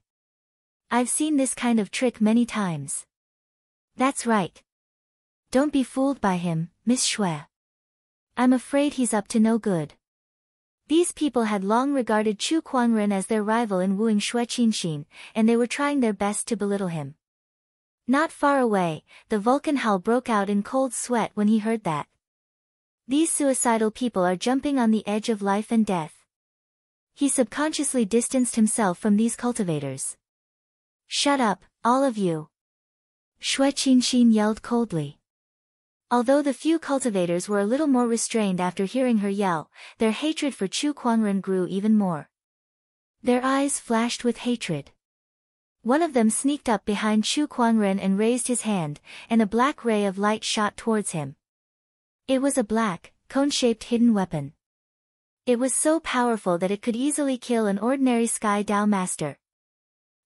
I've seen this kind of trick many times. That's right. Don't be fooled by him, Miss Xue. I'm afraid he's up to no good. These people had long regarded Chu Kuangren as their rival in wooing Xue Qinxin, and they were trying their best to belittle him. Not far away, the Vulcan Hal broke out in cold sweat when he heard that. These suicidal people are jumping on the edge of life and death. He subconsciously distanced himself from these cultivators. Shut up, all of you. Xue Qinxin yelled coldly. Although the few cultivators were a little more restrained after hearing her yell, their hatred for Chu Kuangren grew even more. Their eyes flashed with hatred. One of them sneaked up behind Chu Kuangren and raised his hand, and a black ray of light shot towards him. It was a black, cone-shaped hidden weapon. It was so powerful that it could easily kill an ordinary Sky Dao master.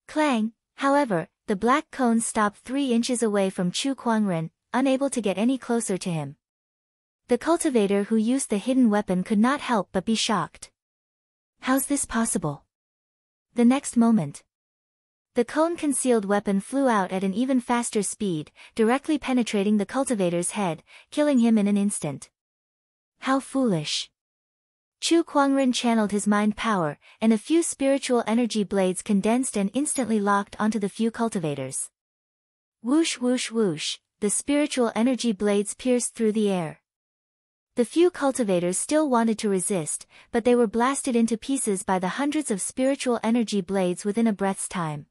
Clang, however, the black cone stopped 3 inches away from Chu Kuangren, unable to get any closer to him. The cultivator who used the hidden weapon could not help but be shocked. How's this possible? The next moment, the cone-concealed weapon flew out at an even faster speed, directly penetrating the cultivator's head, killing him in an instant. How foolish! Chu Kuangren channeled his mind power, and a few spiritual energy blades condensed and instantly locked onto the few cultivators. Whoosh whoosh whoosh, the spiritual energy blades pierced through the air. The few cultivators still wanted to resist, but they were blasted into pieces by the hundreds of spiritual energy blades within a breath's time.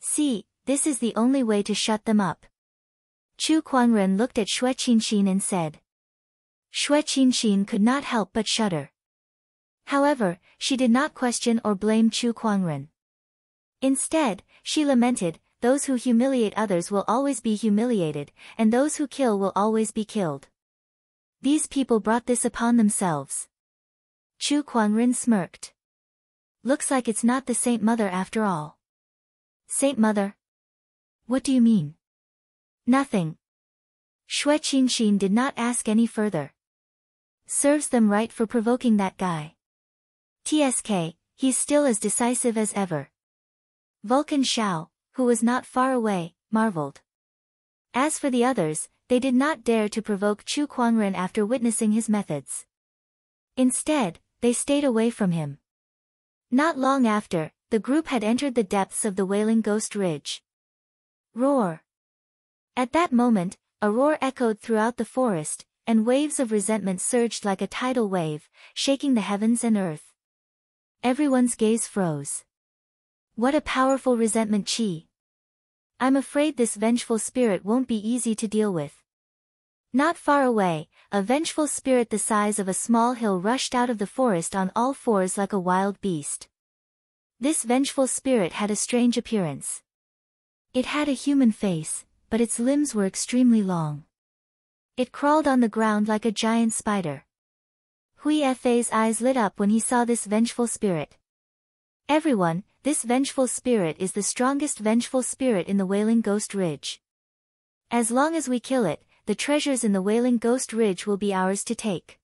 See, this is the only way to shut them up. Chu Kuangren looked at Xue Qinxin and said. Xue Qinxin could not help but shudder. However, she did not question or blame Chu Kuangren. Instead, she lamented, those who humiliate others will always be humiliated, and those who kill will always be killed. These people brought this upon themselves. Chu Kuangren smirked. Looks like it's not the Saint Mother after all. Saint Mother? What do you mean? Nothing. Xue Qinxin did not ask any further. Serves them right for provoking that guy. TSK, he's still as decisive as ever. Vulcan Shao, who was not far away, marveled. As for the others, they did not dare to provoke Chu Kuangren after witnessing his methods. Instead, they stayed away from him. Not long after, the group had entered the depths of the Wailing Ghost Ridge. Roar! At that moment, a roar echoed throughout the forest, and waves of resentment surged like a tidal wave, shaking the heavens and earth. Everyone's gaze froze. What a powerful resentment chi! I'm afraid this vengeful spirit won't be easy to deal with. Not far away, a vengeful spirit the size of a small hill rushed out of the forest on all fours like a wild beast. This vengeful spirit had a strange appearance. It had a human face, but its limbs were extremely long. It crawled on the ground like a giant spider. Hui Fei's eyes lit up when he saw this vengeful spirit. Everyone, this vengeful spirit is the strongest vengeful spirit in the Wailing Ghost Ridge. As long as we kill it, the treasures in the Wailing Ghost Ridge will be ours to take.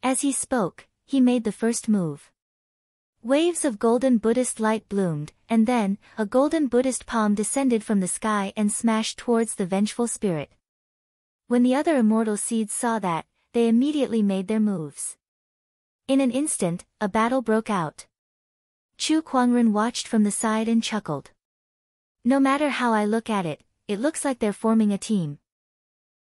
As he spoke, he made the first move. Waves of golden Buddhist light bloomed, and then, a golden Buddhist palm descended from the sky and smashed towards the vengeful spirit. When the other immortal seeds saw that, they immediately made their moves. In an instant, a battle broke out. Chu Kuangren watched from the side and chuckled. No matter how I look at it, it looks like they're forming a team.